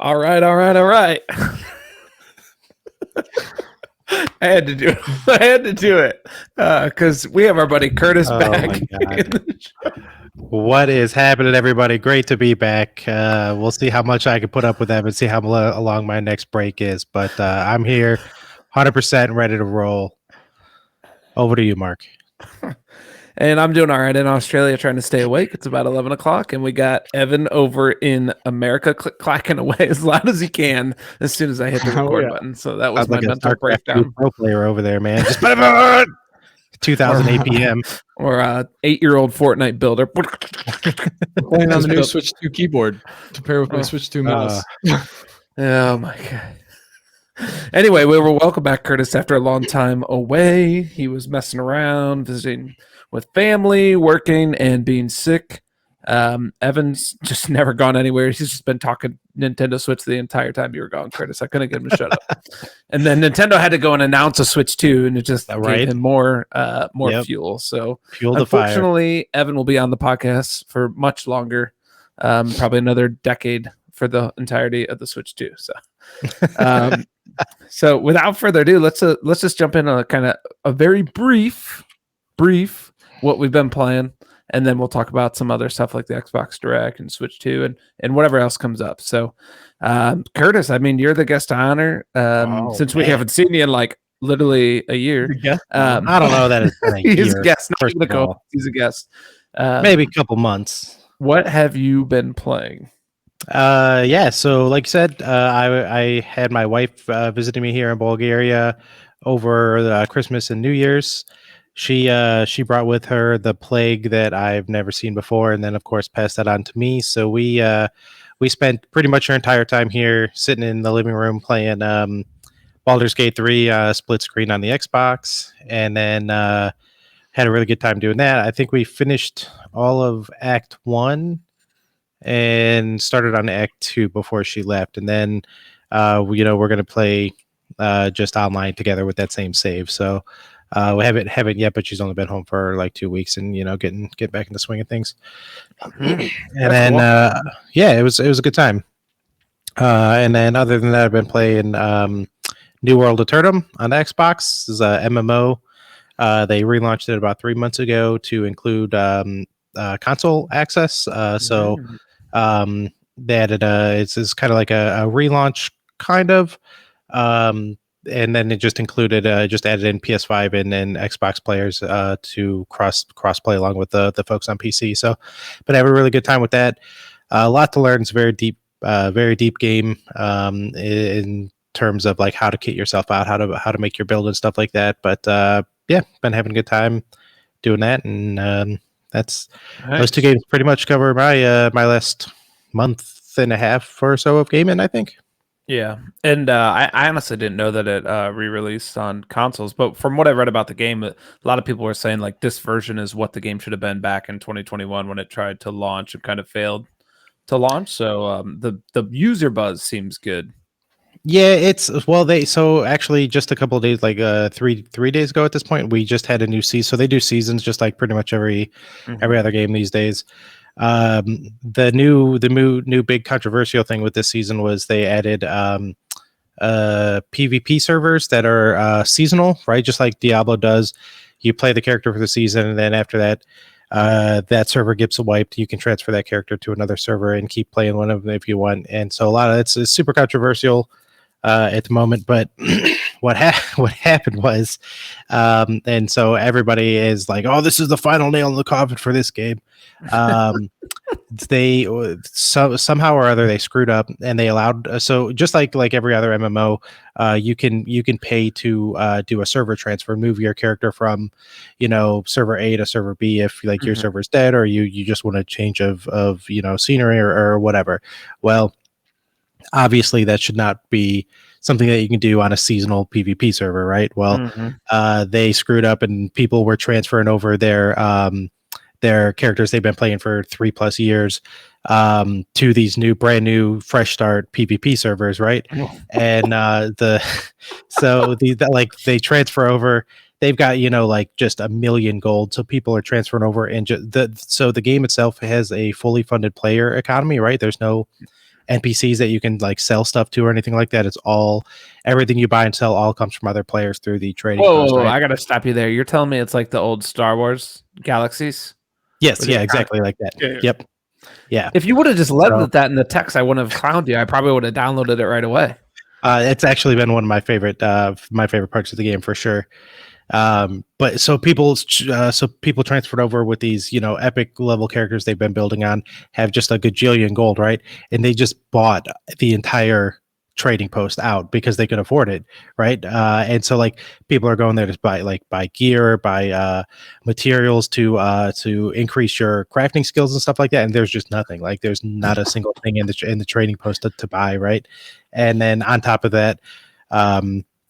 All right. I had to do it. I had to do it because we have our buddy Curtis back. My God. What is happening, everybody? Great to be back. We'll see how much I can put up with them and see how long my next break is. But I'm here 100% ready to roll. Over to you, Mark. And I'm doing all right in Australia, trying to stay awake. It's about 11 o'clock, and we got Evan over in America clacking away as loud as he can as soon as I hit the record button. So that was my mental breakdown. Pro player over there, man. Just put him on 2000 APM. Or a 8-year-old Fortnite builder. Playing on the new Switch 2 keyboard to pair with my Switch 2 mouse. Oh, my God. Anyway, we were welcome back, Curtis, after a long time away. He was messing around, visiting with family, working, and being sick. Evan's just never gone anywhere. He's just been talking Nintendo Switch the entire time you were gone, Curtis. I couldn't get him to shut up. And then Nintendo had to go and announce a Switch 2, and it just gave him more fuel. So unfortunately, Evan will be on the podcast for much longer, probably another decade for the entirety of the Switch 2. So, so without further ado, let's just jump in on a kind of a very brief what we've been playing, and then we'll talk about some other stuff like the Xbox Direct and Switch 2 and whatever else comes up. So, Curtis, I mean, you're the guest of honor since we haven't seen you in like literally a year. I don't know that it's been a year. He's a guest, not even a co-host. He's a guest. Maybe a couple months. What have you been playing? So like you said, I had my wife visiting me here in Bulgaria over Christmas and New Year's. She brought with her the Plague that I've never seen before, and then of course passed that on to me. So we spent pretty much our entire time here sitting in the living room playing Baldur's Gate 3 split screen on the Xbox, and then had a really good time doing that. I think we finished all of Act 1 and started on Act 2 before she left, and then we're going to play just online together with that same save. So we haven't yet, but she's only been home for like 2 weeks, and get back in the swing of things. And then cool. It was a good time. And then other than that, I've been playing New World of Turtle on the Xbox. This is a MMO. They relaunched it about 3 months ago to include console access. So they added it's kind of like a relaunch kind of. And then it just included just added in PS5 and then Xbox players to cross play along with the folks on PC. So, but I have a really good time with that. A lot to learn. It's a very deep game in terms of like how to kit yourself out, how to make your build and stuff like that. But been having a good time doing that, and that's nice. Those two games pretty much cover my my last month and a half or so of gaming, I think. Yeah, and I honestly didn't know that it re-released on consoles, but from what I read about the game, a lot of people were saying like this version is what the game should have been back in 2021 when it tried to launch and kind of failed to launch. So the user buzz seems good. Yeah, so actually just a couple of days, like 3 days ago at this point, we just had a new season. So they do seasons just like pretty much every other game these days. The new big controversial thing with this season was they added PvP servers that are seasonal, right? Just like Diablo does. You play the character for the season, and then after that, that server gets wiped. You can transfer that character to another server and keep playing one of them if you want. And so a lot of it's super controversial at the moment, but what happened was, and so everybody is like, "Oh, this is the final nail in the coffin for this game." They somehow or other they screwed up, and they allowed so just like every other MMO, you can pay to do a server transfer, move your character from server A to server B if like your server's dead, or you just want a change of scenery or whatever. Well, obviously that should not be something that you can do on a seasonal PvP server, right? Well, they screwed up, and people were transferring over their characters they've been playing for 3+ years to these brand new fresh start PvP servers, right? And they transfer over. They've got just 1 million gold, so people are transferring over, and so the game itself has a fully funded player economy, right? There's no NPCs that you can like sell stuff to or anything like that. It's all everything you buy and sell all comes from other players through the trading post. Whoa, Right? I gotta stop you there. You're telling me it's like the old Star Wars galaxies? Yes, yeah, exactly like that. Yeah. Yep. Yeah. If you would have just led So- with that in the text, I wouldn't have clowned you. I probably would have downloaded it right away. It's actually been one of my favorite parts of the game for sure. But so people transferred over with these, epic level characters they've been building on, have just a gajillion gold, right? And they just bought the entire trading post out because they could afford it, right? And so like people are going there to buy gear, buy materials to increase your crafting skills and stuff like that. And there's just nothing. Like there's not a single thing in the trading post to buy, right? And then on top of that,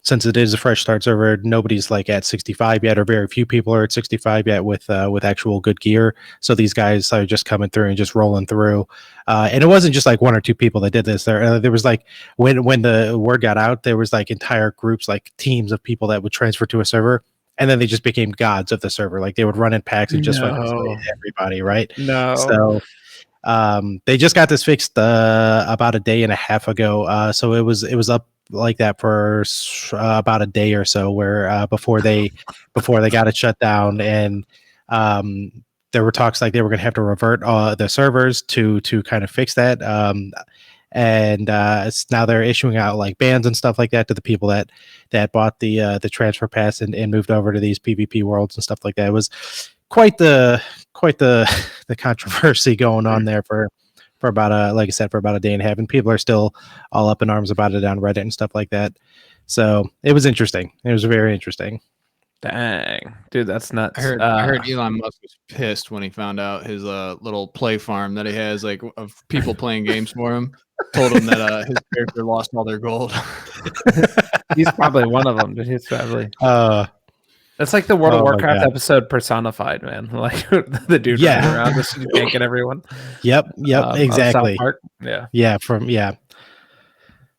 since it is a fresh start server, nobody's like at 65 yet, or very few people are at 65 yet with actual good gear. So these guys are just coming through and just rolling through. And it wasn't just like one or two people that did this. There was like when the word got out, there was like entire groups, like teams of people that would transfer to a server, and then they just became gods of the server. Like they would run in packs and just fucking slay everybody, right? No. So they just got this fixed about a day and a half ago. So it was up like that for about a day or so, where before they got it shut down, and there were talks like they were going to have to revert the servers to kind of fix that. And it's now they're issuing out like bans and stuff like that to the people that bought the transfer pass and moved over to these PvP worlds and stuff like that. It was quite the controversy going on there for about a day and a half, and people are still all up in arms about it on Reddit and stuff like that. So it was interesting. It was very interesting. Dang, dude, that's nuts. I heard Elon Musk was pissed when he found out his little play farm that he has, like of people playing games for him. Told him that his character lost all their gold. He's probably one of them. Dude. He's probably. That's like the World of Oh my Warcraft God. episode personified, man. Like the dude running around just yanking everyone. Yep, exactly. South Park. Yeah.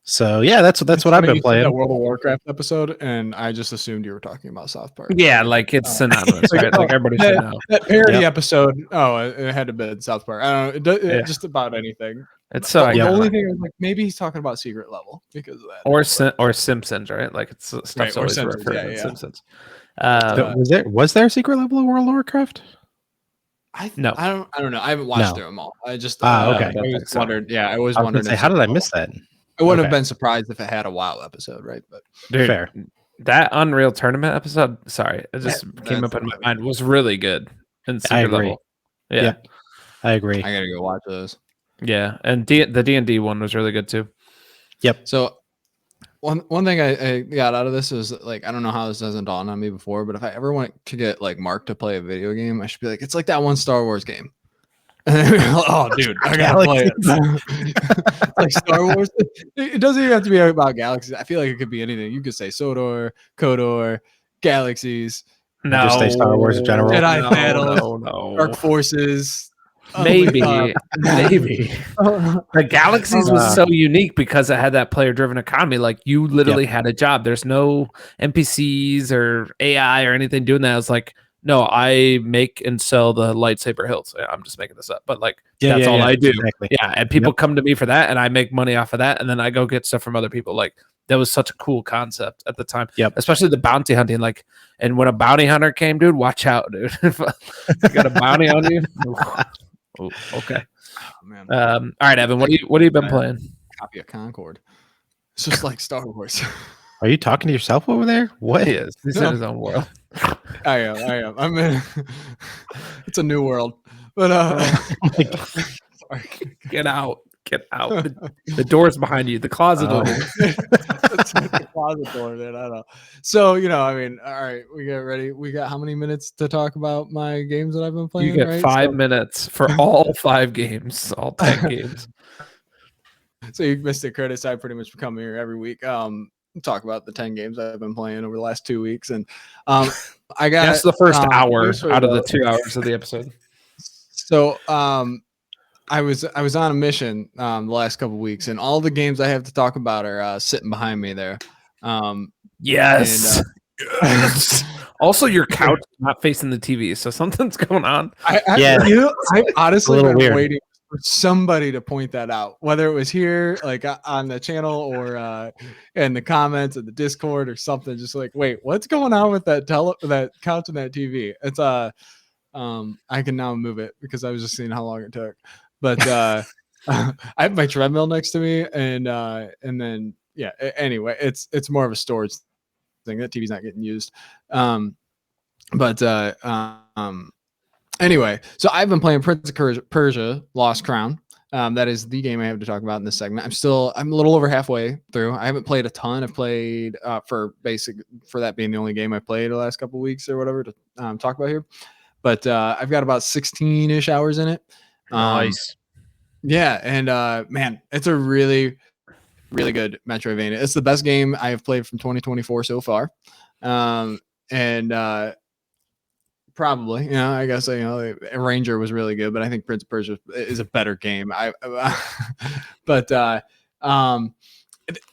So yeah, that's what I've been playing. That World of Warcraft episode, and I just assumed you were talking about South Park. Yeah, like it's synonymous, right? Like everybody should know. That parody episode. Oh, it had to be South Park. I don't know. Just about anything. It's so the only thing is like maybe he's talking about Secret Level because of that. Or Simpsons, right? Like it's stuff's Right, always Simpsons, referred to Simpsons. Was there a secret level of World of Warcraft? No, I don't know. I haven't watched through them all. I just okay. I always wondered. Yeah, I always wondered. How did I miss that? I wouldn't have been surprised if it had a WoW episode, right? But dude, fair. That Unreal Tournament episode, sorry, it just came up in my mind, was really good. In Secret Level. Yeah, I agree. I gotta go watch those. Yeah, and the D&D one was really good too. Yep. So one thing I got out of this is like I don't know how this doesn't dawn on me before, but if I ever want to get like Mark to play a video game, I should be like, it's like that one Star Wars game. Oh, dude, I gotta play it. Like Star Wars. It doesn't even have to be about galaxies. I feel like it could be anything. You could say Sodor, Kodor, galaxies. No, just say Star Wars in general. Jedi battles, no. Dark Forces. Maybe. The Galaxies was so unique because it had that player-driven economy. Like you literally had a job. There's no NPCs or AI or anything doing that. It's like, no, I make and sell the lightsaber hilts. I'm just making this up, but like that's all I do. Exactly. Yeah, and people come to me for that, and I make money off of that, and then I go get stuff from other people. Like that was such a cool concept at the time. Yep. Especially the bounty hunting. Like, and when a bounty hunter came, dude, watch out, dude. If you got a bounty on you. Oh, okay. Oh, man. All right, Evan. What have you been playing? Copy of Concord. It's just like Star Wars. Are you talking to yourself over there? What? He is. He's in his own world. I am. I'm in. It's a new world, but sorry. Get out. The door's behind you. The closet door. It's the closet door, man. I don't know. So I mean, all right, we get ready. We got how many minutes to talk about my games that I've been playing? You get 5 minutes for all 5 games, all 10 games. So you missed it, Curtis. I pretty much come here every week. Talk about the 10 games I've been playing over the last 2 weeks, and I got that's the first hour out of the 2 hours of the episode. So I was on a mission the last couple of weeks, and all the games I have to talk about are sitting behind me there. Yes. And, also, your couch is not facing the TV, so something's going on. I honestly been waiting for somebody to point that out, whether it was here, like on the channel, or in the comments of the Discord or something. Just like, wait, what's going on with that that couch and that TV? It's I can now move it because I was just seeing how long it took. But I have my treadmill next to me, and then yeah. Anyway, it's more of a storage thing. That TV's not getting used. Anyway, so I've been playing Prince of Persia: Lost Crown. That is the game I have to talk about in this segment. I'm a little over halfway through. I haven't played a ton. I've played for that being the only game I played the last couple of weeks or whatever to talk about here. But I've got about 16-ish hours in it. Nice. Yeah, and man, it's a really, really good Metroidvania. It's the best game I have played from 2024 so far. Probably, I guess, Ranger was really good, but I think Prince of Persia is a better game.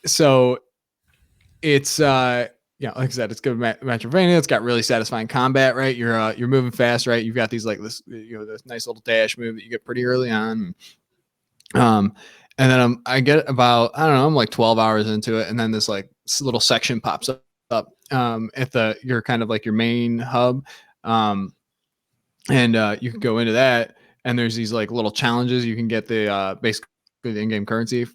So it's like I said, it's good Metroidvania. It's got really satisfying combat, right? You're moving fast, right? You've got these this nice little dash move that you get pretty early on. And then I get about, I don't know, I'm like 12 hours into it, and then this like little section pops up at your kind of like your main hub. And you can go into that, and there's these like little challenges. You can get the basically the in-game currency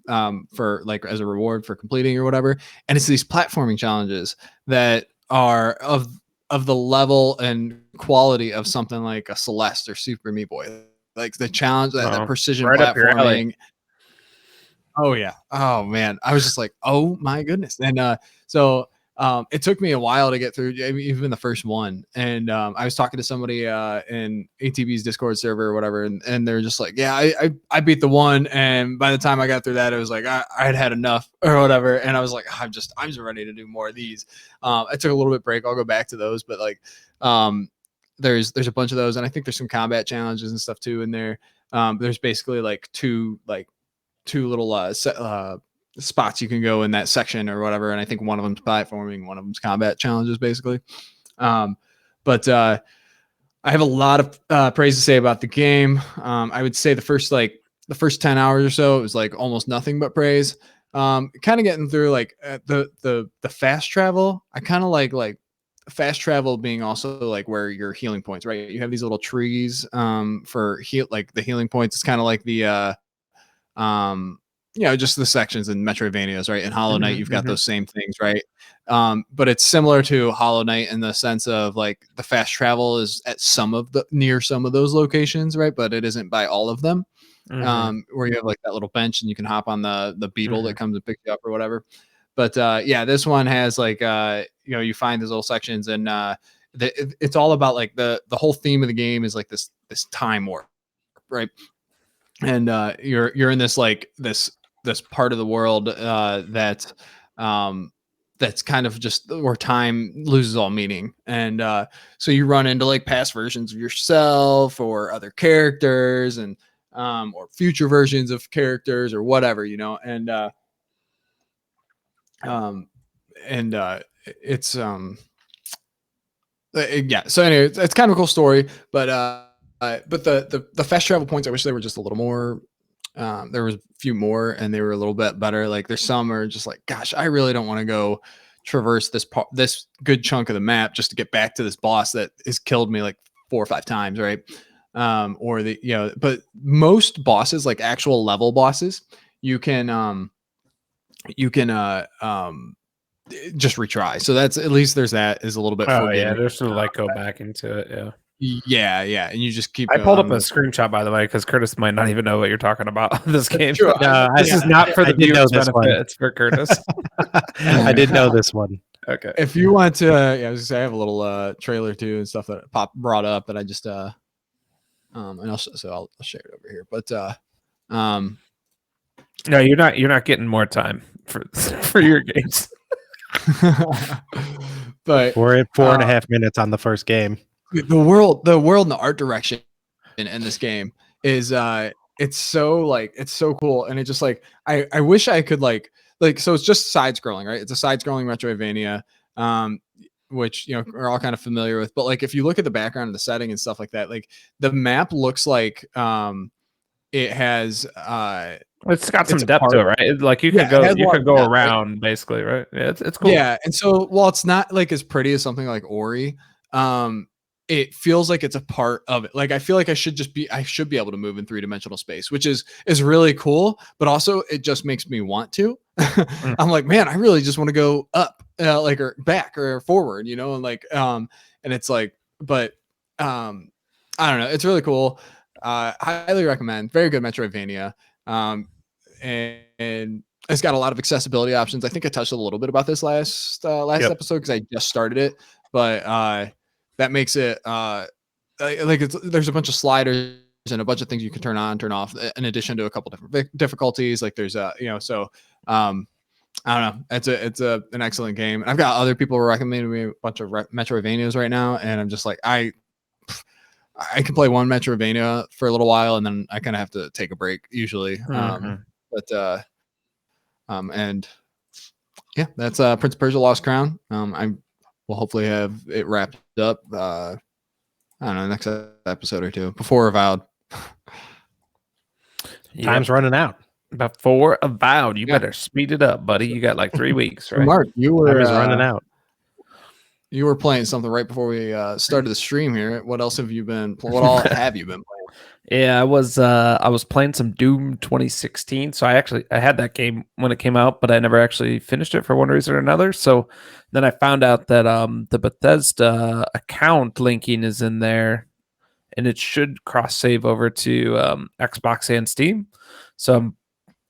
for like as a reward for completing or whatever. And it's these platforming challenges that are of the level and quality of something like a Celeste or Super Meat Boy. Like the challenge, that precision right platforming. Oh yeah. Oh man. I was just like, oh my goodness. And so it took me a while to get through even the first one. And I was talking to somebody in ATB's Discord server or whatever, and they're just like, yeah, I beat the one, and by the time I got through that, it was like I had enough or whatever. And I was like, I'm just ready to do more of these. I took a little bit break. I'll go back to those, but like there's a bunch of those, and I think there's some combat challenges and stuff too in there. There's basically like two little spots you can go in that section or whatever, and I think one of them's platforming, one of them's combat challenges basically. But I have a lot of praise to say about the game. I would say the first 10 hours or so, it was like almost nothing but praise. Kind of getting through like the fast travel. I kind of like fast travel being also like where your healing points, right? You have these little trees for like the healing points. It's kind of like the just the sections in Metroidvanias, right? In Hollow Knight, you've got those same things, right? But it's similar to Hollow Knight in the sense of like the fast travel is at near some of those locations, right? But it isn't by all of them. Where you have like that little bench and you can hop on the beetle that comes and picks you up or whatever. But this one has like you find these little sections, and it's all about like the whole theme of the game is like this time warp, right? And you're in this like this part of the world that's kind of just where time loses all meaning. And so you run into like past versions of yourself or other characters, and or future versions of characters or whatever, and it's so anyway, it's kind of a cool story, but the fast travel points, I wish they were just a little more. There was a few more, and they were a little bit better. Like there's some are just like, gosh, I really don't want to go traverse this good chunk of the map just to get back to this boss that has killed me like 4 or 5 times, right? But most bosses, like actual level bosses, you can just retry. So that's, at least there's that is a little bit. There's to like go back into it. Yeah, and you just keep. I pulled up a screenshot, by the way, because Curtis might not even know what you're talking about. This game. True. This is not for the viewers' benefit. It's for Curtis. I did know this one. Okay. If you want to, I was gonna say I have a little trailer too and stuff that brought up that I just and I'll share it over here. But no, you're not getting more time for your games. But 4.5 minutes on the first game. The world and the art direction in this game is it's so cool, and it just like I wish I could like so it's just side scrolling, right? It's a side scrolling Metroidvania, which we're all kind of familiar with. But like if you look at the background of the setting and stuff like that, like the map looks like it has It's got some it's a depth to it, park. right? Like you Yeah, could it go has a you lot could of go depth, right? around basically, right? Yeah, it's cool. Yeah, and so while it's not like as pretty as something like Ori, it feels like it's a part of it. Like I feel like I should be able to move in 3-dimensional space, which is really cool, but also it just makes me want to. Mm. I'm like, man, I really just want to go up, like or back or forward, you know, and like and it's like, but I don't know, it's really cool. Highly recommend. Very good Metroidvania. And it's got a lot of accessibility options. I think I touched a little bit about this last Yep. episode because I just started it, but that makes it like there's a bunch of sliders and a bunch of things you can turn on, turn off, in addition to a couple different difficulties. Like there's so I don't know. It's an excellent game. And I've got other people recommending me a bunch of Metroidvanias right now, and I'm just like I can play one Metroidvania for a little while, and then I kind of have to take a break usually. But and yeah, that's Prince of Persia: Lost Crown. I will hopefully have it wrapped up. I don't know, next episode or two before Avowed. Time's running out. Before Avowed, you Yeah. better speed it up, buddy. You got like 3 weeks, So right? Mark, you Time is were running out. you were playing something right before we started the stream here. What else have you been? What all have you been playing? Yeah, I was playing some Doom 2016. So I had that game when it came out, but I never actually finished it for one reason or another. So then I found out that the Bethesda account linking is in there, and it should cross save over to Xbox and Steam. So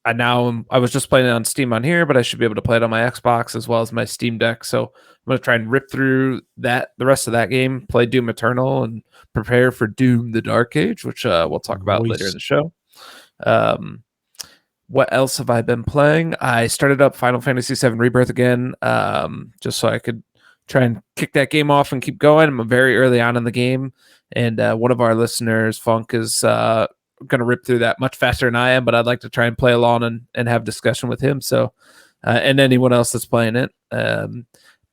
I was just playing it on Steam on here, but I should be able to play it on my Xbox as well as my Steam Deck. So I'm gonna try and rip through the rest of that game, play Doom Eternal, and prepare for Doom: The Dark Age, which we'll talk about later in the show. What else have I been playing? I started up Final Fantasy VII Rebirth again, just so I could try and kick that game off and keep going. I'm very early on in the game, and one of our listeners, Funk, is going to rip through that much faster than I am, but I'd like to try and play along and have discussion with him. So, and anyone else that's playing it.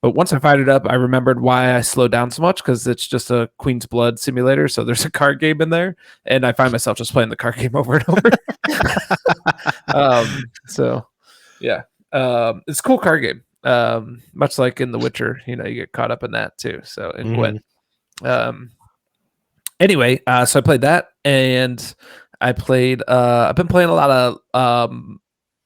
But once I fired it up, I remembered why I slowed down so much, because it's just a Queen's Blood simulator. So there's a card game in there, and I find myself just playing the card game over and over. So yeah, it's a cool card game. Much like in The Witcher, you get caught up in that too. So in Gwent. Anyway, so I played that, and I've been playing a lot of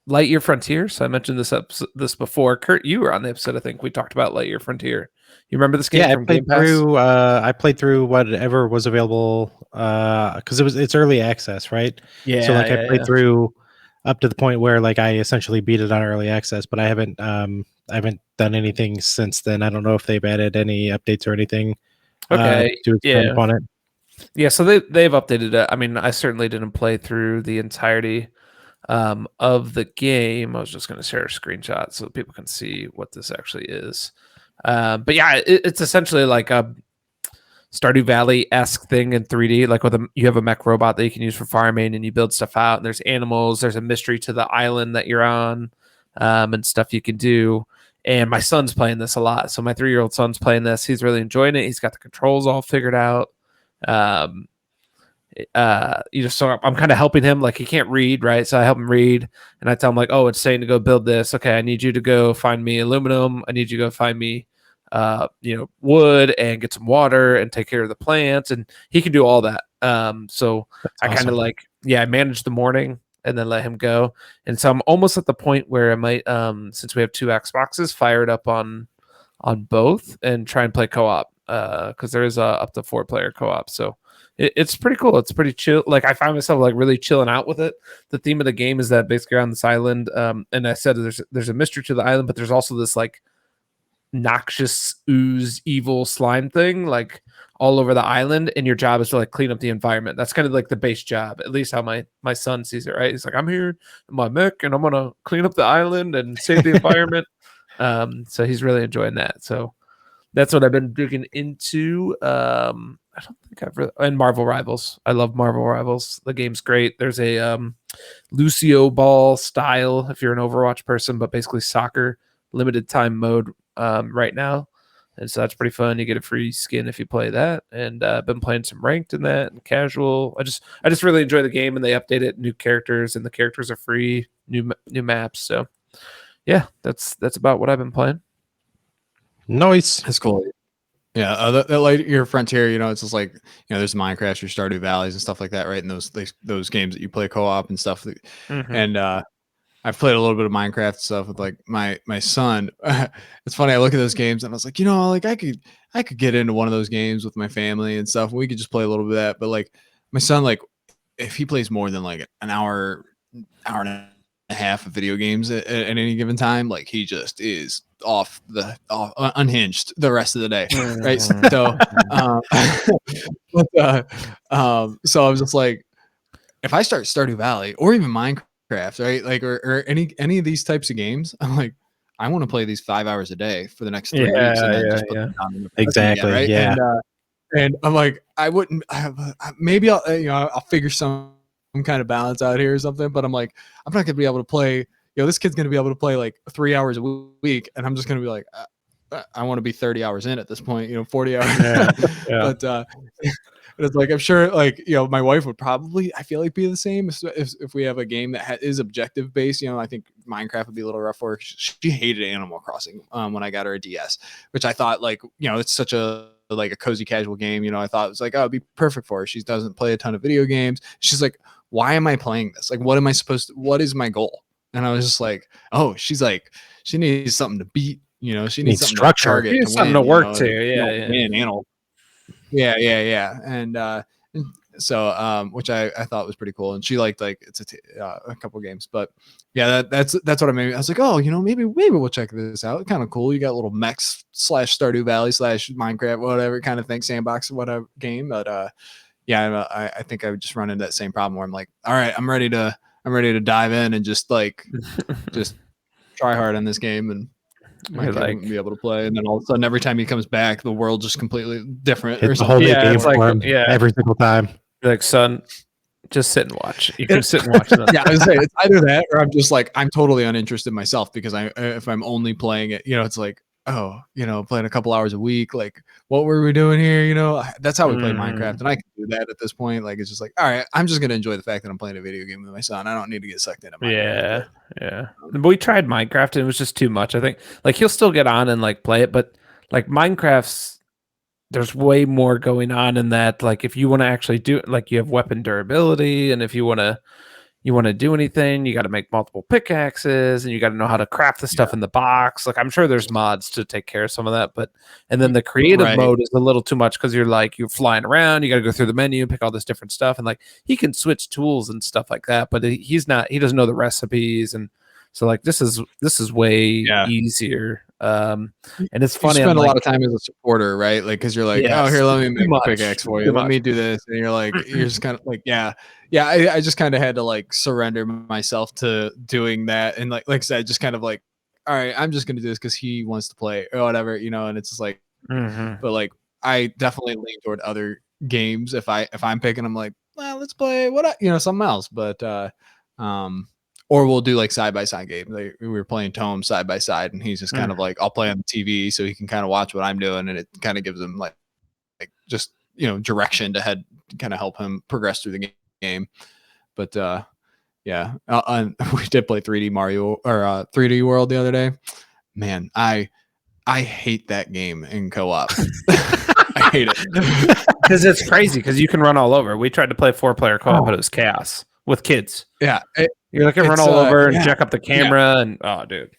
Lightyear Frontier. So I mentioned this before. Kurt, you were on the episode. I think we talked about Lightyear Frontier. You remember this game? Yeah, from Game Pass? I played through whatever was available because it's early access, right? Yeah. So I played through up to the point where I essentially beat it on early access, but I haven't done anything since then. I don't know if they've added any updates or anything to expand upon it. Yeah, so they've updated it. I mean, I certainly didn't play through the entirety of the game. I was just going to share a screenshot so people can see what this actually is. But yeah, it's essentially like a Stardew Valley-esque thing in 3D. Like you have a mech robot that you can use for farming, and you build stuff out. And there's animals. There's a mystery to the island that you're on, and stuff you can do. And my son's playing this a lot. So my 3-year-old son's playing this. He's really enjoying it. He's got the controls all figured out. So I'm kind of helping him. Like, he can't read, right? So I help him read, and I tell him like, oh, it's saying to go build this. Okay, I need you to go find me aluminum. I need you to go find me wood and get some water and take care of the plants. And he can do all that. So that's I kind of I manage the morning and then let him go. And so I'm almost at the point where I might, since we have 2 Xboxes, fire it up on both and try and play co-op, because there is a up to 4-player co-op. So it's pretty cool. It's pretty chill. Like, I find myself really chilling out with it. The theme of the game is that basically on this island, and I said there's a mystery to the island, but there's also this noxious ooze evil slime thing all over the island, and your job is to clean up the environment. That's kind of the base job, at least how my son sees it, right? He's like, I'm here in my mech and I'm gonna clean up the island and save the environment. So he's really enjoying that. So that's what I've been digging into. I don't think I've really, and Marvel Rivals. I love Marvel Rivals. The game's great. There's a Lucio Ball style if you're an Overwatch person, but basically soccer limited time mode right now. And so that's pretty fun. You get a free skin if you play that. And I've been playing some ranked in that and casual. I just really enjoy the game, and they update it, new characters, and the characters are free, new maps. So yeah, that's about what I've been playing. Nice. That's cool. Yeah, like your Frontier, it's just like there's Minecraft, your Stardew Valleys and stuff like that, right? And those games that you play co-op and stuff. Mm-hmm. And I've played a little bit of Minecraft stuff with like my son. It's funny. I look at those games and I was like, like I could get into one of those games with my family and stuff. We could just play a little bit of that. But like my son, like if he plays more than like an hour and a half of video games at any given time, like he just is unhinged the rest of the day, right? So, so I was just like, if I start Stardew Valley or even Minecraft, right, like or any of these types of games, I'm like, I want to play these 5 hours a day for the next 3 weeks, and then just put them down in the exactly, again, right? yeah. And I'm like, I wouldn't. Maybe I'll I'll figure some kind of balance out here or something, but I'm like, I'm not gonna be able to play. This kid's gonna be able to play like 3 hours a week, and I'm just gonna be like, I want to be 30 hours in at this point, 40 hours. Yeah. But it's like, I'm sure like, my wife would probably, I feel like, be the same if we have a game that is objective based. I think Minecraft would be a little rough for her. She hated Animal Crossing when I got her a DS, which I thought like, it's such a cozy casual game. I thought it was like, oh, it'd be perfect for her. She doesn't play a ton of video games. She's like, why am I playing this? Like, what is my goal? And I was just like, oh, she's like, she needs something to beat, she needs something structure. to target, something to work to. Yeah. And so, which I thought was pretty cool. And she liked like, it's a couple games, but yeah, that's what I made. I was like, oh, maybe we'll check this out. Kind of cool. You got little mechs / Stardew Valley / Minecraft, whatever kind of thing, sandbox, whatever game. But yeah, I think I would just run into that same problem where I'm like, all right, I'm ready to dive in and just try hard on this game, and my kid wouldn't be able to play. And then all of a sudden, every time he comes back, the world's just completely different. It's a whole new game for him every single time. You're like, son, just sit and watch. You can sit and watch that. Yeah, I was saying it's either that or I'm just like, I'm totally uninterested myself, because if I'm only playing it, it's like, oh, playing a couple hours a week, like what were we doing here? That's how we play Minecraft, and I can do that at this point. Like, it's just like, all right, I'm just gonna enjoy the fact that I'm playing a video game with my son. I don't need to get sucked into Minecraft. Yeah. But we tried Minecraft and it was just too much. I think like he'll still get on and like play it, but like Minecraft's, there's way more going on in that. Like if you want to actually do it, like you have weapon durability, and if you want to do anything, you got to make multiple pickaxes, and you got to know how to craft the stuff in the box. Like I'm sure there's mods to take care of some of that, and then the creative mode is a little too much, because you're flying around, you got to go through the menu and pick all this different stuff, and like he can switch tools and stuff like that, but he doesn't know the recipes, and so like this is way easier. And it's funny. You spend a lot of time as a supporter, right? Like, because you're like, oh, here, let me make a pickaxe for you. Let me do this, and you're like, you're just kind of like, yeah. I just kind of had to like surrender myself to doing that, and like I said, just kind of like, all right, I'm just gonna do this because he wants to play or whatever, and it's just like, but like I definitely lean toward other games if I'm picking. I'm like, well, let's play something else, but or we'll do like side by side game. Like we were playing Tome side by side, and he's just kind of like, I'll play on the TV so he can kind of watch what I'm doing, and it kind of gives him like just direction to kind of help him progress through the game. But yeah, we did play 3D Mario or 3D World the other day. Man, I hate that game in co-op. I hate it because it's crazy, because you can run all over. We tried to play 4-player co-op, but it was chaos with kids. Yeah. You're like, run all over and jack up the camera, and oh, dude.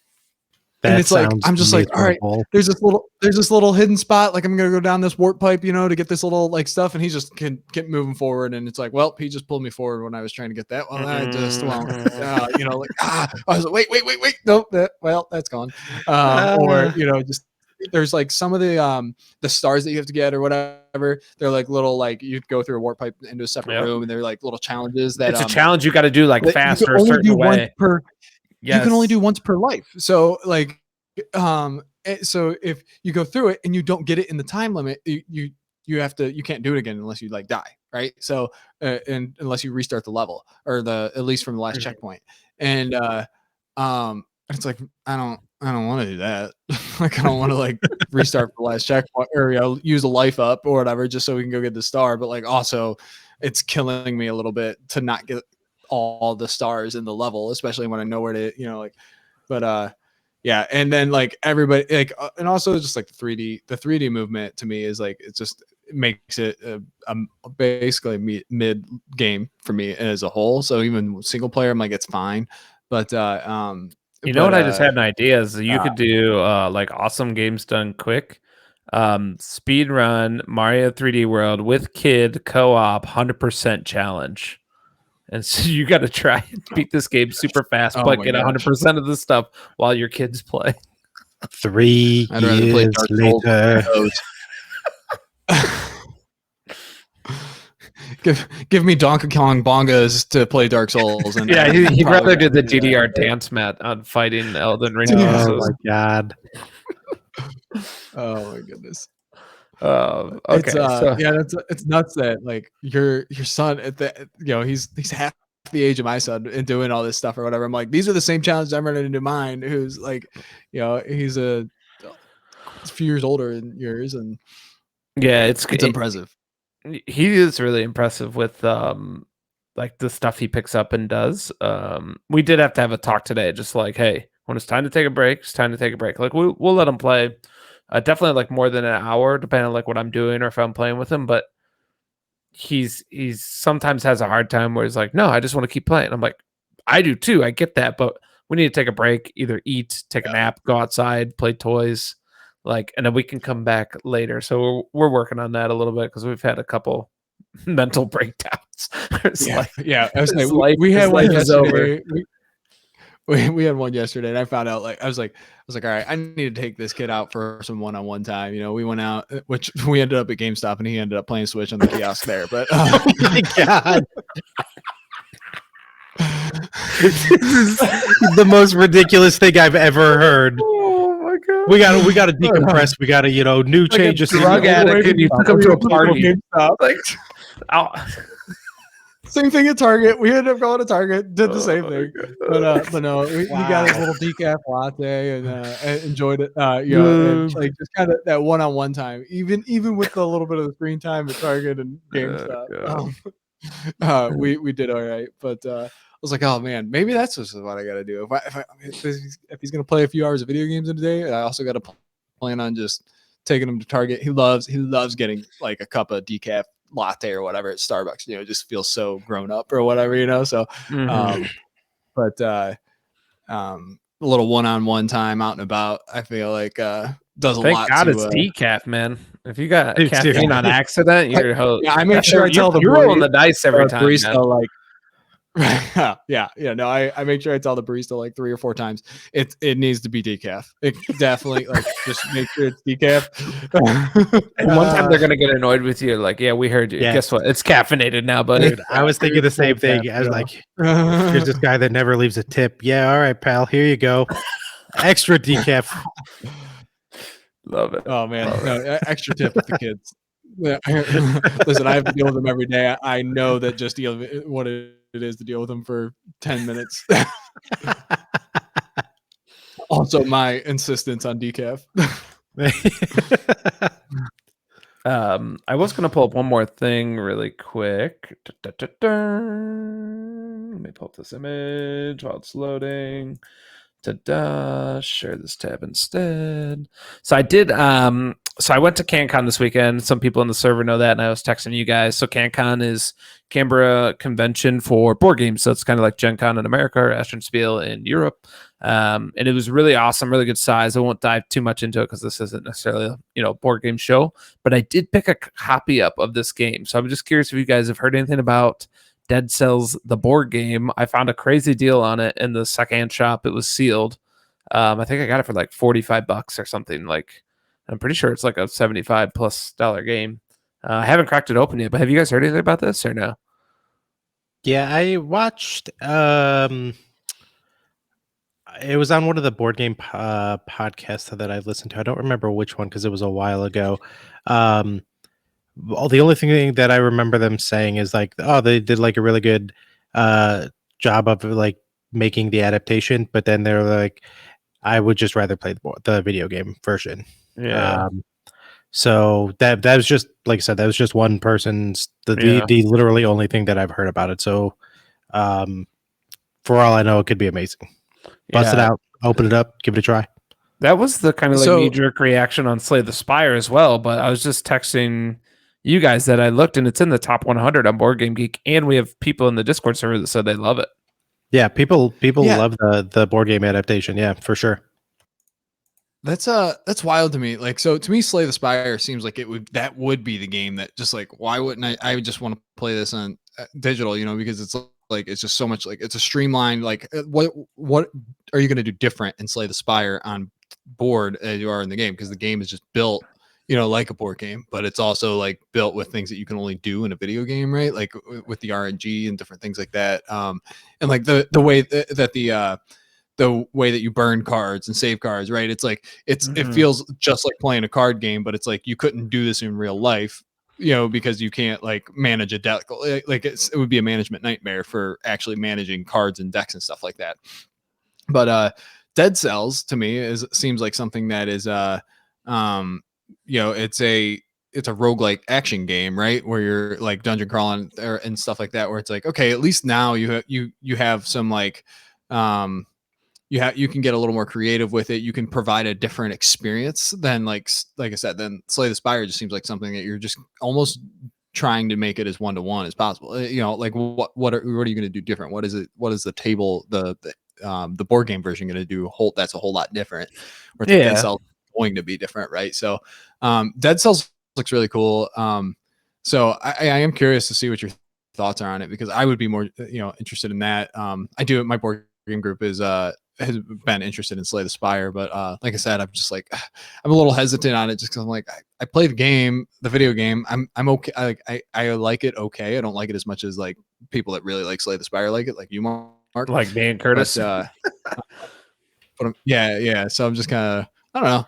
And it's like, I'm just like, all right, there's this little hidden spot. Like I'm going to go down this warp pipe, to get this little like stuff. And he just can keep moving forward. And it's like, well, he just pulled me forward when I was trying to get that one. I just, I was like, wait. Nope. That's gone. Or, just, there's like some of the stars that you have to get or whatever. They're like little, like you go through a warp pipe into a separate room, and they're like little challenges that it's a challenge you got to do like faster a certain way. You can only do once per life. So like, so if you go through it and you don't get it in the time limit, you can't do it again unless you like die. Right. So, and unless you restart the level or at least from the last checkpoint. And it's like I don't want to do that. Like I don't want to like restart the last checkpoint or use a life up or whatever just so we can go get the star. But like also, it's killing me a little bit to not get all the stars in the level, especially when I know where to like. But yeah, and then like everybody like and also just like the 3D movement to me is like it makes it basically mid game for me as a whole. So even single player, I'm like it's fine. But you know what? I just had an idea is you could do like awesome games done quick, speed run Mario 3D World with kid co-op 100% challenge. And so you got to try and beat this game super fast, but get 100% of the stuff while your kids play. 3 years later. Give me Donkey Kong bongas to play Dark Souls. And yeah, he'd rather do the DDR dance mat on fighting Elden Ring. Oh my god! Oh my goodness. Okay, it's nuts that like your son at the he's half the age of my son and doing all this stuff or whatever. I'm like, these are the same challenges I'm running into mine. Who's like, he's a few years older than yours, and yeah, it's impressive. He is really impressive with like the stuff he picks up and does. We did have to have a talk today, just like, hey, when it's time to take a break, it's time to take a break. Like we'll let him play. Definitely like more than an hour, depending on like what I'm doing or if I'm playing with him. But he's sometimes has a hard time where he's like, no, I just want to keep playing. I'm like, I do too. I get that, but we need to take a break, either eat, take a nap, go outside, play toys, like, and then we can come back later. So we're working on that a little bit because we've had a couple mental breakdowns. I was like, we had one yesterday. We had one yesterday, and I found out I was like, all right, I need to take this kid out for some one-on-one time. We went out, which we ended up at GameStop, and he ended up playing Switch on the kiosk there. But oh my god, this is the most ridiculous thing I've ever heard. Oh my god, we gotta decompress. We gotta new changes. Drug addict, and you come to a party. Like, same thing at Target. We ended up going to Target, did the same thing. But no, we got his little decaf latte and enjoyed it. And like just kind of that one-on-one time, even with a little bit of the screen time at Target and GameStop. We did all right. But I was like, oh man, maybe that's just what I got to do. If he's gonna play a few hours of video games in a day, I also got to plan on just taking him to Target. He loves getting like a cup of decaf latte or whatever at Starbucks, just feels so grown up or whatever, so but a little one-on-one time out and about, I feel like does a lot. Thank God it's decaf, man. If you got caffeine on accident, you're I make sure I tell you're rolling the dice every time, barista, like no, I make sure I tell the barista like 3 or 4 times it needs to be decaf. It definitely like just make sure it's decaf. And one time they're gonna get annoyed with you, like, yeah, we heard you. Yeah. Guess what? It's caffeinated now, buddy. Dude, I was thinking the same thing. I was like, here's this guy that never leaves a tip. Yeah, all right, pal, here you go. Extra decaf. Love it. Oh man, extra tip with the kids. Listen, I have to deal with them every day. I know that just what it is to deal with them for 10 minutes. Also, my insistence on decaf. I was going to pull up one more thing really quick. Let me pull up this image while it's loading. Share this tab instead. So I did so I went to CanCon this weekend. Some people in the server know that, and I was texting you guys. So CanCon is Canberra convention for board games. So it's kind of like Gen Con in America or Astron Spiel in Europe. And it was really awesome, really good size. I won't dive too much into it because this isn't necessarily a board game show, but I did pick a copy up of this game. So I'm just curious if you guys have heard anything about Dead Cells, the board game. I found a crazy deal on it in the secondhand shop. It was sealed. I think I got it for like $45 or something. Like, I'm pretty sure it's like a $75+ game. I haven't cracked it open yet, but have you guys heard anything about this or no? Yeah, I watched. It was on one of the board game podcasts that I've listened to. I don't remember which one because it was a while ago. The only thing that I remember them saying is like, oh, they did like a really good job of like making the adaptation, but then they're like, I would just rather play the video game version. Yeah. So that was just, like I said, that was just one person's Yeah. the literally only thing that I've heard about it. So for all I know, it could be amazing. Bust it Yeah. out, open it up, give it a try. That was the kind of like So- knee-jerk reaction on Slay the Spire as well. But I was just texting you guys that I looked, and it's in the top 100 on Board Game Geek, and we have people in the Discord server that said they love it. Yeah, people Yeah. love the board game adaptation. Yeah, for sure. That's wild to me. Like, so to me, Slay the Spire seems like that would be the game that just like, why wouldn't I would just want to play this on digital, because it's like, it's just so much, like, it's a streamlined, like, what are you going to do different in Slay the Spire on board as you are in the game? Because the game is just built, like a board game, but it's also like built with things that you can only do in a video game, right? Like with the RNG and different things like that. And like the way that the way that you burn cards and save cards, right? It's like, it feels just like playing a card game, but it's like, you couldn't do this in real life, because you can't like manage a deck. Like it would be a management nightmare for actually managing cards and decks and stuff like that. But Dead Cells to me seems like something that is it's a roguelike action game, right? Where you're like dungeon crawling and stuff like that, where it's like, okay, at least now you have some like you can get a little more creative with it. You can provide a different experience than like I said, then Slay the Spire just seems like something that you're just almost trying to make it as one-to-one as possible. Like what are you going to do different? What is the table, the board game version going to do? That's a whole lot different. Where Dead Cells going to be different, right? So Dead Cells looks really cool. So I am curious to see what your thoughts are on it, because I would be more interested in that. I do, my board game group has been interested in Slay the Spire, but like I said, I'm just like, I'm a little hesitant on it, just because I'm like, I play the video game. I'm okay. I like it. Okay, I don't like it as much as like people that really like Slay the Spire like it, like you, Mark, like me and Curtis. But yeah. So I'm just kind of, I don't know.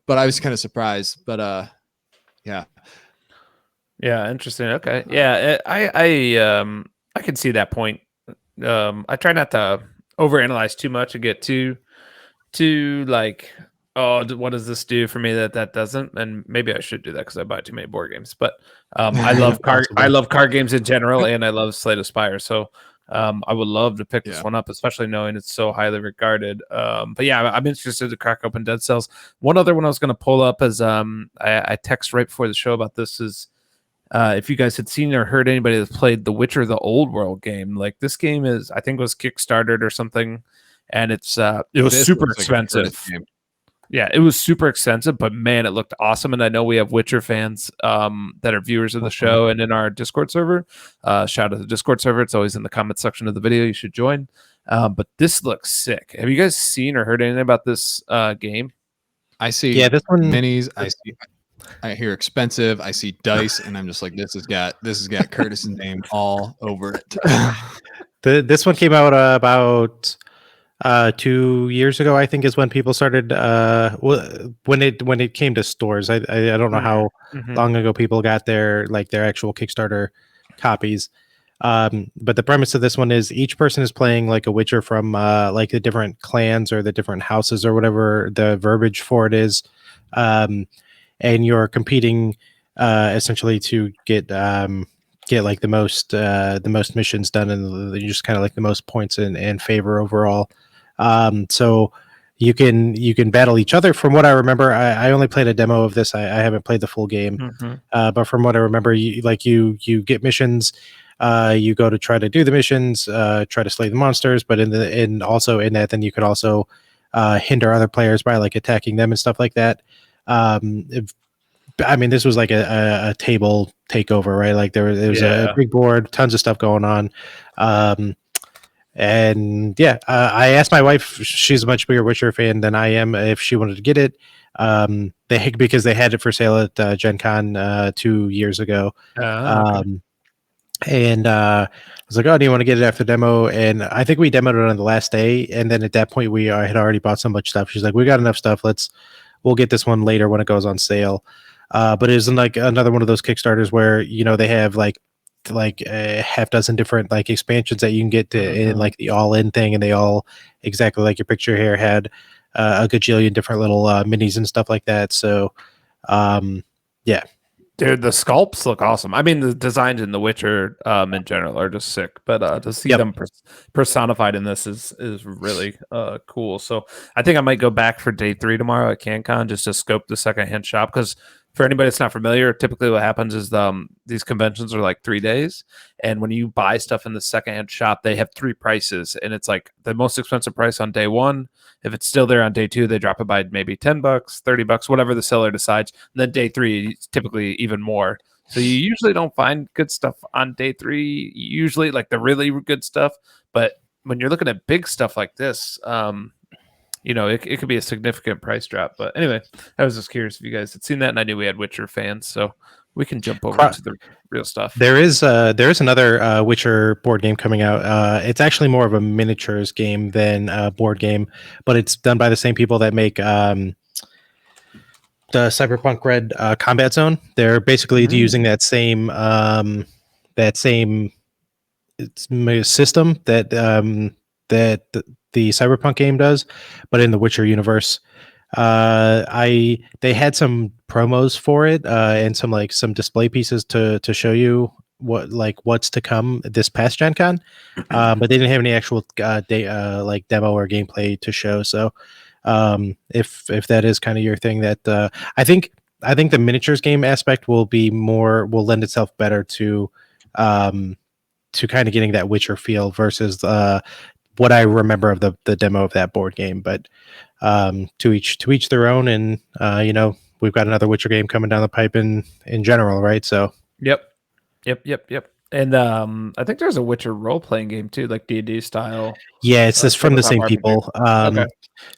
But I was kind of surprised. But yeah. Interesting. Okay. Yeah, I can see that point. I try not to overanalyze too much and get too like, oh, what does this do for me that doesn't? And maybe I should do that because I buy too many board games. But I love card games in general, and I love Slay the Spire. So I would love to pick this one up, especially knowing it's so highly regarded. But yeah, I'm interested to crack open Dead Cells. One other one I was going to pull up is I text right before the show about this is if you guys had seen or heard anybody that's played The Witcher: The Old World game. Like, this game is, I think, was Kickstarted or something, and it was super expensive. Yeah, it was super expensive, but man, it looked awesome. And I know we have Witcher fans that are viewers of the show and in our Discord server. Shout out to the Discord server. It's always in the comment section of the video. You should join. But this looks sick. Have you guys seen or heard anything about this game? I see. Yeah, this one. Minis. I hear expensive. I see dice, and I'm just like, this has got Curtis's name all over it. This one came out about 2 years ago, I think, is when people started when it came to stores. I don't know how long ago people got their actual Kickstarter copies. But the premise of this one is each person is playing like a Witcher from like the different clans or the different houses or whatever the verbiage for it is. And you're competing essentially to get like the most missions done, and you just kind of like the most points in favor overall. So you can battle each other. From what I remember, I only played a demo of this. I haven't played the full game, but from what I remember, you get missions. You go to try to do the missions, try to slay the monsters, but also in that, then you could also hinder other players by like attacking them and stuff like that. I mean, this was like a table takeover, right? Like there was a big board, tons of stuff going on. And yeah, I asked my wife, she's a much bigger Witcher fan than I am, if she wanted to get it. Because they had it for sale at Gen Con 2 years ago. Okay. And I was like, oh, do you want to get it after demo? And I think we demoed it on the last day. And then at that point, we had already bought so much stuff. She's like, we got enough stuff. We'll get this one later when it goes on sale. But it isn't like another one of those Kickstarters where, they have like like a half dozen different like expansions that you can get to in like the all-in thing, and they all exactly like your picture here had a gajillion different little minis and stuff like that. So yeah. Dude, the sculpts look awesome. I mean, the designs in The Witcher in general are just sick, but to see them personified in this is really cool. So I think I might go back for day 3 tomorrow at CanCon just to scope the secondhand shop, because for anybody that's not familiar, typically what happens is these conventions are like 3 days, and when you buy stuff in the secondhand shop, they have 3 prices, and it's like the most expensive price on day 1. If it's still there on day 2, they drop it by maybe $10, $30, whatever the seller decides. And then day 3, it's typically even more. So you usually don't find good stuff on day 3, usually like the really good stuff. But when you're looking at big stuff like this, it could be a significant price drop. But anyway, I was just curious if you guys had seen that, and I knew we had Witcher fans, so we can jump over to the real stuff. There is another Witcher board game coming out. It's actually more of a miniatures game than a board game, but it's done by the same people that make the Cyberpunk Red Combat Zone. They're basically using that same system that the Cyberpunk game does, but in the Witcher universe. They had some promos for it and some display pieces to show you what's to come this past Gen Con, but they didn't have any actual demo or gameplay to show. So if that is kind of your thing, that I think the miniatures game aspect will lend itself better to kind of getting that Witcher feel versus what I remember of the demo of that board game. But to each their own, and we've got another Witcher game coming down the pipe in general, right? So yep. And I think there's a Witcher role-playing game too, like D&D style. Yeah, it's this from the same people. Okay.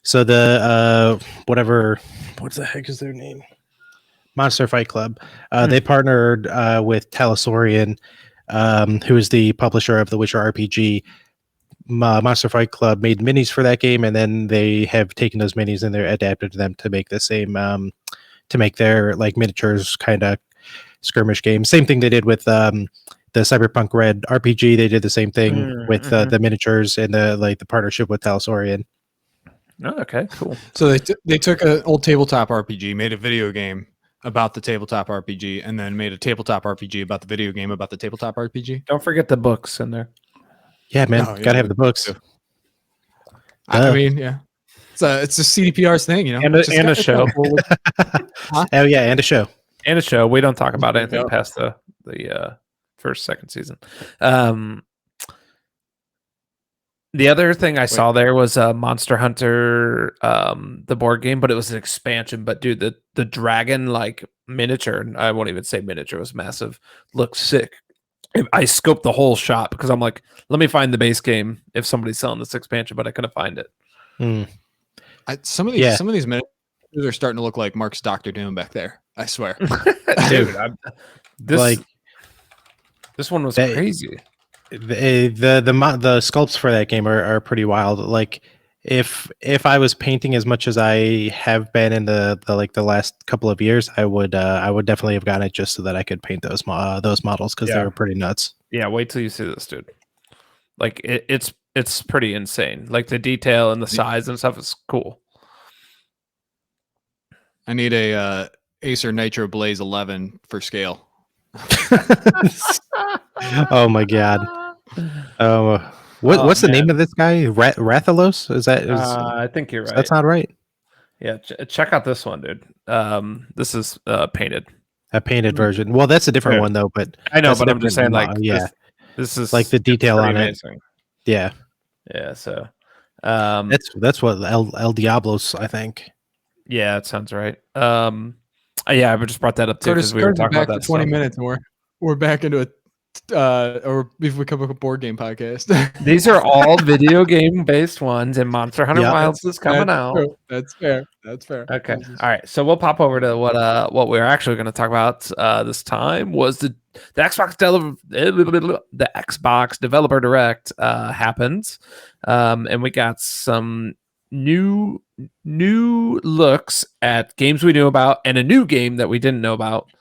So the what the heck is their name? Monster Fight Club. They partnered with Talosorian, who is the publisher of the Witcher RPG. Monster Fight Club made minis for that game, and then they have taken those minis and they're adapted them to make the same to make their like miniatures kind of skirmish game. Same thing they did with the Cyberpunk Red RPG. They did the same thing with the miniatures and the partnership with Talosorian. Oh, okay, cool. So they took an old tabletop RPG, made a video game about the tabletop RPG, and then made a tabletop RPG about the video game about the tabletop RPG. Don't forget the books in there. Yeah, man, gotta have the books. I mean, yeah, it's a CDPR's thing, and a show. Huh? Oh yeah, and a show. And a show. We don't talk about anything past the second season. The other thing I saw there was Monster Hunter, the board game, but it was an expansion. But dude, the dragon like miniature, I won't even say miniature, it was massive. Looks sick. I scoped the whole shop because I'm like, let me find the base game if somebody's selling this expansion, but I couldn't find it. Some of these miniatures are starting to look like Mark's Doctor Doom back there. I swear, dude. This one was crazy. The sculpts for that game are pretty wild. Like if I was painting as much as I have been in the last couple of years, I would definitely have gotten it just so that I could paint those models, because they were pretty nuts. Yeah, wait till you see this, dude. Like it's pretty insane. Like the detail and the size and stuff is cool. I need a Acer Nitro Blaze 11 for scale. Oh my god. What's the name of this guy? Rathalos? I think you're right. That's not right. Yeah, check out this one, dude. This is painted. A painted version. Well, that's a different one though. But I know, but I'm just saying, like, this is like the detail on amazing. it. Yeah. So, that's what El Diablos, I think. Yeah, it sounds right. Yeah, I just brought that up too because we were talking about that. 20 minutes, and we're back into it. Or if we come up with a board game podcast. These are all video game based ones, and Monster Hunter Wilds is coming out. True. That's fair. Okay. All right. So we'll pop over to what we're actually going to talk about this time was the Xbox Developer Direct happened, and we got some new looks at games we knew about and a new game that we didn't know about,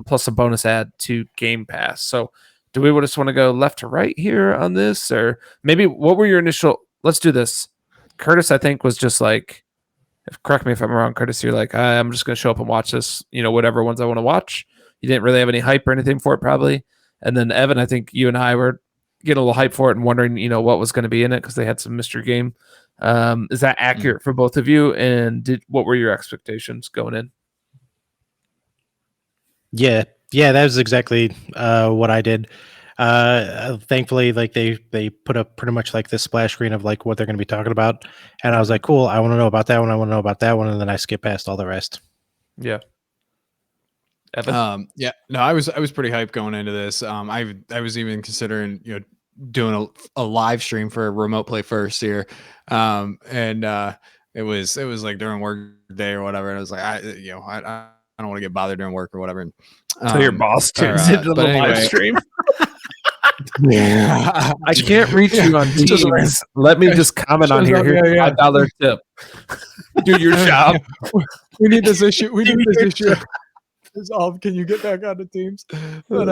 plus a bonus ad to Game Pass. So do we just want to go left to right here on this, or maybe what were your initial? Let's do this. Curtis, I think, was just like, correct me if I'm wrong, Curtis. You're like, I'm just gonna show up and watch this. Whatever ones I want to watch. You didn't really have any hype or anything for it, probably. And then Evan, I think you and I were getting a little hype for it and wondering, what was going to be in it because they had some mystery game. Is that accurate for both of you? And what were your expectations going in? Yeah, that was exactly what I did. Thankfully, like they put up pretty much like this splash screen of like what they're going to be talking about, and I was like, cool, I want to know about that one. I want to know about that one, and then I skip past all the rest. Yeah. Evan? Yeah, no, I was pretty hyped going into this. I was even considering doing a live stream for a remote play first here, and it was like during work day or whatever. And I was like, I don't want to get bothered during work or whatever. And, so your boss tunes into the live stream. Yeah, I can't reach you on Teams. Let me just comment on here. Here's a $5 tip. Do your job. We need this issue. We need this issue. Can you get back onto Teams? But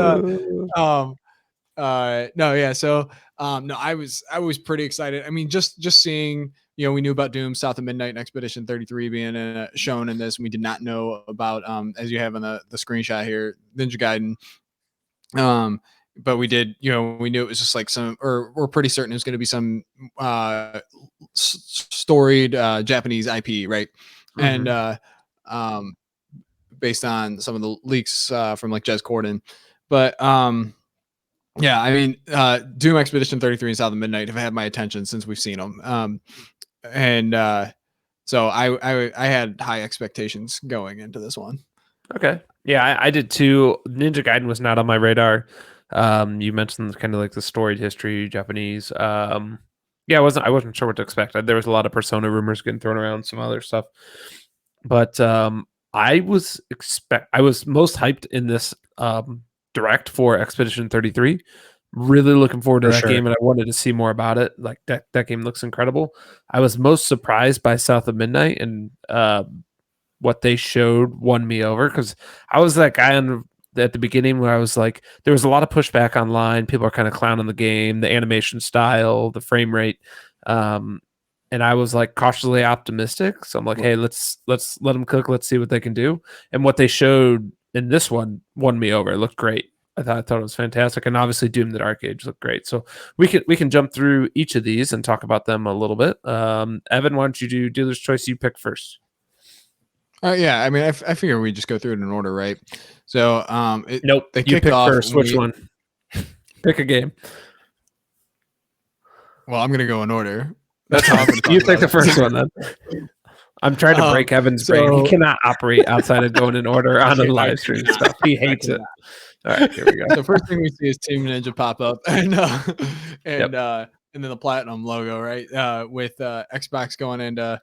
no, yeah. So no, I was pretty excited. I mean, just seeing, we knew about Doom, South of Midnight, and Expedition 33 being shown in this, and we did not know about as you have on the screenshot here, Ninja Gaiden. But we did, we knew it was just like or we're pretty certain it was going to be some storied Japanese IP, right? Mm-hmm. And based on some of the leaks from like Jez Corden. But yeah, I mean, Doom, Expedition 33 and South of Midnight have had my attention since we've seen them. So I had high expectations going into this one. Okay. Yeah, I did too. Ninja Gaiden was not on my radar. You mentioned kind of like the storied history, Japanese. Yeah, I wasn't sure what to expect. There was a lot of Persona rumors getting thrown around, some other stuff. But I was most hyped in this direct for Expedition 33. Really looking forward to that game, and I wanted to see more about it. Like that game looks incredible. I was most surprised by South of Midnight, and what they showed won me over, because I was that guy at the beginning where I was like, there was a lot of pushback online. People are kind of clowning the game, the animation style, the frame rate. And I was like cautiously optimistic. So I'm like, hey, let's let them cook. Let's see what they can do. And what they showed in this one won me over. It looked great. I thought it was fantastic. And obviously Doom the Dark Age looked great. So we can jump through each of these and talk about them a little bit. Evan, why don't you do dealer's choice? You pick first. Yeah, I mean, I figure we just go through it in order, right? So, nope. They you pick first. Which one? Pick a game. Well, I'm gonna go in order. That's how I'm gonna you pick the first one then. I'm trying to break Evan's brain. He cannot operate outside of going in order on a live stream stuff. He hates it. All right, here we go. So first thing we see is Team Ninja pop up, and then the platinum logo, right? With Xbox going into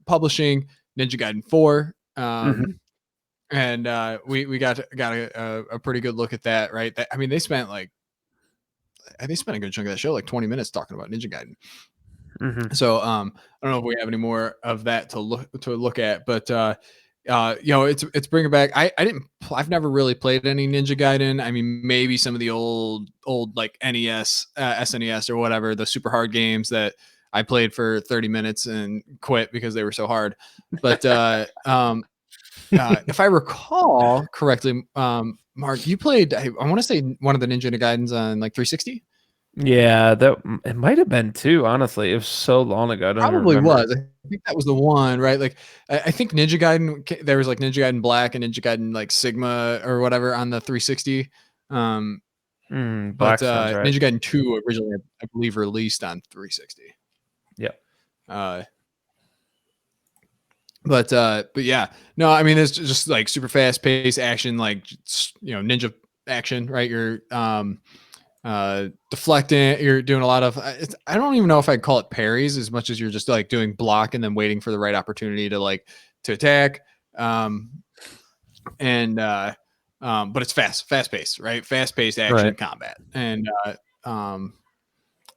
publishing Ninja Gaiden 4. And we got a pretty good look at that, right? I mean, they spent a good chunk of that show, like 20 minutes talking about Ninja Gaiden. So I don't know if we have any more of that to look at, but it's bringing back. I've never really played any Ninja Gaiden. I mean, maybe some of the old like NES, SNES or whatever, the super hard games that I played for 30 minutes and quit because they were so hard. But if I recall correctly, Mark, you played, I want to say one of the Ninja Gaidens on like 360. Yeah, that it might have been too. Honestly, it was so long ago. I don't Probably remember. was. I think that was the one, right? Like, I think Ninja Gaiden. There was like Ninja Gaiden Black and Ninja Gaiden like Sigma or whatever on the 360. But right. Ninja Gaiden 2 originally, I believe, released on 360. Yeah. But yeah, no, I mean, it's just like super fast paced action, like ninja action, right? You're deflecting, you're doing a lot of I don't even know if I'd call it parries as much as you're just like doing block and then waiting for the right opportunity to attack. But it's fast paced, right? Fast paced action combat. And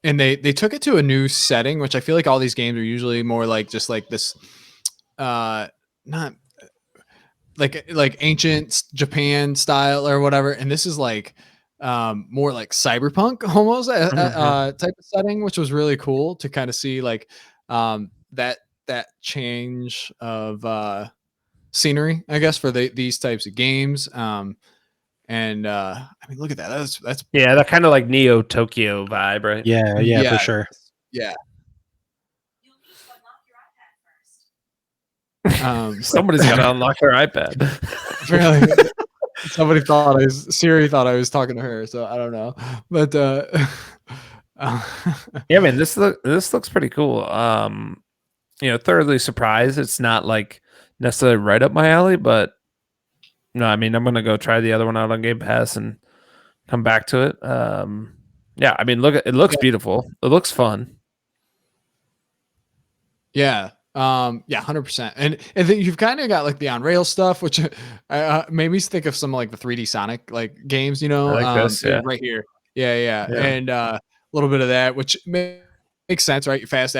they took it to a new setting, which I feel like all these games are usually more like just like this not like ancient Japan style or whatever, and this is like more like cyberpunk almost type of setting, which was really cool to kind of see like that change of scenery, I guess, for these types of games. And I mean, look at that. That's Yeah, that kind of like Neo Tokyo vibe, right? Yeah, for sure. Yeah. Somebody's got to unlock their iPad. Apparently, Siri thought I was talking to her, so I don't know. But Yeah, man, this looks pretty cool. Thoroughly surprised. It's not like necessarily right up my alley, but no, I mean, I'm gonna go try the other one out on Game Pass and come back to it. Yeah, I mean, it looks beautiful. It looks fun. yeah. 100%. And then you've kind of got like the on rail stuff, which made me think of some like the 3D Sonic like games, I like this, yeah. right here. Yeah. And a little bit of that, which makes sense, right? Fast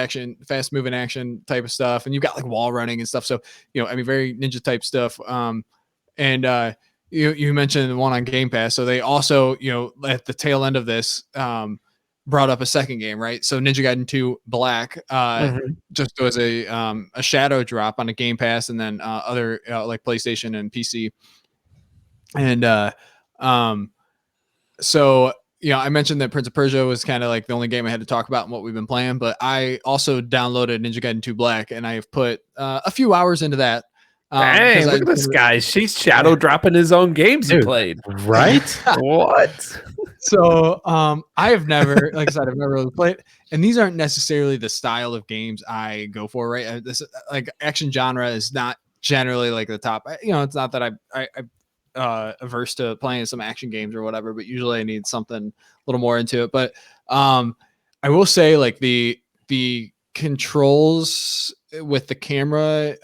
moving action type of stuff, and you've got like wall running and stuff. So I mean, very ninja type stuff. And you mentioned the one on Game Pass, so they also at the tail end of this brought up a second game, right? So Ninja Gaiden 2 Black just was a shadow drop on a Game Pass, and then other like PlayStation and PC. And so I mentioned that Prince of Persia was kind of like the only game I had to talk about and what we've been playing, but I also downloaded Ninja Gaiden 2 Black, and I have put a few hours into that. Dang, look at this guy. She's shadow dropping his own games he played. Right? What? So I have never, like I said, I've never really played, and these aren't necessarily the style of games I go for, right? This like action genre is not generally like the top. It's not that I averse to playing some action games or whatever, but usually I need something a little more into it. But I will say like the controls with the camera,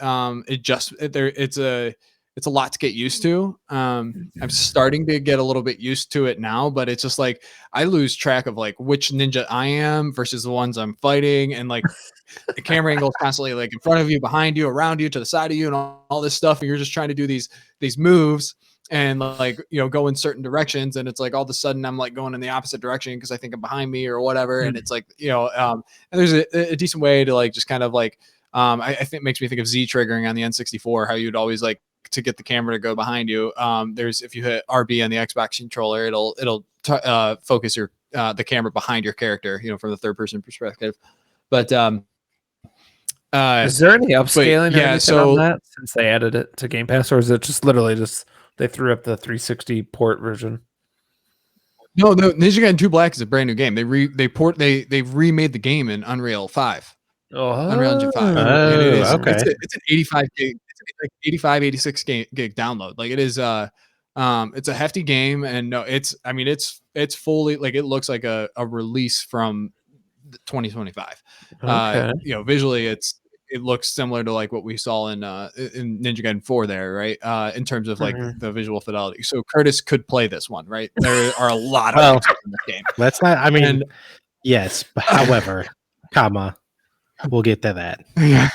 it's a lot to get used to. I'm starting to get a little bit used to it now, but it's just like I lose track of like which ninja I am versus the ones I'm fighting, and like the camera angle is constantly like in front of you, behind you, around you, to the side of you, and all this stuff, and you're just trying to do these moves and like go in certain directions, and it's like all of a sudden I'm like going in the opposite direction because I think I'm behind me or whatever, and it's like and there's a decent way to like just kind of like I think it makes me think of Z triggering on the N64, how you'd always like to get the camera to go behind you. There's, if you hit RB on the Xbox controller, it'll focus your the camera behind your character, from the third person perspective. But is there any upscaling or anything on that since they added it to Game Pass, or is it just literally just they threw up the 360 port version? No, Ninja Gaiden 2 Black is a brand new game. They've remade the game in Unreal 5. Unreal Engine 5. And it is okay. It's an 85 gig, it's like 85, 86 gig download. Like it is it's a hefty game, and no, it's fully like it looks like a release from 2025. Okay. Visually it looks similar to like what we saw in Ninja Gaiden 4 there, right? In terms of like the visual fidelity. So Curtis could play this one, right? There are a lot of extras in this game. That's not, I mean, yes, however, comma, we'll get to that. Yeah.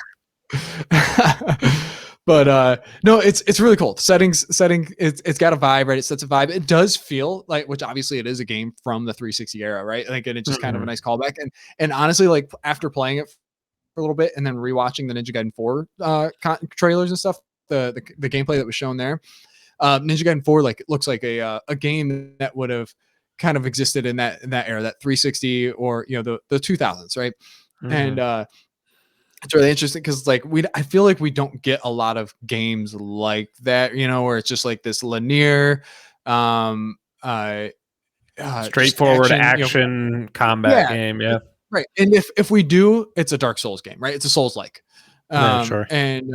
But no, it's really cool. Setting it's got a vibe, right? It sets a vibe. It does feel like, which obviously it is a game from the 360 era, right? Like, and it's just kind of a nice callback. And honestly, like after playing it for a little bit and then rewatching the Ninja Gaiden 4 trailers and stuff, the gameplay that was shown there, Ninja Gaiden 4 like it looks like a game that would have kind of existed in that era, that 360 or the 2000s, right? And it's really interesting because like I feel like we don't get a lot of games like that, where it's just like this linear straightforward action combat game. Yeah. Right. And if we do, it's a Dark Souls game, right? It's a Souls like. Sure. And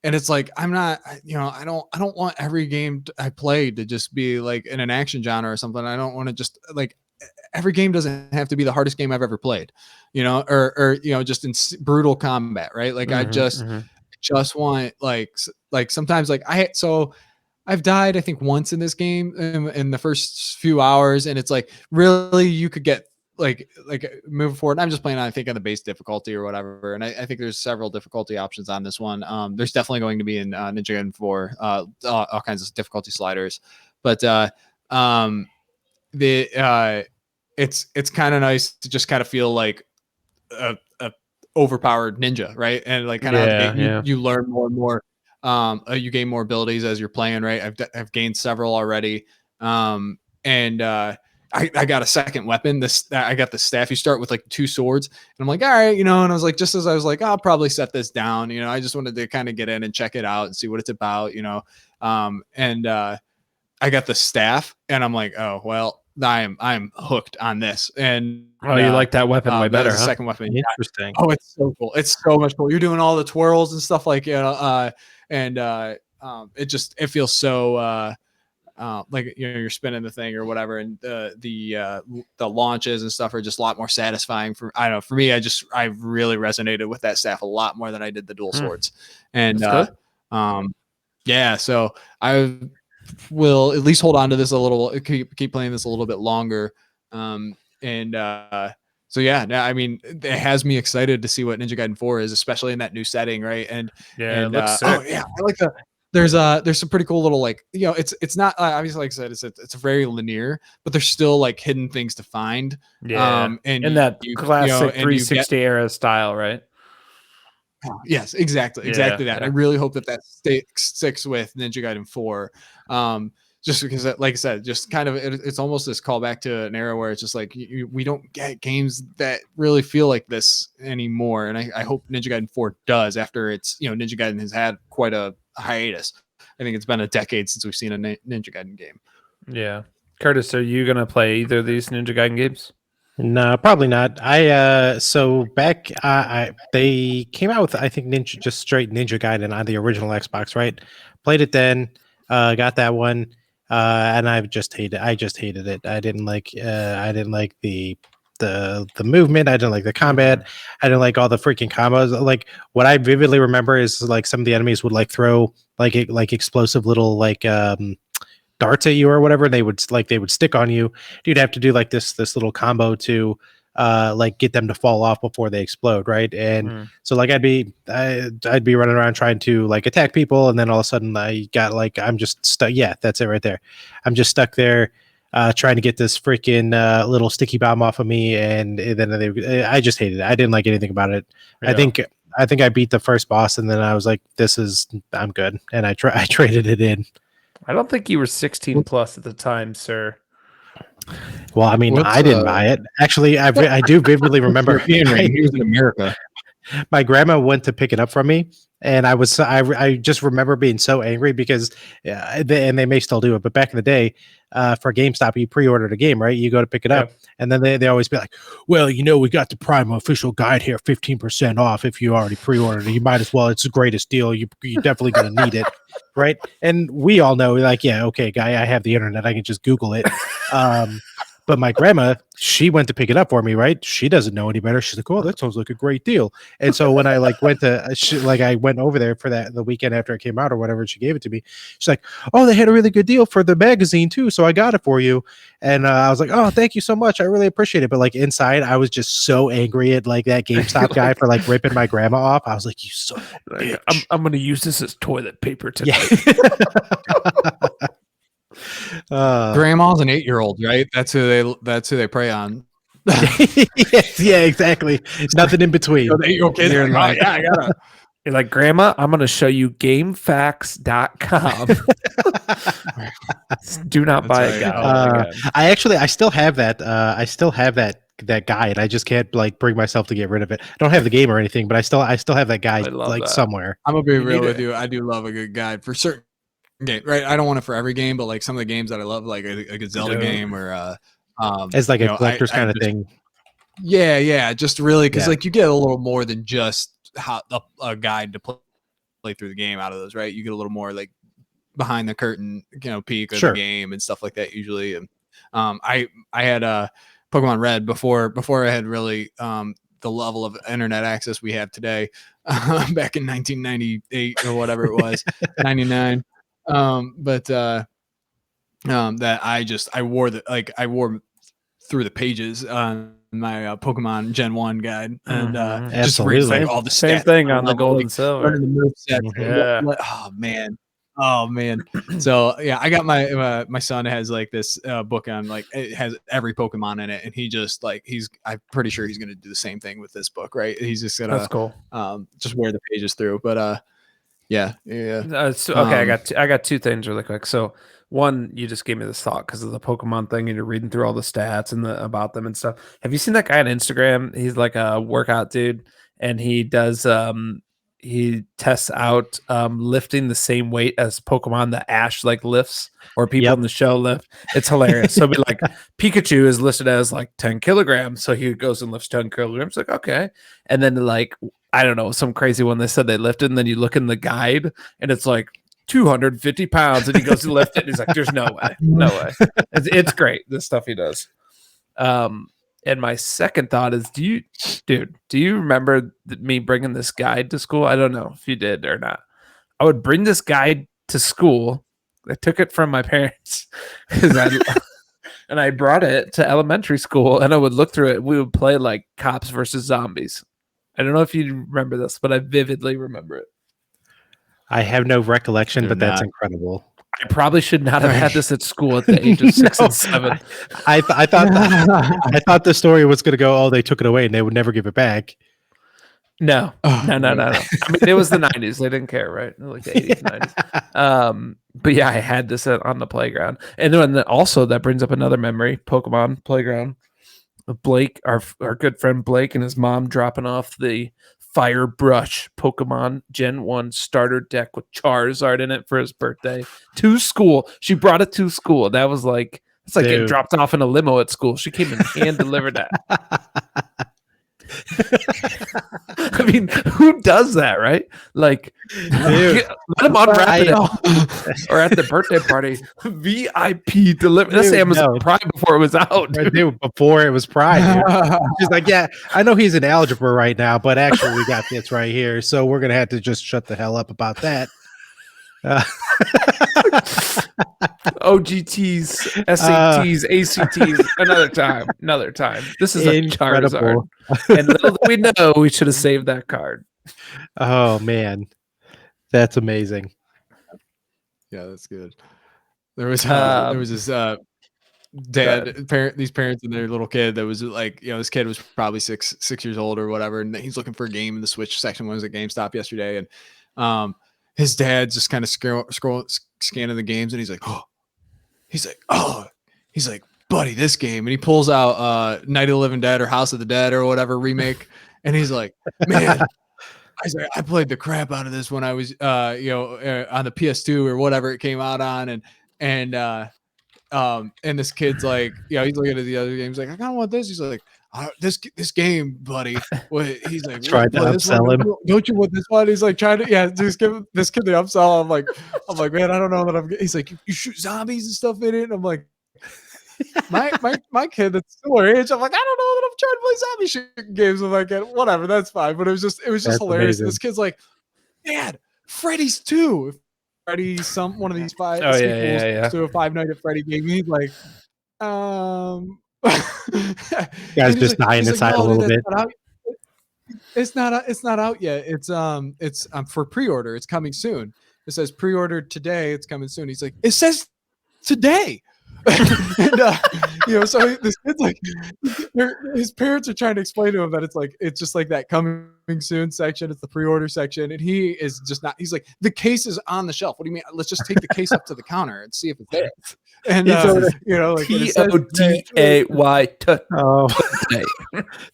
it's like I'm not, I don't want every game I play to just be like in an action genre or something. I don't want to just like every game doesn't have to be the hardest game I've ever played, or just in brutal combat, right? Like I just want like sometimes like I've died I think once in this game in the first few hours, and it's like really you could get like moving forward, I'm just playing on, I think, on the base difficulty or whatever, and I think there's several difficulty options on this one. There's definitely going to be in Ninja Gaiden 4 all kinds of difficulty sliders, but it's kind of nice to just kind of feel like a overpowered ninja, right? And like kind of you learn more and more. You gain more abilities as you're playing, right? I've gained several already, and I got a second weapon. I got the staff. You start with like 2 swords, and I'm like, all right, and I was like, just as I was like, I'll probably set this down. I just wanted to kind of get in and check it out and see what it's about, and I got the staff, and I'm like, oh well, I'm hooked on this. And you like that weapon way better, the huh? second weapon. Interesting. Oh, it's so cool. It's so much cool. You're doing all the twirls and stuff like it feels so like you're spinning the thing or whatever, and the launches and stuff are just a lot more satisfying. I don't know, for me, I really resonated with that staff a lot more than I did the dual swords. And yeah, so I will at least hold on to this a little, keep playing this a little bit longer. So yeah, I mean, it has me excited to see what Ninja Gaiden 4 is, especially in that new setting, right? And it looks sick. oh yeah, I like there's some pretty cool little, like, it's not obviously, like I said, it's very linear, but there's still like hidden things to find. And in that classic 360 era style, right? Yes, exactly that. Yeah. I really hope that sticks with Ninja Gaiden 4. Just because, like I said, just kind of it's almost this callback to an era where it's just like we don't get games that really feel like this anymore. And I hope Ninja Gaiden 4 does, after it's, Ninja Gaiden has had quite a hiatus. I think it's been a decade since we've seen a Ninja Gaiden game. Yeah. Curtis, are you going to play either of these Ninja Gaiden games? No, probably not. So back they came out with, I think, just straight Ninja Gaiden on the original Xbox, right? Played it then, got that one, and I just hated it. I didn't like the movement. I didn't like the combat. I didn't like all the freaking combos. Like, what I vividly remember is like some of the enemies would like throw like explosive little like darts at you or whatever. They would stick on you. You'd have to do like this little combo to like get them to fall off before they explode, right? And so like I'd be running around trying to like attack people, and then all of a sudden I got like, I'm just stuck. Yeah, that's it right there. I'm just stuck there trying to get this freaking little sticky bomb off of me, and then I just hated it. I didn't like anything about it. Yeah. I think I beat the first boss, and then I was like, I'm good, and I traded it in. I don't think you were 16 plus at the time, sir. Well, I mean, I didn't buy it. Actually, I do vividly remember. He was in America. My grandma went to pick it up from me, and I just remember being so angry because, and they may still do it, but back in the day, for GameStop, you pre-ordered a game, right? You go to pick it up, and then they always be like, well, we got the Prime official guide here, 15% off if you already pre-ordered it. You might as well. It's the greatest deal. You're definitely going to need it, right? And we all know, like, yeah, okay, guy, I have the internet. I can just Google it. But my grandma, she went to pick it up for me, right? She doesn't know any better. She's like, "Oh, that sounds like a great deal." And so when I like went I went over there for the weekend after it came out or whatever, and she gave it to me. She's like, "Oh, they had a really good deal for the magazine too, so I got it for you." And I was like, "Oh, thank you so much. I really appreciate it." But like inside, I was just so angry at like that GameStop guy for like ripping my grandma off. I was like, "You son of a bitch. I'm going to use this as toilet paper tonight." Grandmas and 8-year-olds, right? That's who they prey on. Yeah, exactly. Nothing in between. You're like, yeah, I gotta. You're like, Grandma, I'm gonna show you GameFAQs.com. Do not buy a guide. I still have that. I still have that guide. I just can't like bring myself to get rid of it. I don't have the game or anything, but I still have that guide like somewhere. I'm gonna be real with you. I do love a good guide for certain game, right? I don't want it for every game, but like some of the games that I love, like a Zelda game or as like a collector's kind of thing. Yeah, just really because like you get a little more than just a guide to play through the game out of those, right? You get a little more like behind the curtain, peek of the game and stuff like that usually. And I had Pokemon Red before I had really the level of internet access we have today, back in 1998 or whatever it was, 99. That I wore through the pages on my Pokemon Gen 1 guide and just Absolutely. read like all the Same stats thing on on the level, gold like, and silver. learning the movesets. Yeah. Oh man. So yeah, I got my son has like this book on like it has every Pokemon in it, and he just like I'm pretty sure he's gonna do the same thing with this book, right? He's just gonna That's cool. just wear the pages through. But yeah. Okay, I got two things really quick. So one, you just gave me this thought because of the Pokemon thing, and you're reading through all the stats and about them and stuff. Have you seen that guy on Instagram? He's like a workout dude, and he does he tests out lifting the same weight as Pokemon that Ash like lifts or people in the show lift. It's hilarious. So be like Pikachu is listed as like 10 kilograms, so he goes and lifts 10 kilograms. Like okay, and then like I don't know, some crazy one they said they lifted, and then you look in the guide and it's like 250 pounds, and he goes to lift it, and he's like, there's no way. It's great, the stuff he does. And my second thought is, do you remember me bringing this guide to school? I don't know if you did or not. I would bring this guide to school. I took it from my parents and I brought it to elementary school, and I would look through it. We would play like cops versus zombies. I don't know if you remember this, but I vividly remember it. I have no recollection, but that's not. incredible. I probably should not have had this at school at the age of 6 and 7. I thought the story was going to go, oh, they took it away and they would never give it back. No. I mean, it was the 90s. They didn't care, right? Like the 80s, 90s. But yeah, I had this on the playground. And then also that brings up another memory, Pokemon playground. Blake, our good friend Blake and his mom dropping off the Fire Brush Pokemon Gen 1 starter deck with Charizard in it for his birthday to school. She brought it to school. That was like, it's like getting dropped off in a limo at school. She came and hand delivered that. I mean, who does that, right? Like, let him unwrap it or at the birthday party. VIP delivery. That's Amazon Prime before it was out. Dude, before it was Prime. She's like, yeah, I know he's in algebra right now, but actually we got this right here. So we're going to have to just shut the hell up about that. OGTs, SATs, ACTs, another time. This is incredible. A Charizard. And little did we know, we should have saved that card. Oh man, that's amazing. Yeah, that's good. There was this these parents and their little kid that was like, this kid was probably six years old or whatever, and he's looking for a game in the Switch section. Was at GameStop yesterday, and his dad's just kind of scanning the games, and he's like, buddy, this game, and he pulls out Night of the Living Dead or House of the Dead or whatever remake, and he's like, man, I played the crap out of this when I was on the PS2 or whatever it came out on, and this kid's like, he's looking at the other games, like, I kind of want this. He's like, this game, buddy. He's like, try to upsell him. Don't you want this one? He's like trying to, just give this kid the upsell. I'm like, man, I don't know that he's like, you shoot zombies and stuff in it. And I'm like, my kid that's similar age. I'm like, I don't know that I'm trying to play zombie shooting games with my kid. Whatever, that's fine. But it was just hilarious. Amazing. This kid's like, Dad, Freddy's 2. Freddy's one of these 5 to a Five Nights at Freddy game. He's like, guys just dying inside a little bit. It's not out yet. It's for pre-order. It's coming soon. It says pre-order today. It's coming soon. He's like, it says today. And, so this kid's like, his parents are trying to explain to him that it's just like that coming soon section. It's the pre-order section, and he is just not. He's like, the case is on the shelf. What do you mean? Let's just take the case up to the counter and see if it's there. And like TODAY. Oh, so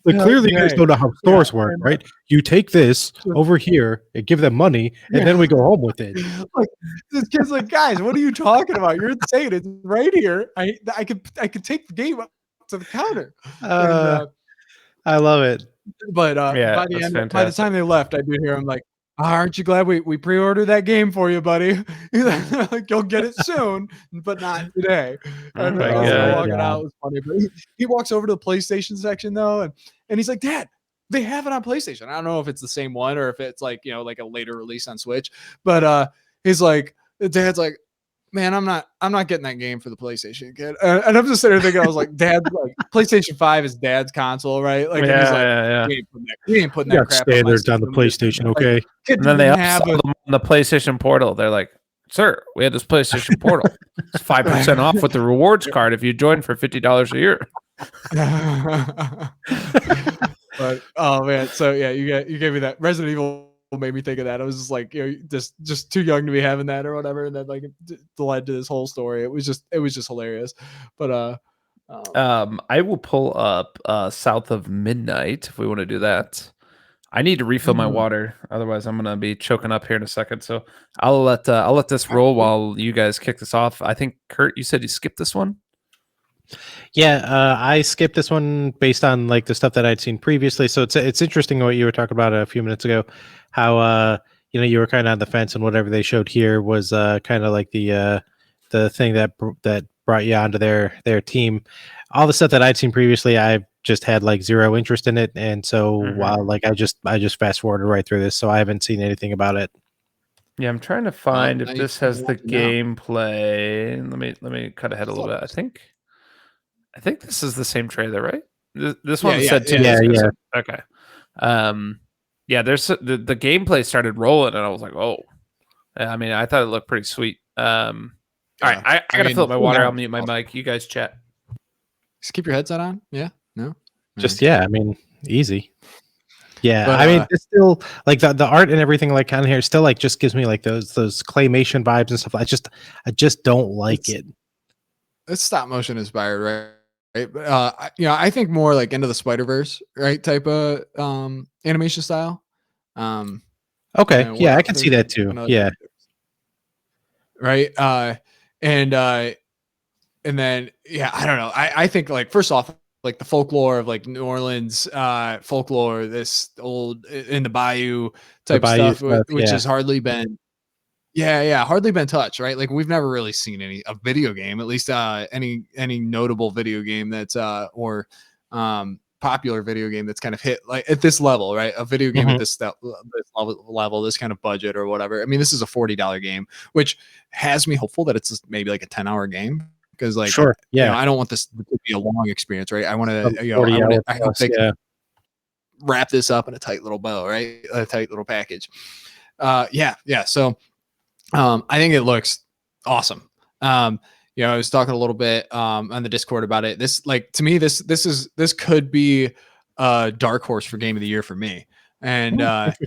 clearly you guys don't know how stores work, right? You take this over here and give them money, and then we go home with it. Like, this kid's like, guys, what are you talking about? You're insane. It's right here. I could take the game up to the counter. I love it. But by the time they left, I did hear him like, aren't you glad we pre-ordered that game for you, buddy? He's like, you'll get it soon, but not today. And walking out was funny. But he walks over to the PlayStation section though, and he's like, Dad, they have it on PlayStation. I don't know if it's the same one or if it's like, like a later release on Switch. But he's like, Dad's like, man, I'm not getting that game for the PlayStation, kid. And I'm just sitting there thinking, I was like, Dad, like PlayStation 5 is Dad's console, right? Like, and he's like, we ain't putting You that got crap on my standards on the system. PlayStation, Like, okay? kid And then they didn't have upsell them on the PlayStation Portal. They're like, "Sir, we had this PlayStation Portal. It's 5% off with the rewards card if you join for $50 a year." But oh man, so yeah, you gave me that. Resident Evil made me think of that. I was just like, just too young to be having that or whatever, and then like it led to this whole story. It was just hilarious. But I will pull up South of Midnight if we want to do that. I need to refill my water, otherwise I'm gonna be choking up here in a second. So I'll let this roll while you guys kick this off. I think Kurt, you said you skipped this one. Yeah, I skipped this one based on like the stuff that I'd seen previously. So it's interesting what you were talking about a few minutes ago, how you were kind of on the fence, and whatever they showed here was kind of like the thing that brought you onto their team. All the stuff that I'd seen previously, I just had like zero interest in it, and so while like I just fast forwarded right through this, so I haven't seen anything about it. Yeah, I'm trying to find if this has the now. gameplay. Let me cut ahead a little bit. I think this is the same trailer, right? This one said 2 days ago. So, okay. There's the gameplay started rolling, and I was like, oh. I mean, I thought it looked pretty sweet. All right, I gotta fill up my water. I'll mute my mic. You guys chat. Just keep your headset on. Yeah. No. Just I mean, easy. Yeah, But, I mean, it's still like the art and everything like on here still like just gives me like those claymation vibes and stuff. I just don't like it. It's stop motion inspired, right? But I think more like Into the Spider-Verse, right? Type of animation style. Okay, yeah, I can see that too. Yeah, right. And then I don't know. I think like first off, like the folklore of like New Orleans folklore, this old in the bayou type stuff, which has hardly been hardly been touched, right? Like we've never really seen a video game, at least any notable video game that's or popular video game that's kind of hit like at this level, right? A video game at this level, this kind of budget or whatever. I mean, this is a $40 game, which has me hopeful that it's very like a 10-hour game. Because like, I don't want this to be a long experience, right? I want to, I hope they can wrap this up in a tight little bow, right? A tight little package. So, I think it looks awesome. I was talking a little bit on the Discord about it. This, like, to me, this could be a dark horse for game of the year for me. And just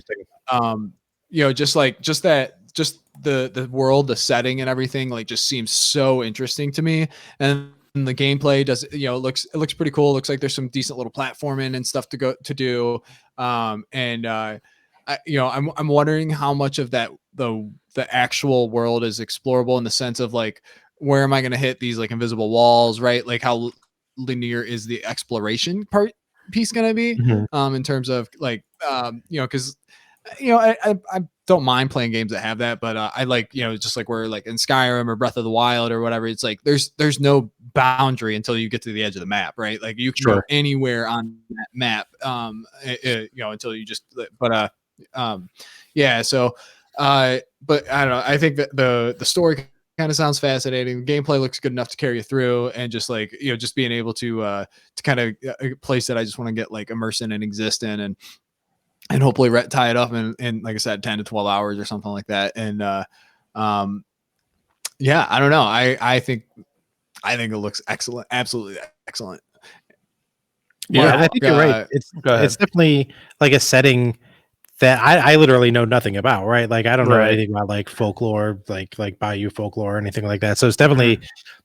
the world, the setting and everything like just seems so interesting to me. And the gameplay does, it looks pretty cool. It looks like there's some decent little platforming and stuff to do. I'm wondering how much of that the actual world is explorable in the sense of like, where am I going to hit these like invisible walls, right? Like how linear is the exploration piece going to be in terms of like, because I don't mind playing games that have that, but I like, just like we're like in Skyrim or Breath of the Wild or whatever. It's like there's no boundary until you get to the edge of the map, right? Like you can go anywhere on that map, until you just. But but I don't know. I think that the story kind of sounds fascinating. The gameplay looks good enough to carry you through, and just like just being able to kind of a place that I just want to get like immersed in and exist in, and hopefully tie it up in like I said, 10 to 12 hours or something like that. And I don't know. I think it looks excellent. Absolutely excellent. Yeah, I think you're right. It's definitely like a setting that I literally know nothing about, right? Like I don't know anything about like folklore, like bayou folklore or anything like that. So it's definitely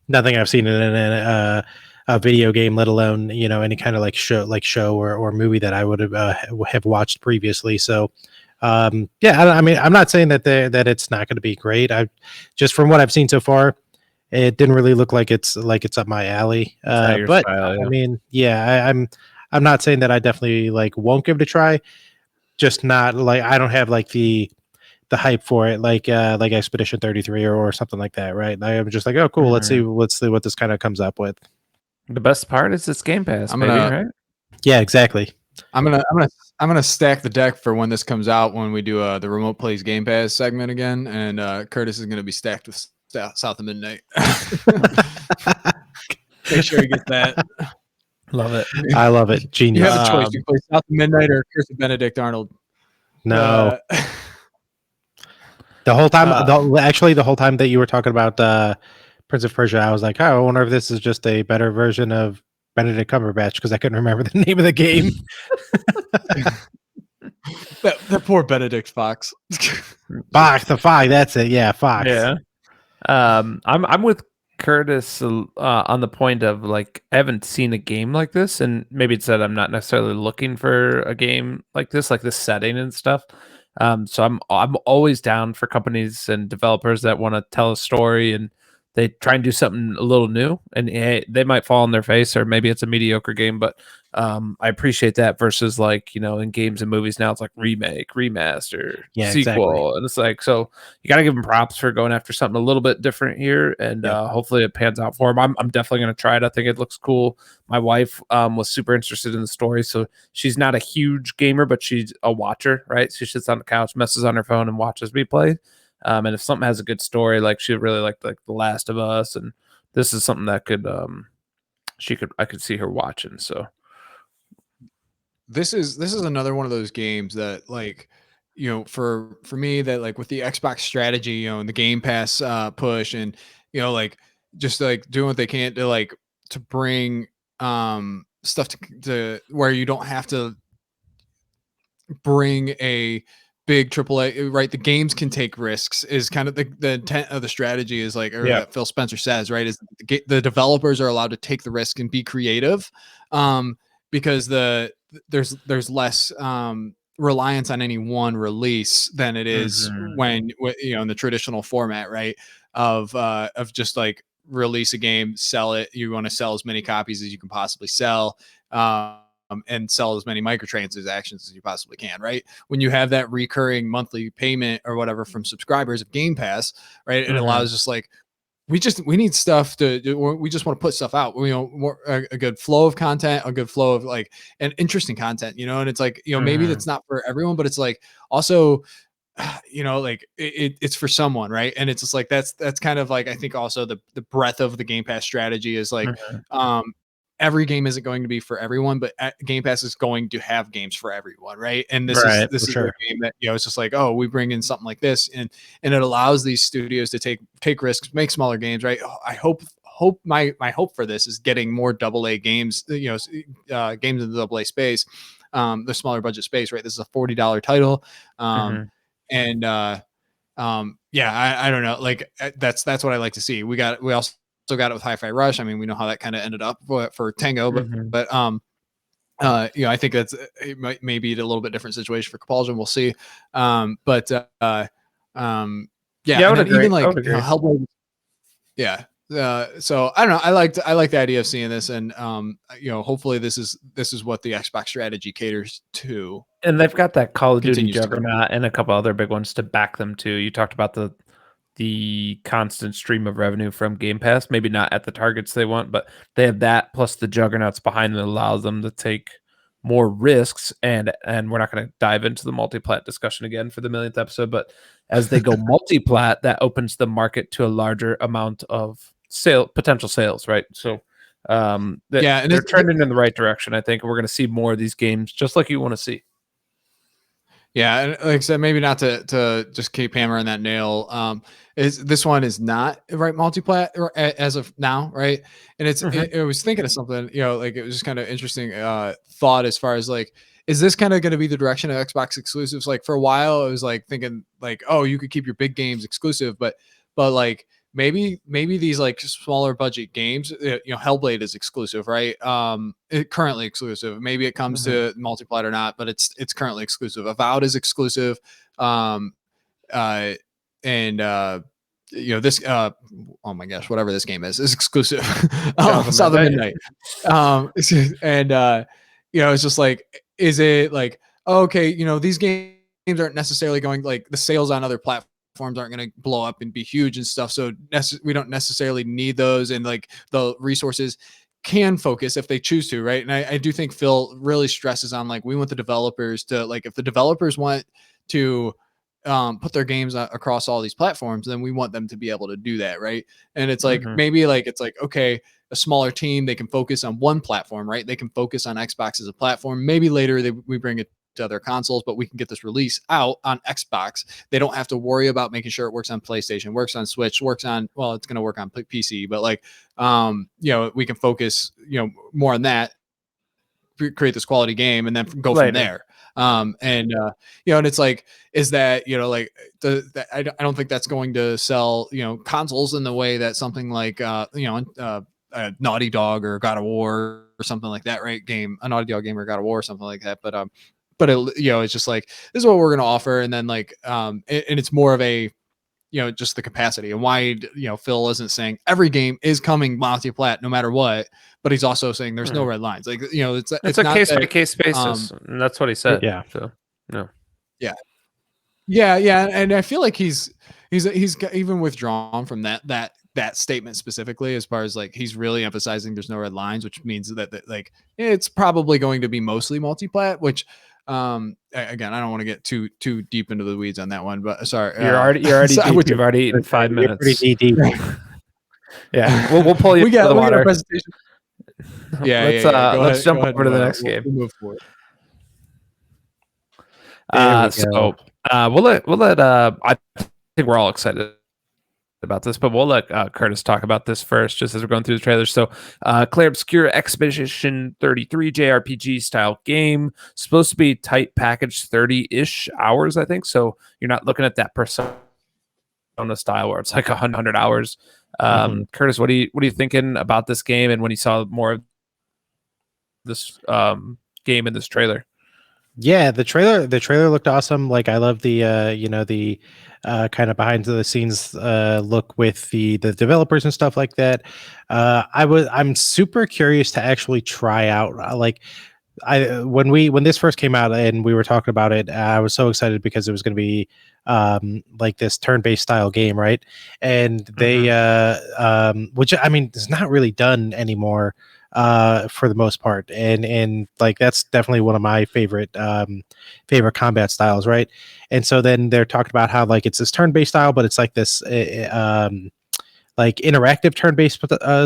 nothing I've seen in a video game, let alone any kind of like show or movie that I would have watched previously. So I mean, I'm not saying that it's not going to be great. I just from what I've seen so far, it didn't really look like it's up my alley. But style, I mean, I'm not saying that I definitely like won't give it a try. Just not like I don't have like the hype for it like Expedition 33 or something like that, right? I'm just like, oh cool, let's see what this kind of comes up with. The best part is it's Game Pass, right? Yeah, exactly. I'm gonna stack the deck for when this comes out, when we do the Remote Plays Game Pass segment again, and Curtis is gonna be stacked with south of midnight. Make sure you get that. Love it. I love it. You Genius. have a choice. You can play South of Midnight or Curse of Benedict Arnold. No. The whole time, the whole time that you were talking about Prince of Persia, I was like, oh, I wonder if this is just a better version of Benedict Cumberbatch, because I couldn't remember the name of the game. that poor Benedict Fox. Fox, the Fox, that's it. Yeah, Fox. Yeah. I'm with Curtis on the point of like I haven't seen a game like this, and maybe it's that I'm not necessarily looking for a game like this setting and stuff. So I'm always down for companies and developers that want to tell a story and they try and do something a little new, and they might fall on their face, or maybe it's a mediocre game, but I appreciate that versus like, in games and movies now it's like remake, remaster, sequel. Exactly. And it's like, so you got to give them props for going after something a little bit different here, and hopefully it pans out for them. I'm definitely going to try it. I think it looks cool. My wife was super interested in the story, so she's not a huge gamer, but she's a watcher, right? She sits on the couch, messes on her phone, and watches me play. And if something has a good story, like she really liked like The Last of Us, and this is something that I could see her watching. So this is another one of those games that, like, for me, that like with the Xbox strategy, and the Game Pass push, and like just like doing what they can to bring stuff to where you don't have to bring a big AAA, right? The games can take risks is kind of the intent of the strategy, is like, or that Phil Spencer says, right? Is the developers are allowed to take the risk and be creative, because there's less reliance on any one release than it is when in the traditional format, right? Of just like release a game, sell it. You want to sell as many copies as you can possibly sell. And sell as many microtransactions as you possibly can, right? When you have that recurring monthly payment or whatever from subscribers of Game Pass, right? It allows us like, we need stuff we just want to put stuff out, a good flow of content, a good flow of like an interesting content, and it's like, maybe that's not for everyone, but it's like also, like it's for someone, right? And it's just like, that's kind of like, I think also the breadth of the Game Pass strategy is like, every game isn't going to be for everyone, but Game Pass is going to have games for everyone, right? And this is a game that, it's just like, oh, we bring in something like this, and it allows these studios to take risks, make smaller games, right? I hope my hope for this is getting more AA games, games in the AA space, the smaller budget space, right? This is a $40 title, and I don't know, like that's what I like to see. We also got it with Hi-Fi Rush. I mean, we know how that kind of ended up for Tango, but I think that's, it might be a little bit different situation for Compulsion. We'll see. I would agree. Even like Hellblade. Yeah. So I don't know. I like the idea of seeing this, and hopefully this is what the Xbox strategy caters to. And they've got that Call of Duty juggernaut and a couple other big ones to back them too. You talked about the constant stream of revenue from Game Pass, maybe not at the targets they want, but they have that plus the juggernauts behind them that allows them to take more risks. And we're not going to dive into the multi-plat discussion again for the millionth episode, but as they go multi-plat, that opens the market to a larger amount of potential sales, right? So and they're trending in the right direction, I think. We're going to see more of these games just like you want to see. Yeah, and like I said, maybe not to just keep hammering that nail. This one is not right multi-plat as of now, right? And it's I was thinking of something, like it was just kind of interesting thought as far as like, is this kind of going to be the direction of Xbox exclusives? Like for a while, I was like thinking like, oh, you could keep your big games exclusive, but like maybe these like smaller budget games, Hellblade is exclusive, right? Currently exclusive. Maybe it comes to multi-plat or not, but it's currently exclusive. Avowed is exclusive. This oh my gosh, whatever this game is exclusive. South of Midnight. It's just like, is it like, okay, these games aren't necessarily going, like the sales on other platforms aren't going to blow up and be huge and stuff, so we don't necessarily need those, and like the resources can focus if they choose to, right? And I do think Phil really stresses on like, we want the developers to, like, if the developers want to put their games across all these platforms, then we want them to be able to do that, right? And it's like Mhm. maybe like it's like, okay, a smaller team, they can focus on one platform, right? They can focus on Xbox as a platform. Maybe later we bring it to other consoles, but we can get this release out on Xbox. They don't have to worry about making sure it works on PlayStation, works on Switch, works on, well, it's going to work on PC, but like, you know, we can focus, you know, more on that, create this quality game, and then go from there. And you know, and it's like, is that, you know, like I don't think that's going to sell, you know, consoles in the way that something like you know, a Naughty Dog or God of War or something like that, right? A Naughty Dog game or God of War or something like that. But it, you know, it's just like, this is what we're going to offer, and then like and it's more of a, you know, just the capacity, and why, you know, Phil isn't saying every game is coming multi-plat no matter what, but he's also saying there's no red lines. Like, you know, it's It's a not case that, by case basis, and that's what he said. Yeah. So no. Yeah, and I feel like he's even withdrawn from that statement specifically, as far as like he's really emphasizing there's no red lines, which means that like it's probably going to be mostly multi-plat, which again, I don't want to get too deep into the weeds on that one, but sorry, You're already so, deep. You've already eaten 5 You're minutes. pretty deep. Yeah, we'll pull you we out of the got a water. presentation. Yeah, let's Go let's ahead, jump go ahead over to the and, next game. we'll move forward. There we So go. we'll let I think we're all excited about this, but we'll let Curtis talk about this first, just as we're going through the trailers. So Clair Obscur Expedition 33 JRPG style game, supposed to be tight package, 30-ish hours, I think. So you're not looking at that Persona style where it's like 100 hours. Curtis, what are you thinking about this game, and when you saw more of this game in this trailer? Yeah, the trailer looked awesome. Like, I love the you know, the kind of behind the scenes look with the developers and stuff like that. I'm super curious to actually try out like, when this first came out and we were talking about it, I was so excited because it was going to be like this turn-based style game, right? And they which, I mean, is not really done anymore for the most part, and like that's definitely one of my favorite combat styles, right? And so then they're talking about how like it's this turn-based style, but it's like this like interactive turn-based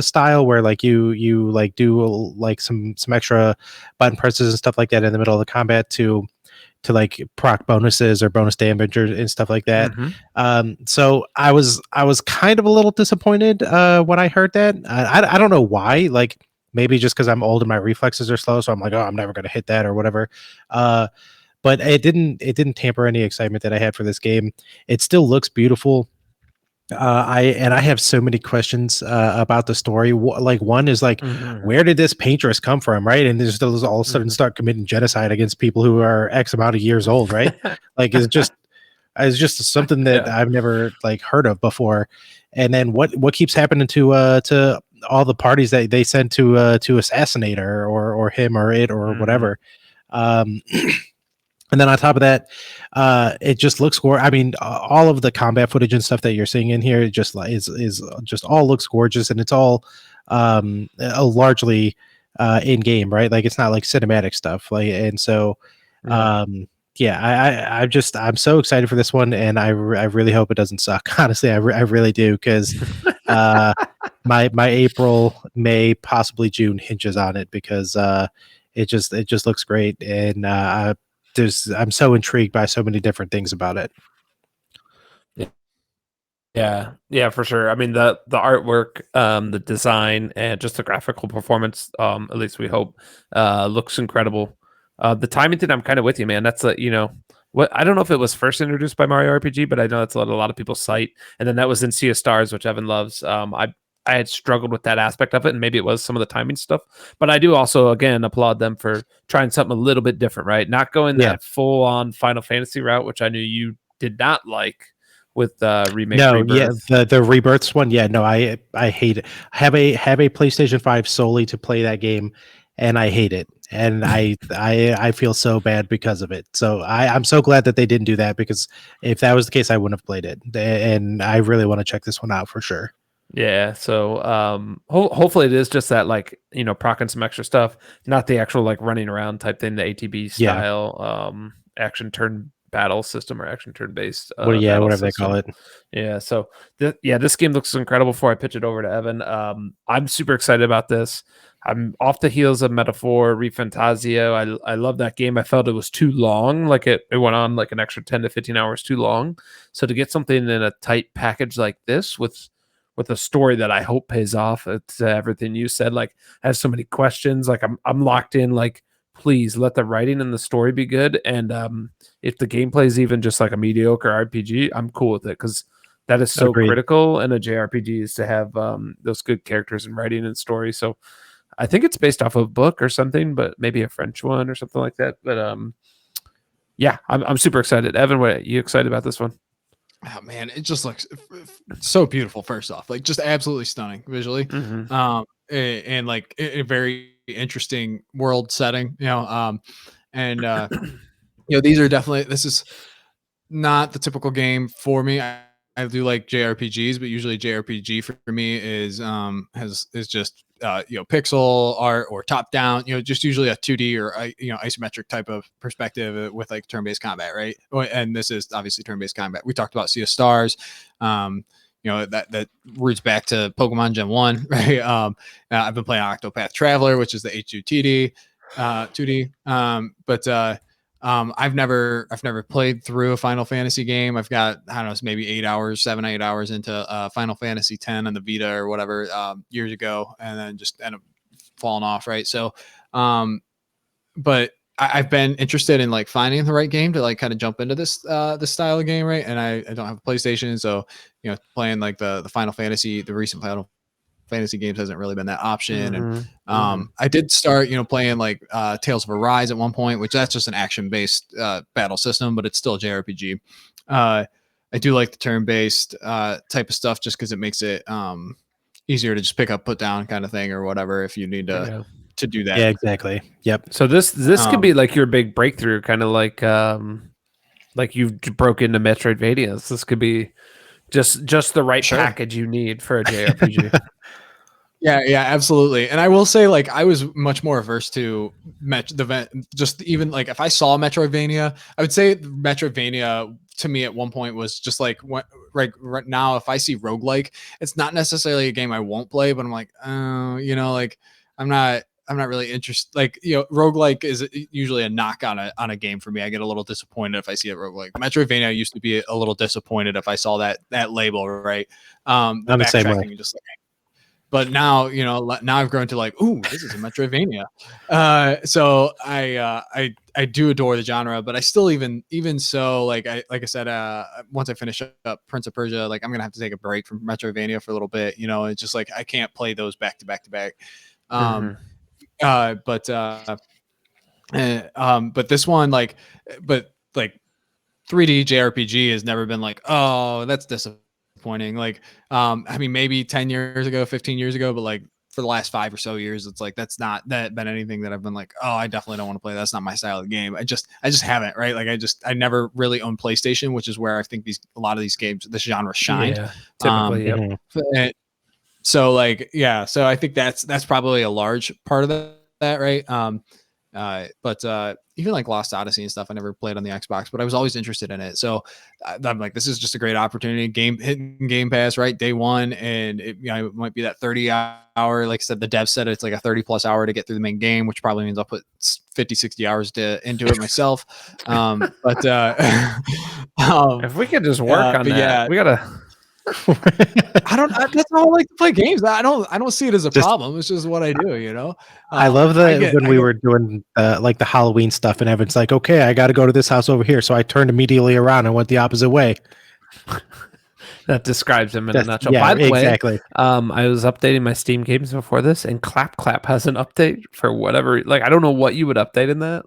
style where like you like do like some extra button presses and stuff like that in the middle of the combat to like proc bonuses or bonus damage and stuff like that. So I was kind of a little disappointed when I heard that. I don't know why. Like, maybe just because I'm old and my reflexes are slow, so I'm like, oh, I'm never going to hit that or whatever. But it didn't tamper any excitement that I had for this game. It still looks beautiful. I have so many questions about the story. Like, one is like, where did this paintress come from, right? And there's those all of a sudden start committing genocide against people who are X amount of years old, right? Like, it's just something that I've never like heard of before. And then what keeps happening to all the parties that they sent to assassinate her or him or it or whatever. And then on top of that, it just looks I mean, all of the combat footage and stuff that you're seeing in here just is just all looks gorgeous, and it's all largely in game, right? Like, it's not like cinematic stuff. Like, and so yeah, I'm so excited for this one, and I really hope it doesn't suck. Honestly, I really do, because my April, May, possibly June hinges on it, because it just looks great, and I'm so intrigued by so many different things about it. Yeah, for sure. I mean, the artwork, the design, and just the graphical performance, at least we hope, looks incredible. The timing thing, I'm kind of with you, man. That's you know, what, I don't know if it was first introduced by Mario RPG, but I know that's what a lot of people cite. And then that was in Sea of Stars, which Evan loves. I had struggled with that aspect of it, and maybe it was some of the timing stuff. But I do also, again, applaud them for trying something a little bit different, right? Not going that full on Final Fantasy route, which I knew you did not like with remake. Rebirth. The Rebirths one. Yeah, no, I hate it. I have a PlayStation 5 solely to play that game, and I hate it. And I feel so bad because of it. So I'm so glad that they didn't do that, because if that was the case, I wouldn't have played it. And I really want to check this one out for sure. Yeah, so hopefully it is just that, like, you know, procking some extra stuff, not the actual like running around type thing, the ATB style action turn battle system or action turn-based Whatever battle they system. call it. Yeah, so this game looks incredible. Before I pitch it over to Evan, I'm super excited about this. I'm off the heels of Metaphor ReFantazio. I love that game. I felt it was too long. Like it went on like an extra 10 to 15 hours too long. So to get something in a tight package like this with a story that I hope pays off, it's everything you said. Like I have so many questions. Like I'm locked in. Like please let the writing and the story be good. And if the gameplay is even just like a mediocre RPG, I'm cool with it because that is so Agreed. critical in a JRPG is to have those good characters and writing and story. So I think it's based off of a book or something, but maybe a French one or something like that. But yeah, I'm super excited. Evan, what are you excited about this one? Oh man, it just looks so beautiful. First off, like just absolutely stunning visually, and like a very interesting world setting. And these are definitely. This is not the typical game for me. I do like JRPGs, but usually JRPG for me is just pixel art or top down, just usually a 2D or isometric type of perspective with like turn-based combat, right? And this is obviously turn-based combat. We talked about Sea of Stars, that roots back to Pokemon Gen 1, right? I've been playing Octopath Traveler, which is the H2TD 2D. I've never played through a Final Fantasy game. I've got, I don't know, maybe 7, 8 hours into Final Fantasy 10 on the Vita or whatever years ago, and then just end up falling off. Right. So, but I've been interested in like finding the right game to like kind of jump into this style of game. Right. And I don't have a PlayStation. So, playing like the Final Fantasy, the recent Final Fantasy games hasn't really been that option. And I did start, playing like Tales of Arise at one point, which that's just an action-based battle system, but it's still a JRPG. I do like the turn-based type of stuff just because it makes it easier to just pick up, put down kind of thing or whatever if you need to do that. Yeah, exactly. Yep. So this could be like your big breakthrough, kind of like you broke into Metroidvanias. This could be just the right package you need for a JRPG. Yeah, absolutely. And I will say, like, I was much more averse to just even like if I saw Metroidvania, I would say Metroidvania to me at one point was just like right now, if I see roguelike, it's not necessarily a game I won't play, but I'm like, like I'm not really interested. Like, roguelike is usually a knock on a game for me. I get a little disappointed if I see it roguelike. Metroidvania used to be a little disappointed if I saw that label, right? I'm the same way. Just like, but now, now I've grown to like, ooh, this is a Metroidvania. So I do adore the genre, but I still even so, like I said, once I finish up Prince of Persia, like I'm gonna have to take a break from Metroidvania for a little bit. It's just like I can't play those back to back to back. But this one, like 3D JRPG has never been like, oh, that's disappointing. Like, I mean, maybe 10 years ago, 15 years ago, but like for the last 5 or so years, it's like, that's not been anything that I've been like, oh, I definitely don't want to play. That's not my style of game. I just haven't, right? Like I never really owned PlayStation, which is where I think a lot of these games, this genre shined. Yeah, typically. So like, yeah, so I think that's probably a large part of that, right? But even like Lost Odyssey and stuff, I never played on the Xbox, but I was always interested in it. So I'm like, this is just a great opportunity. Hitting Game Pass, right? Day one, and it might be that 30-hour. Like I said, the dev said it's like a 30+ hour to get through the main game, which probably means I'll put 50, 60 hours into it myself. If we could just work on that, yeah. we gotta. That's how I like to play games. I don't see it as a problem. It's just what I do, I love that when we were doing like the Halloween stuff and Evan's like, okay, I got to go to this house over here. So I turned immediately around and went the opposite way. That describes him in a nutshell. Yeah, By the exactly. way, I was updating my Steam games before this, and Clap has an update for whatever. Like, I don't know what you would update in that.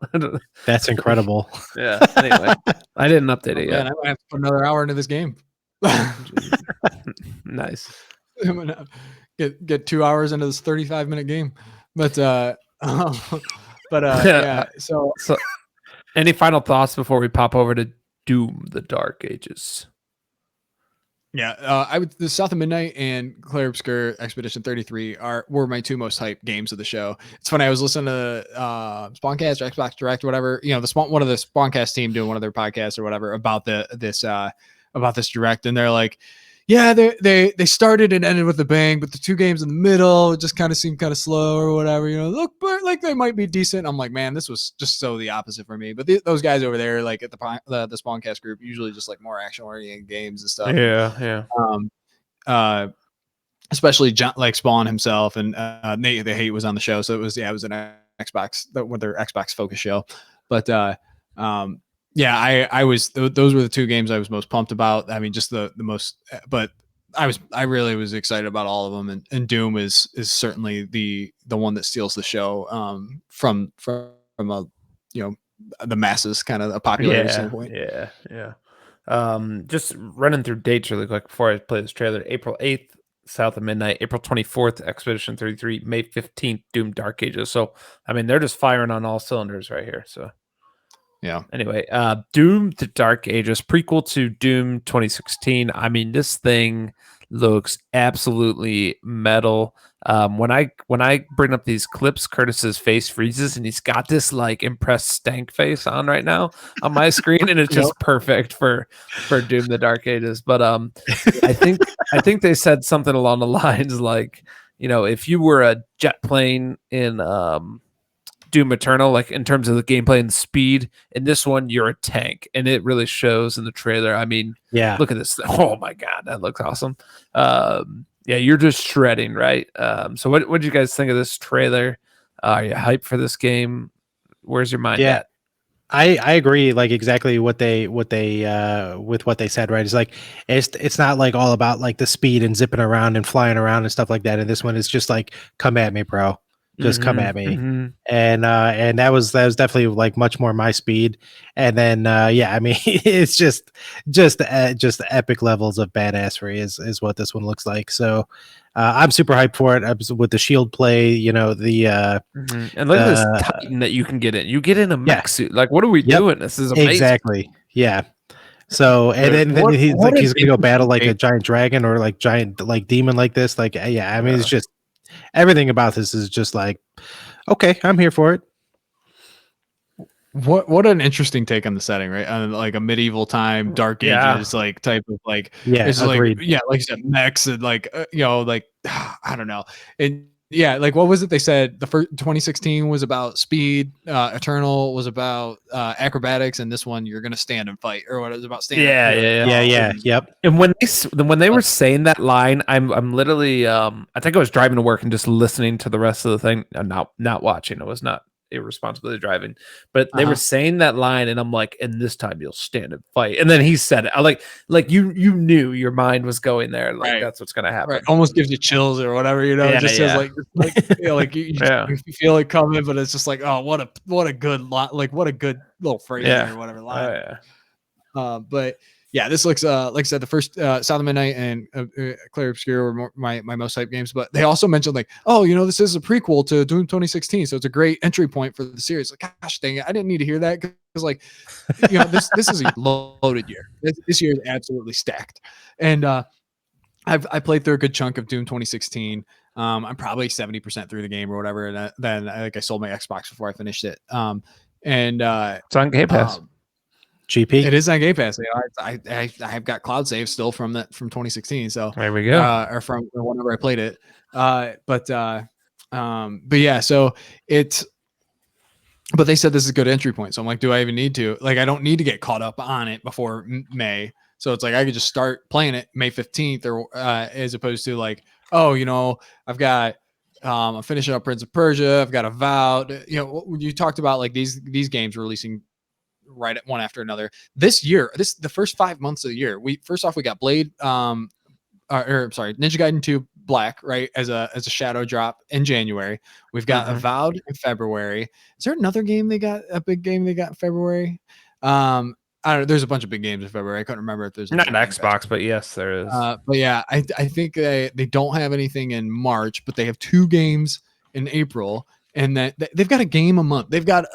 That's incredible. Yeah. Anyway, I didn't update it yet. Man, I might have to put another hour into this game. Nice. I'm gonna get 2 hours into this 35-minute game, but yeah. So, any final thoughts before we pop over to Doom: The Dark Ages? I would the South of Midnight and Clair Obscur Expedition 33 were my two most hyped games of the show. It's funny, I was listening to Spawncast or Xbox Direct or whatever, one of the Spawncast team doing one of their podcasts or whatever about this direct, and they're like, yeah, they started and ended with a bang, but the two games in the middle just kind of seemed kind of slow or whatever. Look, but like they might be decent. I'm like, man, this was just so the opposite for me. But those guys over there, like at the Spawncast group, usually just like more action oriented games and stuff. Especially John, like Spawn himself and Nate the Hate was on the show, so it was an Xbox with their Xbox focus show, but I was those were the two games I was most pumped about. I mean, just the most, but I really was excited about all of them, and Doom is certainly the one that steals the show from a the masses, kind of a popularity standpoint. Just running through dates really quick before I play this trailer. April 8th, South of Midnight. April 24th, Expedition 33. May 15th, Doom Dark Ages. So I mean, they're just firing on all cylinders right here. So yeah. Anyway, Doom the Dark Ages, prequel to Doom 2016. I mean, this thing looks absolutely metal. When I bring up these clips, Curtis's face freezes, and he's got this like impressed stank face on right now on my screen, and it's just perfect for Doom the Dark Ages. But I think they said something along the lines like, if you were a jet plane in Doom Eternal, like in terms of the gameplay and the speed, in this one you're a tank, and it really shows in the trailer. I mean, look at this. Oh my god, that looks awesome. You're just shredding, right? So what did you guys think of this trailer? Are you hyped for this game? Where's your mind at? I agree, like exactly with what they said, right? It's like it's not like all about like the speed and zipping around and flying around and stuff like that. And this one is just like, come at me, bro. Just come at me. And that was definitely like much more my speed. And then I mean, it's just epic levels of badassery is what this one looks like. So I'm super hyped for it. With the shield play, and look at this Titan that you can get in. You get in a mech suit. Like, what are we doing? This is amazing. Exactly. Yeah. So and then he's gonna go battle like a giant dragon or like giant like demon like this. Like I mean, it's just everything about this is just like, okay, I'm here for it. What an interesting take on the setting, right? On like a medieval time, Dark Ages, like type of like, it's like, like you said, mechs and like, like I don't know, and like what was it they said? The first 2016 was about speed, Eternal was about acrobatics, and this one you're gonna stand and fight, or what it was about standing. Yep. And when they were saying that line, I'm literally I think I was driving to work and just listening to the rest of the thing, and not watching. It was not irresponsibly driving, but they were saying that line, and I'm like, and this time you'll stand and fight. And then he said it. I like you knew your mind was going there, like that's what's gonna happen. Right. Almost gives you chills or whatever, it just says like you feel it coming, but it's just like, oh, what a good like what a good little phrase or whatever line. But yeah, this looks like I said, the first South of Midnight and Clair Obscur were my most hype games, but they also mentioned like, oh, this is a prequel to Doom 2016, so it's a great entry point for the series. Like, gosh dang it, I didn't need to hear that, because like, this is a loaded year. This year is absolutely stacked, and I played through a good chunk of Doom 2016. I'm probably 70% through the game or whatever, and then I sold my Xbox before I finished it. And it's on Game Pass. GP. It is on Game Pass. I have got cloud save still from 2016. So there we go. Or from whenever I played it. But yeah. So but they said this is a good entry point. So I'm like, do I even need to? Like, I don't need to get caught up on it before May. So it's like I could just start playing it May 15th, or as opposed to like, oh, I've got. I'm finishing up Prince of Persia. I've got Avowed. You talked about like these games releasing right at one after another this year. The first 5 months of the year, we got Blade Ninja Gaiden 2 Black, right, as a shadow drop in January. We've got Avowed in February. Is there another game a big game they got in February? I don't know, there's a bunch of big games in February. I couldn't remember if there's not an Xbox, but yes, there is. But yeah, I think they don't have anything in March, but they have 2 games in April, and that they've got a game a month. They've got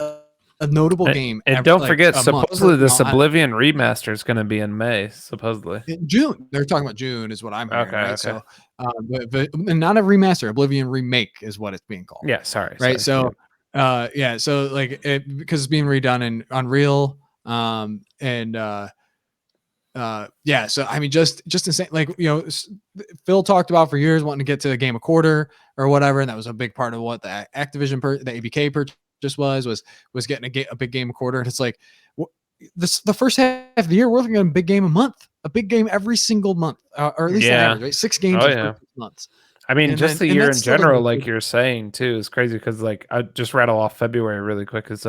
a notable game. And don't forget, a month supposedly per- this Oblivion remaster is going to be in May. Supposedly in June. They're talking about June, is what I'm hearing. Okay, Right. okay. So, and not a remaster. Oblivion remake is what it's being called. Yeah, sorry. Right. Sorry. So, yeah. So like because it's being redone in Unreal, yeah. So I mean, just insane. Like Phil talked about for years wanting to get to a game a quarter or whatever, and that was a big part of what the Activision the ABK purchase was getting a big game a quarter. And it's like the first half of the year we're looking at a big game a month, a big game every single month, or at least an average, right? 6 games in 6 months. I mean, And just then- the and year that's in still general, like- like you're saying too, is crazy because like I just rattle off February really quick. Is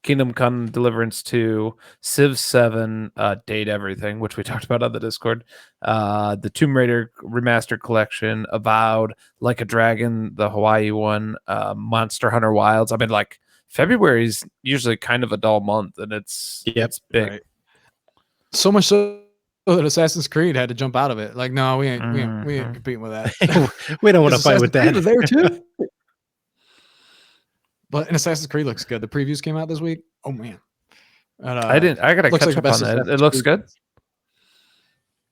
Kingdom Come Deliverance 2, Civ 7, Date Everything, which we talked about on the Discord, the Tomb Raider Remastered Collection, Avowed, Like a Dragon, the Hawaii one, Monster Hunter Wilds. I mean, like February is usually kind of a dull month, and it's big. Right. So much so that Assassin's Creed had to jump out of it. Like, no, we ain't competing with that. We don't want to fight with that. Creed was there too. But and Assassin's Creed looks good. The previews came out this week. Oh man, I gotta looks catch like up the on best that. Assassin's It looks Creed. good.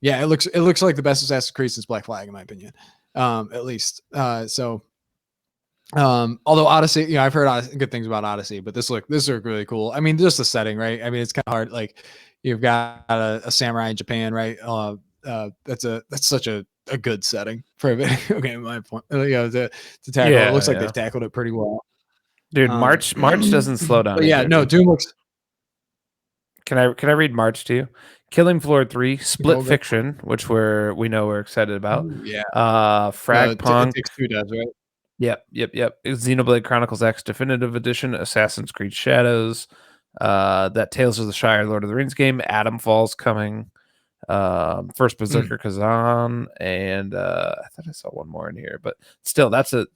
Yeah, it looks like the best Assassin's Creed since Black Flag, in my opinion. At least. Although Odyssey, I've heard good things about Odyssey, but this look really cool. I mean, just the setting, right? I mean, it's kind of hard. Like you've got a samurai in Japan, right? That's such a good setting for a video game. My point, to tackle. Yeah, It looks like yeah. they've tackled it pretty well. Dude, March doesn't slow down. But yeah, either, no, dude. Doom looks. Can I read March to you? Killing Floor 3, Split Okay. Fiction, which we know we're excited about. Yeah. Frag It Punk. Takes Two does, right? Yep. Xenoblade Chronicles X Definitive Edition, Assassin's Creed Shadows, that Tales of the Shire Lord of the Rings game, Atom Falls coming, First Berserker Kazan, and I thought I saw one more in here, but still, that's a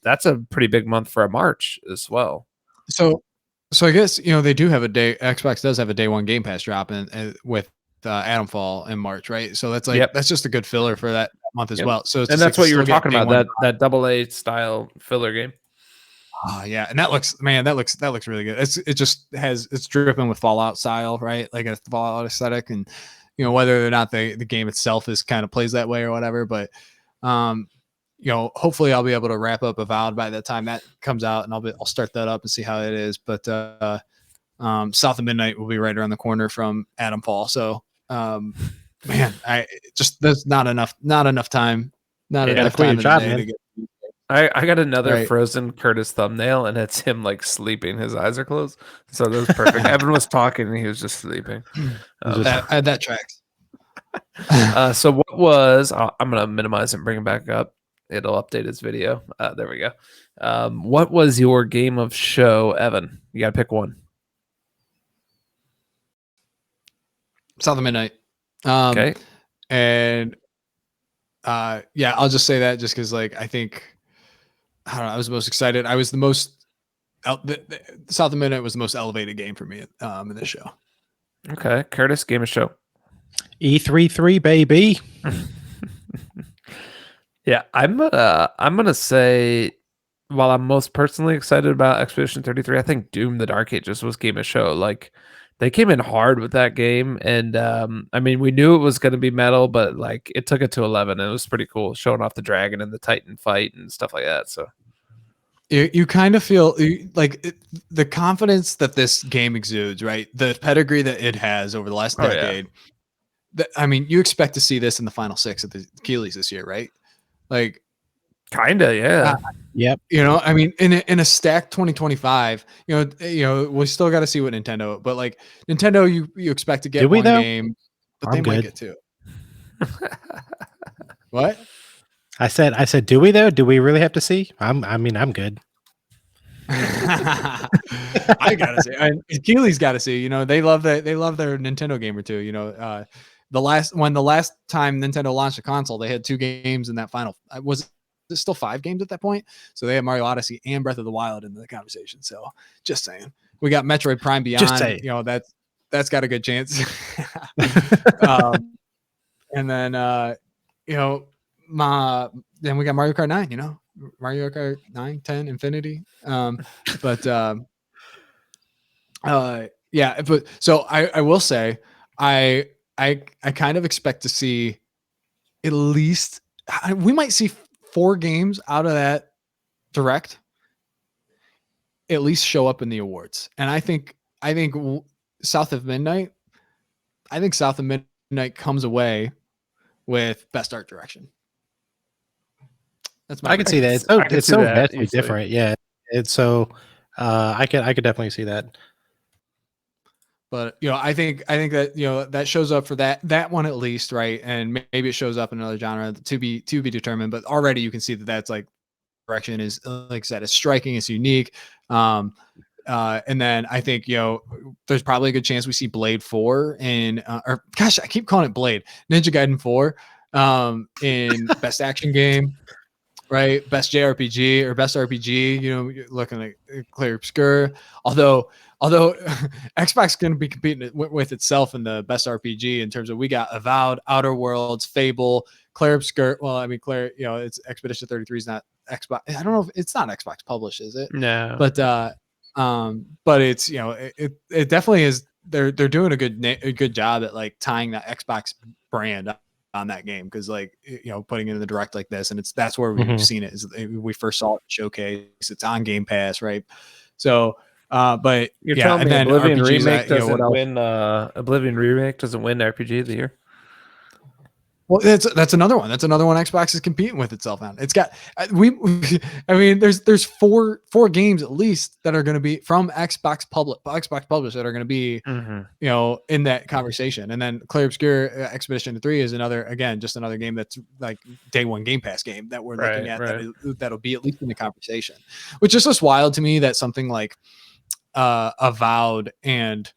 pretty big month for a March as well. So I guess they do have a day. Xbox does have a day one Game Pass drop in with Atom Fall in March, right? So that's like that's just a good filler for that month as well. So it's and just that's like what you were still get talking day about, one. that AA style filler game. Yeah, and that looks really good. It's dripping with Fallout style, right? Like a Fallout aesthetic, and whether or not the game itself is kind of plays that way or whatever. But hopefully I'll be able to wrap up Avowed by the time that comes out, and I'll start that up and see how it is. But South of Midnight will be right around the corner from Atom Fall. So man, there's not enough time. Not enough time in the day to get. I got another Right. frozen Curtis thumbnail, and it's him like sleeping. His eyes are closed, so that was perfect. Evan was talking, and he was just sleeping. That tracks. So what was? I'm gonna minimize and bring it back up. It'll update his video. There we go. What was your game of show, Evan? You gotta pick one. South of Midnight. Okay. And yeah, I'll just say that just because I think I don't know, I was the most excited. I was the most South of Midnight was the most elevated game for me in this show. Okay, Curtis, game of show. E23 baby. Yeah, I'm gonna say, while I'm most personally excited about Expedition 33, I think Doom the Dark Ages was game of show. Like they came in hard with that game, and I mean we knew it was gonna be metal, but like it took it to 11, and it was pretty cool, showing off the dragon and the Titan fight and stuff like that. So you kind of feel the confidence that this game exudes, right? The pedigree that it has over the last decade. I mean, you expect to see this in the final 6 of the Keeleys this year, right? Like, kinda, yeah. Yep. I mean, in a stacked 2025, we still got to see what Nintendo. But like Nintendo, you expect to get one game, but they might get 2. What? I said, do we though? Do we really have to see? I'm good. I gotta say, Keely's got to see. They love their Nintendo game or 2. The last time Nintendo launched a console, they had 2 games in that final. Was it still 5 games at that point? So they had Mario Odyssey and Breath of the Wild in the conversation. So just saying, we got Metroid Prime Beyond. Just saying. That's got a good chance. And then then we got Mario Kart 9. Mario Kart 9, 10, Infinity. But Yeah, but so I will say I I kind of expect to see at least we might see 4 games out of that direct at least show up in the awards. And I think South of Midnight, I think South of Midnight comes away with best art direction. That's my I could see that. I could It's see so that vastly easily. different. Yeah. It's so I could definitely see that. But I think that that shows up for that one at least, right? And maybe it shows up in another genre to be determined. But already you can see that that's like direction is, like I said, it's striking, it's unique. And then I think there's probably a good chance we see Blade 4 in or gosh, I keep calling it Blade, Ninja Gaiden 4 in best action game, right? Best JRPG or best RPG. You're looking at Clair Obscur. Although Xbox is going to be competing with itself in the best RPG in terms of we got Avowed, Outer Worlds, Fable, Clair Obscur. Well, I mean Clair, it's Expedition 33 is not Xbox. I don't know if it's not Xbox published, is it? No. But it's it definitely is. They're doing a good job at like tying that Xbox brand on that game because like putting it in the direct like this, and that's where we've seen it. We first saw it in Showcase. It's on Game Pass, right? So, but You're yeah, telling and me then Oblivion RPGs, Remake what doesn't else? win Oblivion Remake doesn't win RPG of the year? Well, that's another one. That's another one Xbox is competing with itself on. It's got I mean, there's four games at least that are going to be from Xbox publish that are going to be in that conversation. And then Clair Obscur Expedition 3 is just another game that's like day one Game Pass game that we're looking at that'll be at least in the conversation, which is just wild to me that something like Avowed and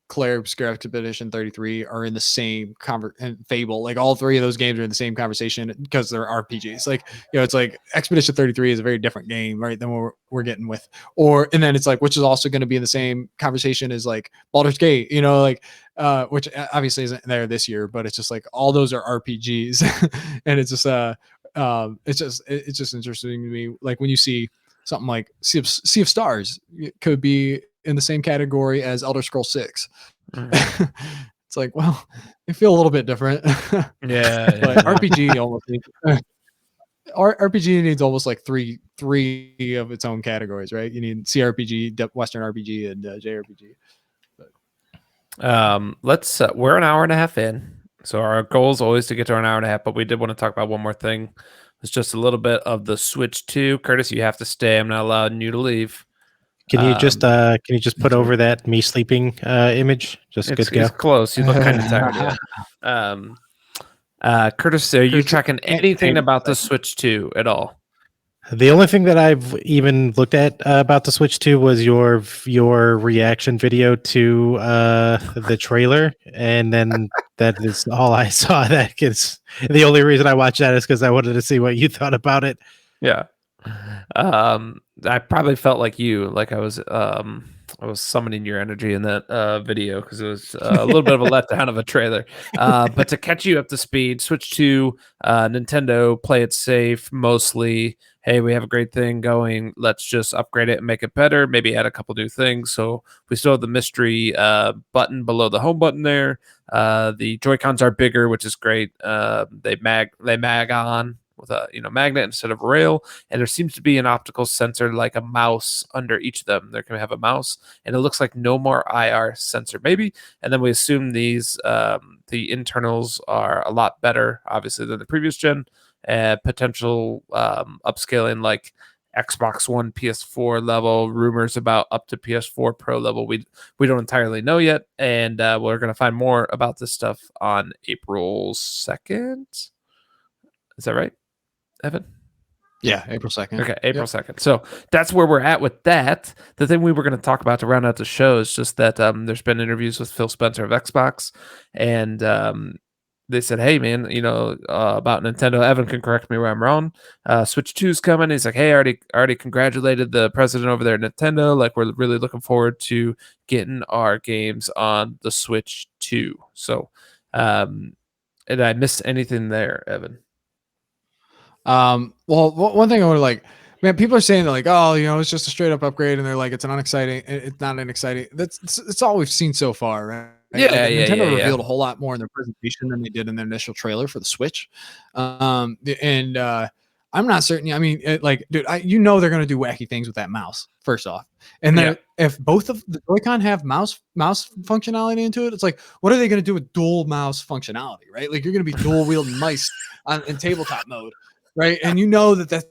Clair Obscur Expedition 33 are in the same and Fable, like all 3 of those games are in the same conversation because they're RPGs. Like, it's like Expedition 33 is a very different game, right? Than what we're getting with, and then it's like, which is also going to be in the same conversation as like Baldur's Gate, which obviously isn't there this year, but it's just like all those are RPGs, and it's just it's just interesting to me. Like when you see something like Sea of Stars, it could be in the same category as Elder Scrolls 6. It's like, well, they feel a little bit different. Yeah, but RPG almost RPG needs almost like three of its own categories, right? You need CRPG, Western RPG, and JRPG. We're an hour and a half in, so our goal is always to get to an hour and a half, but we did want to talk about one more thing. It's just a little bit of the Switch 2. Curtis, you have to stay. I'm not allowing you to leave. Can you just put over that me sleeping image? Just good to go. It's close. You look kind of tired. Yeah. Curtis, are you tracking anything about the Switch 2 at all? The only thing that I've even looked at about the Switch 2 was your reaction video to the trailer, and then that is all I saw. That is the only reason I watched that is because I wanted to see what you thought about it. Yeah. I probably felt like you, like I was summoning your energy in that video because it was a little bit of a letdown of a trailer. But to catch you up to speed, Switch 2, Nintendo, play it safe mostly. Hey, we have a great thing going. Let's just upgrade it and make it better. Maybe add a couple new things. So we still have the mystery button below the home button there. The Joy-Cons are bigger, which is great. They mag on with a magnet instead of a rail, and there seems to be an optical sensor like a mouse under each of them. They're going to have a mouse, and it looks like no more IR sensor maybe. And then we assume these the internals are a lot better obviously than the previous gen. Potential upscaling like Xbox One, PS4 level, rumors about up to PS4 Pro level. We don't entirely know yet, and we're going to find more about this stuff on April 2nd. Is that right, Evan? Yeah, April 2nd. Okay, April 2nd. So that's where we're at with that. The thing we were going to talk about to round out the show is just that there's been interviews with Phil Spencer of Xbox, and they said, hey, man, about Nintendo. Evan can correct me where I'm wrong. Switch 2's coming. He's like, hey, I already congratulated the president over there at Nintendo. Like, we're really looking forward to getting our games on the Switch 2. So, did I miss anything there, Evan? Well, one thing I would like Man, people are saying that like, oh, it's just a straight up upgrade, and they're like, it's not an exciting. It's all we've seen so far, right? Yeah, Nintendo yeah. revealed a whole lot more in their presentation than they did in their initial trailer for the Switch. And I'm not certain. I mean, dude, they're gonna do wacky things with that mouse. First off, and then if both of the Joy-Con have mouse functionality into it, it's like, what are they gonna do with dual mouse functionality, right? Like you're gonna be dual wielding mice in tabletop mode, right? And that's.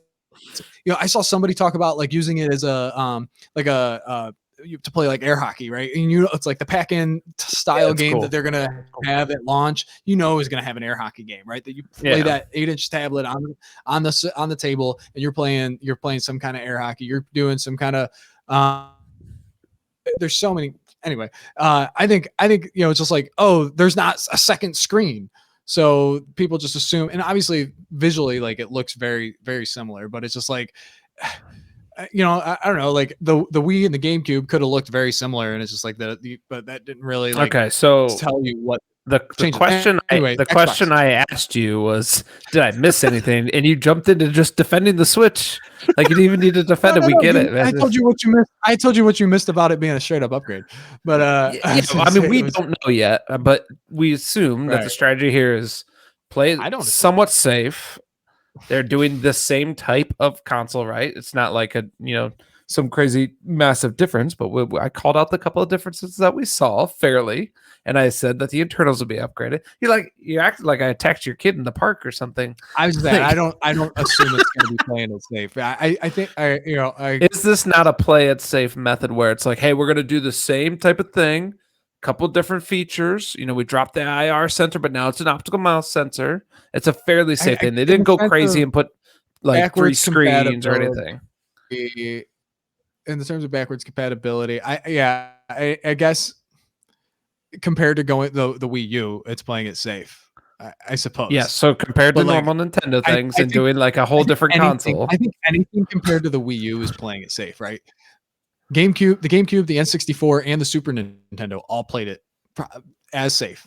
I saw somebody talk about like using it as a to play like air hockey, right? And it's like the pack-in style game that they're gonna have at launch. Is gonna have an air hockey game, right? That you play that 8-inch tablet on the table, and you're playing some kind of air hockey. You're doing some kind of there's so many. Anyway, I think it's just like, oh, there's not a second screen. So people just assume, and obviously visually, like it looks very, very similar, but it's just like, I don't know, like the Wii and the GameCube could have looked very similar, and it's just like but that didn't really so tell you what the question. The question I asked you was, did I miss anything? And you jumped into just defending the Switch. Like you didn't even need to defend it. We get it. Man. I told you what you missed. I told you what you missed about it being a straight up upgrade. But I mean, we don't know yet, but we assume that the strategy here is play somewhat safe. They're doing the same type of console, right? It's not like some crazy massive difference, but I called out the couple of differences that we saw fairly, and I said that the internals would be upgraded. You acted like I attacked your kid in the park or something. I was that I don't assume it's going to be playing it safe. I think is this not a play it safe method where it's like, hey, we're going to do the same type of thing, couple different features. We dropped the IR sensor, but now it's an optical mouse sensor. It's a fairly safe thing. They didn't go crazy and put like 3 screens or anything. In the terms of backwards compatibility, I guess compared to going the Wii U, it's playing it safe. I suppose. Yeah. So compared to normal Nintendo things and doing like a whole different console, I think anything compared to the Wii U is playing it safe, right? the GameCube, the N64, and the Super Nintendo all played it as safe.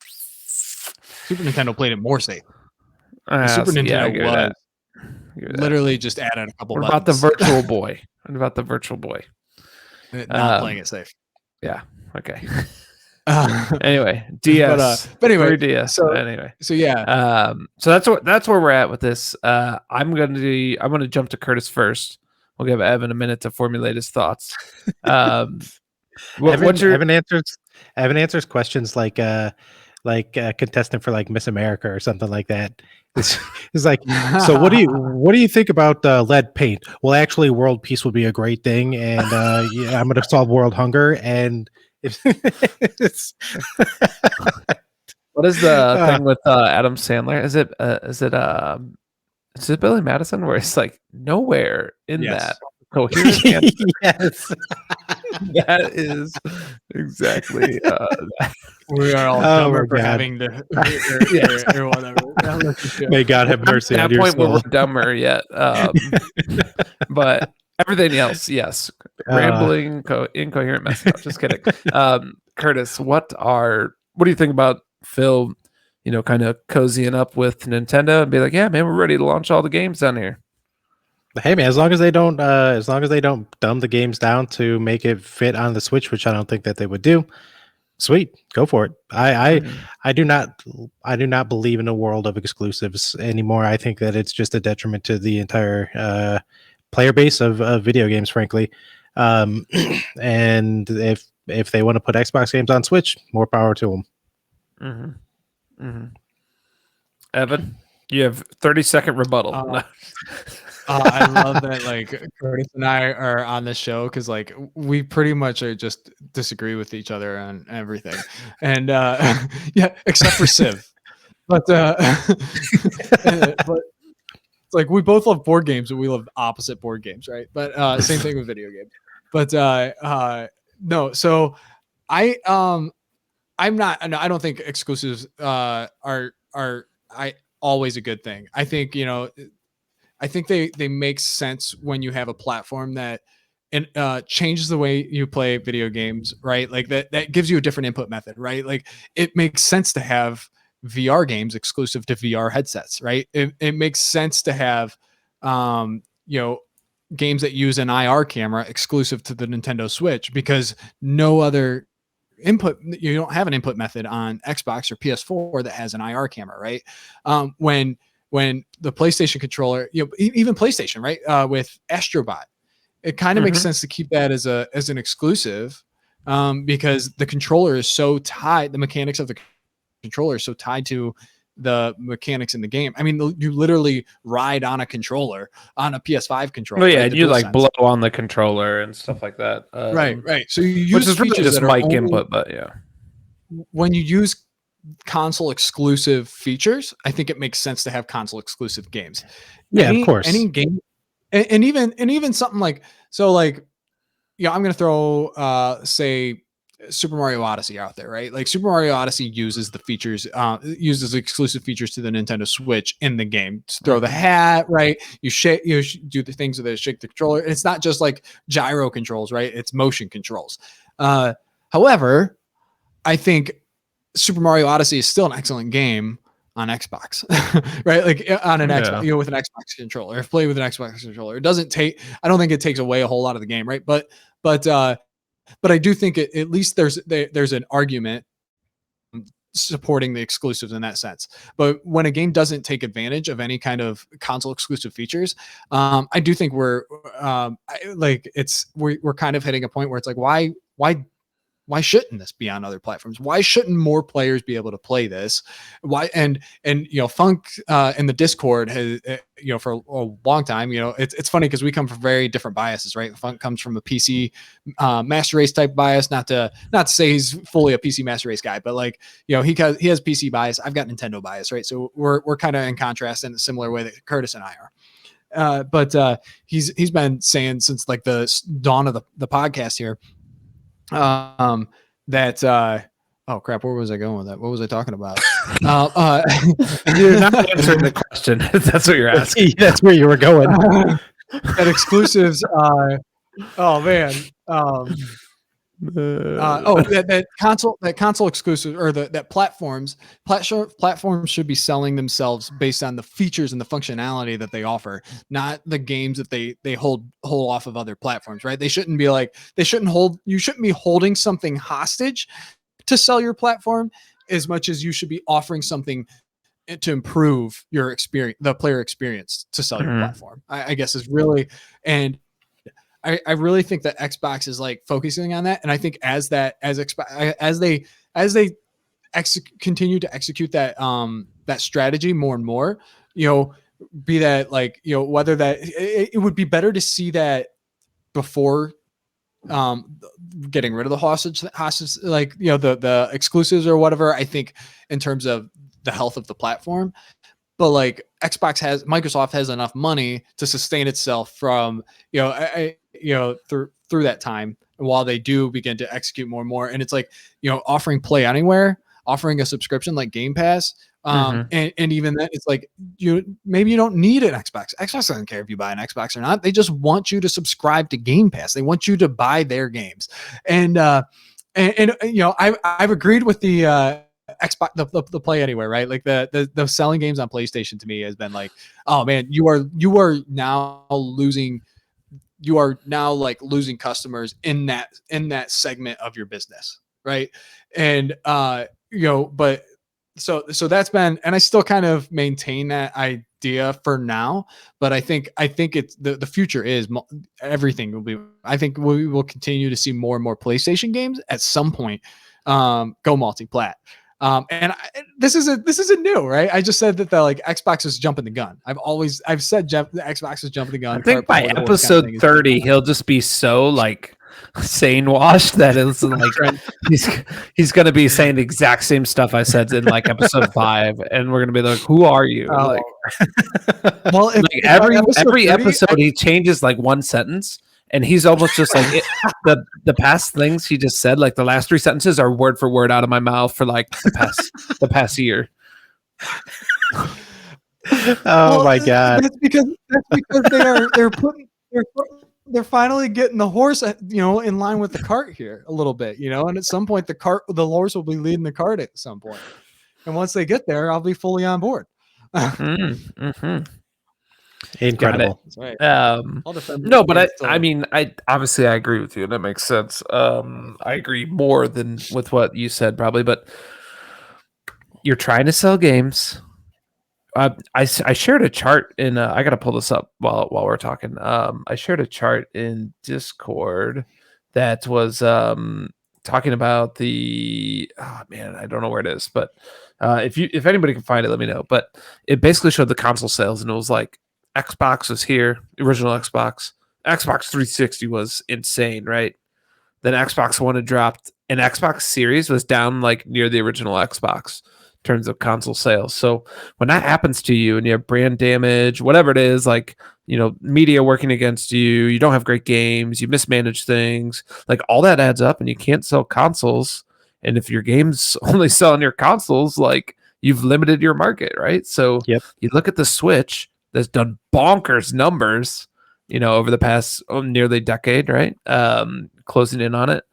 Super Nintendo played it more safe. Super Nintendo was literally just added a couple buttons. What about the Virtual Boy? What about the Virtual Boy? Not playing it safe. Yeah. Okay. Anyway, DS. But anyway, DS. So yeah. So that's where we're at with this. I'm gonna jump to Curtis first. We'll give Evan a minute to formulate his thoughts. Evan answers questions like a contestant for like Miss America or something like that. It's like, so what do you think about lead paint? Well, actually, world peace would be a great thing, and I'm going to solve world hunger. And it's what is the thing with Adam Sandler? Is it Billy Madison where it's like nowhere in that coherent answer? Yes. That is exactly we are all dumber for having to or whatever. May God have mercy on your soul. At that point where we're dumber yet. But everything else, yes. Rambling, incoherent mess. No, just kidding. Curtis, what do you think about Phil, kind of cozying up with Nintendo and be like, yeah, man, we're ready to launch all the games down here? Hey man, as long as they don't dumb the games down to make it fit on the Switch, which I don't think that they would do, sweet, go for it. I do not believe in a world of exclusives anymore. I think that it's just a detriment to the entire player base of video games, frankly. And if they want to put Xbox games on Switch, more power to them. Mm-hmm. Mm-hmm. Evan, you have 30-second rebuttal. I love that like Curtis and I are on the show because like we pretty much are just disagree with each other on everything, and yeah, except for Civ. But it's like we both love board games, but we love opposite board games, right? But same thing with video games. But no, so I'm not. I don't think exclusives are always a good thing. I think I think they make sense when you have a platform that changes the way you play video games, right? Like that gives you a different input method, right? Like it makes sense to have VR games exclusive to VR headsets, right? It makes sense to have games that use an IR camera exclusive to the Nintendo Switch, because no other input, you don't have an input method on Xbox or PS4 that has an IR camera, right? When the PlayStation controller, even PlayStation, right, with Astrobot, it kind of makes sense to keep that as an exclusive, because the controller is so tied, the mechanics of the controller is so tied to the mechanics in the game. I mean, you literally ride on a controller, on a PS5 controller. Well, yeah, right? and you like blow on the controller and stuff like that. Right. So you use which is really features just that are mic only, input, but yeah. When you use console exclusive features, I think it makes sense to have console exclusive games. Yeah, of course. Any game, and even something like, so like, I'm going to throw, say, Super Mario Odyssey out there, right? Like Super Mario Odyssey uses the features, uses exclusive features to the Nintendo Switch in the game. Just throw the hat, right? You shake, do the things that shake the controller. It's not just like gyro controls, right? It's motion controls. However, I think Super Mario Odyssey is still an excellent game on Xbox, right? Like on an Xbox, with an Xbox controller, if play with an Xbox controller, it doesn't take, I don't think it takes away a whole lot of the game, right? But I do think at least there's an argument supporting the exclusives in that sense. But when a game doesn't take advantage of any kind of console exclusive features, I do think we're kind of hitting a point where it's like, why shouldn't this be on other platforms? Why shouldn't more players be able to play this? Why? And Funk in the Discord has, for a long time, it's funny because we come from very different biases, right? Funk comes from a PC Master Race type bias. Not to say he's fully a PC Master Race guy, but like, he has PC bias. I've got Nintendo bias, right? So we're kind of in contrast in a similar way that Curtis and I are. But he's been saying since like the dawn of the podcast here, that oh crap, where was I going with that? What was I talking about? You're not answering the question. That's what you're asking. That's where you were going. That exclusives, oh man, that console exclusive, or that platforms should be selling themselves based on the features and the functionality that they offer, not the games that they hold off of other platforms, right? You shouldn't be holding something hostage to sell your platform as much as you should be offering something to improve your experience, the player experience, to sell your platform. I guess is really, and I really think that Xbox is like focusing on that, and I think as they continue to execute that strategy more and more, be that like, whether that it would be better to see that before getting rid of the hostage, like, the exclusives or whatever. I think in terms of the health of the platform. But like Microsoft has enough money to sustain itself from, through that time, while they do begin to execute more and more. And it's like, offering Play Anywhere, offering a subscription like Game Pass. And even then it's like, maybe you don't need an Xbox. Xbox doesn't care if you buy an Xbox or not. They just want you to subscribe to Game Pass. They want you to buy their games. And I've agreed with the Xbox, the Play Anywhere, right? Like the selling games on PlayStation to me has been like, oh man, you are now losing customers in that segment of your business, right? And but so that's been, and I still kind of maintain that idea for now, but I think it's the future is everything will be, I think we will continue to see more and more PlayStation games at some point go multi-plat. This isn't new, right? I just said that the like Xbox is jumping the gun. I've said the Xbox is jumping the gun. I think by episode 30, he'll just be so like sane washed that it's like he's gonna be saying the exact same stuff I said in like episode 5, and we're gonna be like, "Who are you?" Like, well, every episode he changes like one sentence. And he's almost just like the past things he just said, like the last 3 sentences are word for word out of my mouth for like the past year. Oh my god! That's because they're finally getting the horse, in line with the cart here a little bit, and at some point the horse will be leading the cart at some point. And once they get there, I'll be fully on board. Incredible. That's right. Um, I'll defend no, it but until- I mean, I obviously I agree with you, and that makes sense. I agree more than with what you said, probably, but you're trying to sell games. I shared a chart in. I gotta pull this up while we're talking. I shared a chart in Discord that was talking about the. Oh man, I don't know where it is, but if anybody can find it, let me know. But it basically showed the console sales, and it was like Xbox was here, the original Xbox 360 was insane, right? Then Xbox One had dropped, and Xbox Series was down like near the original Xbox in terms of console sales. So when that happens to you and you have brand damage, whatever it is, like, media working against you, you don't have great games, you mismanage things, like all that adds up and you can't sell consoles. And if your game's only selling your consoles, like you've limited your market, right? So Yep. you look at the Switch that's done bonkers numbers, over the past nearly decade, right? Closing in on it.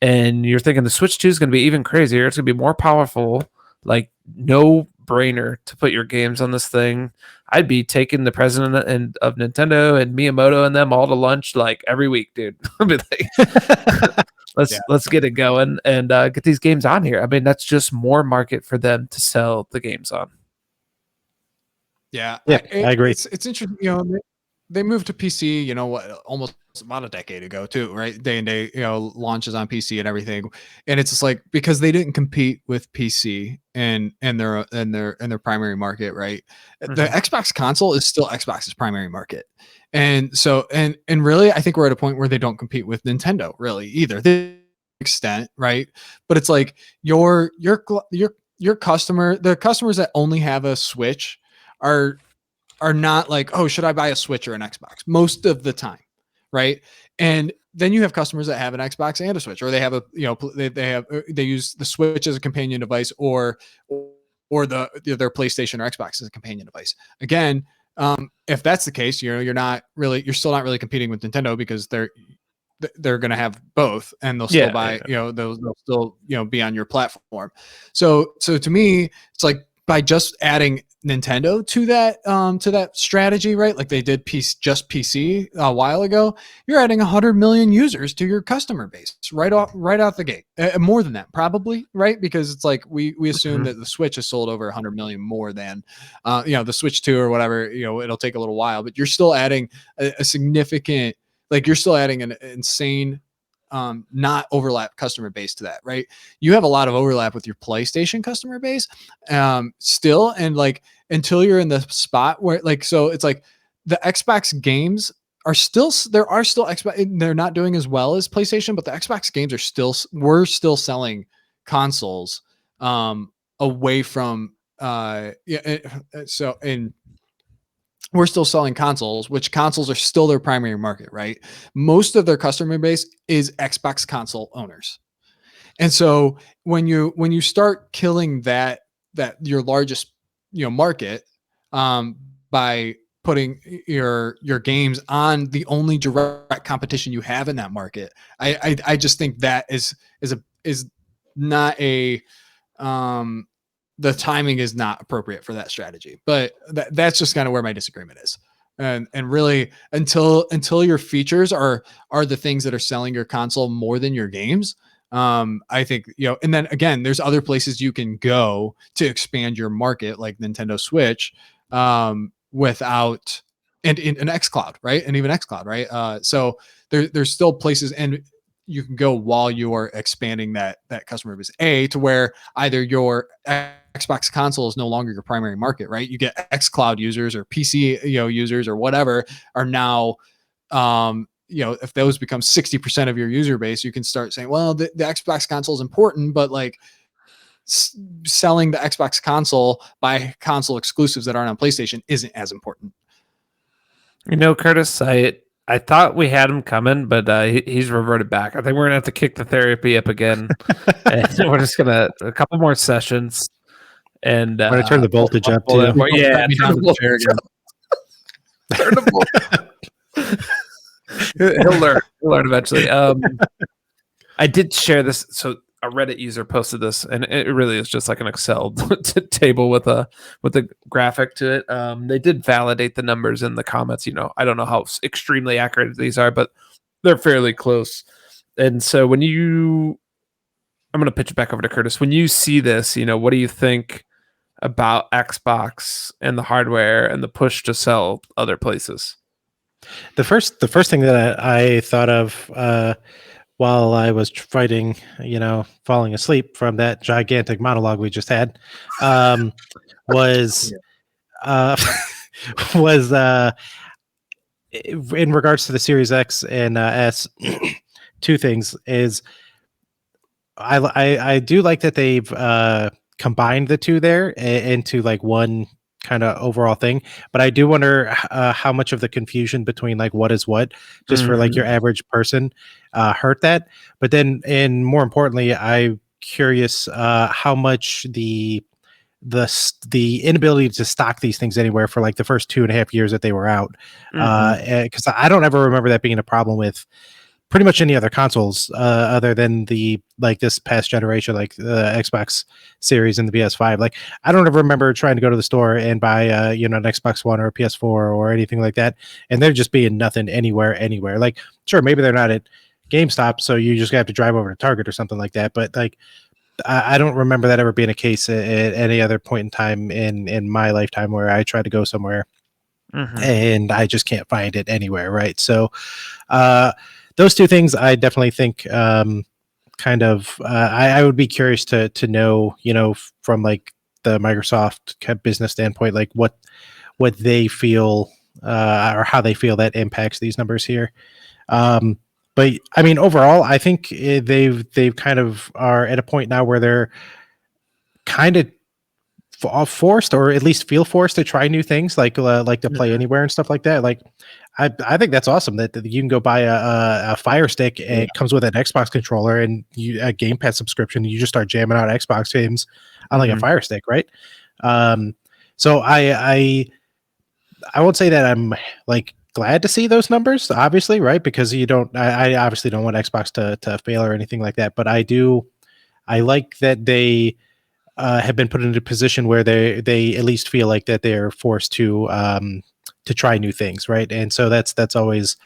And you're thinking the Switch 2 is going to be even crazier. It's going to be more powerful. Like, no brainer to put your games on this thing. I'd be taking the president of Nintendo and Miyamoto and them all to lunch like every week, dude. I'd be like, let's get it going and get these games on here. I mean, that's just more market for them to sell the games on. Yeah, I agree. It's interesting. They moved to PC. Almost about a decade ago too, right? Day and day, launches on PC and everything, and it's just like because they didn't compete with PC and their primary market, right? Mm-hmm. The Xbox console is still Xbox's primary market, and so and really, I think we're at a point where they don't compete with Nintendo really either. The extent, right? But it's like your customer, the customers that only have a Switch are not like, oh, should I buy a Switch or an Xbox most of the time, right? And then you have customers that have an Xbox and a Switch, or they have they use the Switch as a companion device, or their PlayStation or Xbox as a companion device. Again, if that's the case, you're still not really competing with Nintendo because they're going to have both, and they'll still buy, they'll still be on your platform. So to me, it's like by just adding Nintendo to that strategy, right? Like they did just PC a while ago. You're adding 100 million users to your customer base right out the gate. More than that, probably, right? Because it's like we assume that the Switch has sold over 100 million more than the Switch 2 or whatever. It'll take a little while, but you're still adding a significant, like you're still adding an insane not overlap customer base to that, right? You have a lot of overlap with your PlayStation customer base still, and like until you're in the spot where so it's like the Xbox games are still Xbox, they're not doing as well as PlayStation, but the Xbox games we're still selling consoles away from we're still selling consoles, which consoles are still their primary market, right? Most of their customer base is Xbox console owners. And so when you start killing that your largest, market, by putting your games on the only direct competition you have in that market, I just think that is not a, the timing is not appropriate for that strategy. But that's just kind of where my disagreement is. And really until your features are the things that are selling your console more than your games, I think, and then again, there's other places you can go to expand your market, like Nintendo Switch, without and in an xCloud, right? And even xCloud, right? So there's still places, and you can go while you are expanding that customer base, to where either your Xbox console is no longer your primary market, right? You get xCloud users or PC, users or whatever are now, if those become 60% of your user base, you can start saying, well, the Xbox console is important, but like selling the Xbox console by console exclusives that aren't on PlayStation isn't as important. Curtis, I thought we had him coming, but he's reverted back. I think we're gonna have to kick the therapy up again, and we're just gonna a couple more sessions. And I'm gonna turn the voltage up too. Yeah, turn the chair again. Turn the He'll learn eventually. I did share this. So a Reddit user posted this, and it really is just like an Excel table with a graphic to it. They did validate the numbers in the comments. I don't know how extremely accurate these are, but they're fairly close. And so I'm going to pitch it back over to Curtis. When you see this, what do you think about Xbox and the hardware and the push to sell other places? The first thing that I thought of while I was falling asleep from that gigantic monologue we just had, was was in regards to the Series X and S. Two things is I do like that they've combined the two there into like one kind of overall thing, but I do wonder how much of the confusion between like what is what, just for like your average person, hurt that. But then, and more importantly, I'm curious how much the inability to stock these things anywhere for like the first 2.5 years that they were out, because I don't ever remember that being a problem with pretty much any other consoles other than this past generation, like the Xbox Series and the PS5. Like, I don't ever remember trying to go to the store and buy an Xbox One or a PS4 or anything like that, and there just being nothing anywhere. Like, sure, maybe they're not at GameStop, so you just have to drive over to Target or something like that. But like, I don't remember that ever being a case at any other point in time in my lifetime where I tried to go somewhere and I just can't find it anywhere. Right. So those two things, I definitely think I would be curious to know, from like the Microsoft business standpoint, like what they feel or how they feel that impacts these numbers here. But I mean, overall, I think they've kind of are at a point now where they're kind of forced, or at least feel forced, to try new things, like to play anywhere and stuff like that. Like, I think that's awesome that you can go buy a Fire Stick and it comes with an Xbox controller and a Game Pass subscription. And you just start jamming out Xbox games on like a Fire Stick, right? So I won't say that I'm like glad to see those numbers, obviously, right? Because I obviously don't want Xbox to fail or anything like that. But I like that they have been put into a position where they at least feel like that they're forced to try new things, right? And so that's always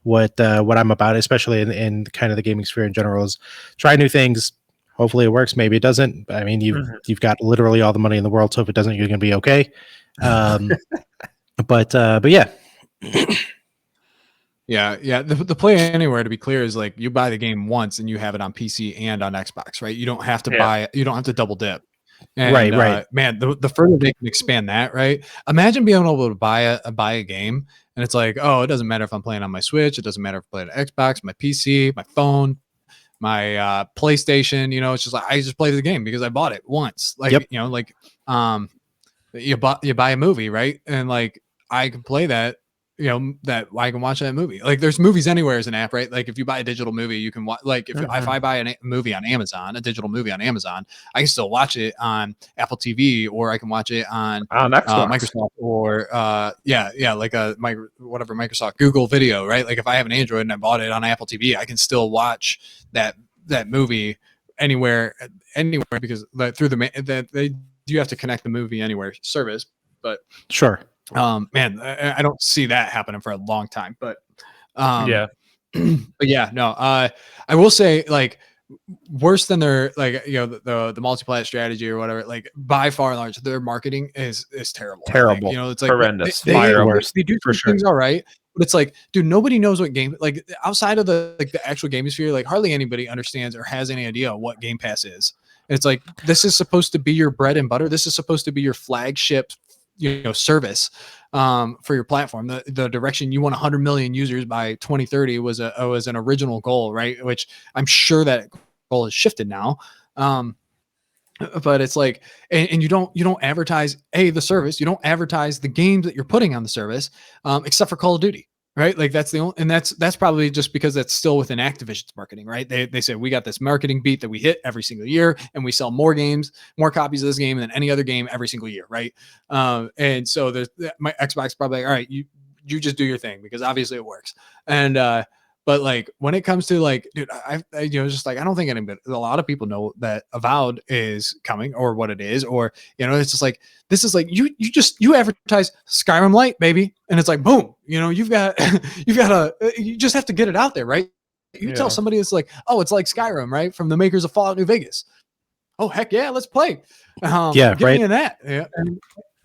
what I'm about, especially in kind of the gaming sphere in general, is try new things. Hopefully it works. Maybe it doesn't. I mean, you've got literally all the money in the world, so if it doesn't, you're gonna be okay. But yeah. Yeah. The play anywhere, to be clear, is like you buy the game once and you have it on PC and on Xbox, right? You don't have to buy it. You don't have to double dip. And, right. Man, the further they can expand that, right? Imagine being able to buy a game, and it's like, oh, it doesn't matter if I'm playing on my Switch, it doesn't matter if I'm playing on Xbox, my PC, my phone, my PlayStation. It's just like I just play the game because I bought it once. Like, you buy a movie, right? And like I can play that. That I can watch that movie. Like, there's Movies Anywhere as an app, right? Like, if you buy a digital movie, you can watch. Like, if I buy a movie on Amazon, a digital movie on Amazon, I can still watch it on Apple TV, or I can watch it on Microsoft, or like whatever Microsoft Google Video, right? Like, if I have an Android and I bought it on Apple TV, I can still watch that movie anywhere, because through you have to connect the Movie Anywhere service, but Sure. Man, I don't see that happening for a long time, but Yeah. but yeah, no, I will say, like, worse than their, like, the multi-plat strategy or whatever, like, by far and large, their marketing is terrible. It's like horrendous. They do things all right, but it's like, dude, nobody knows what game, like, outside of the actual gaming sphere, like, hardly anybody understands or has any idea what Game Pass is. And it's like, this is supposed to be your bread and butter. This is supposed to be your flagship service for your platform. The direction you want 100 million users by 2030 was an original goal, right? Which I'm sure that goal has shifted now. But it's like, and you don't advertise the service, you don't advertise the games that you're putting on the service, except for Call of Duty, right? Like, that's the only, and that's probably just because that's still within Activision's marketing, right? They say, we got this marketing beat that we hit every single year, and we sell more copies of this game than any other game every single year, right? And so my Xbox probably like, all right, you just do your thing, because obviously it works. And But like when it comes to like, dude, just like I don't think anybody, a lot of people know that Avowed is coming or what it is, or it's just like this is like you advertise Skyrim Light, baby, and it's like boom, you've got you just have to get it out there, right? You tell somebody it's like, oh, it's like Skyrim, right, from the makers of Fallout New Vegas. Oh heck yeah, let's play. Get me in that,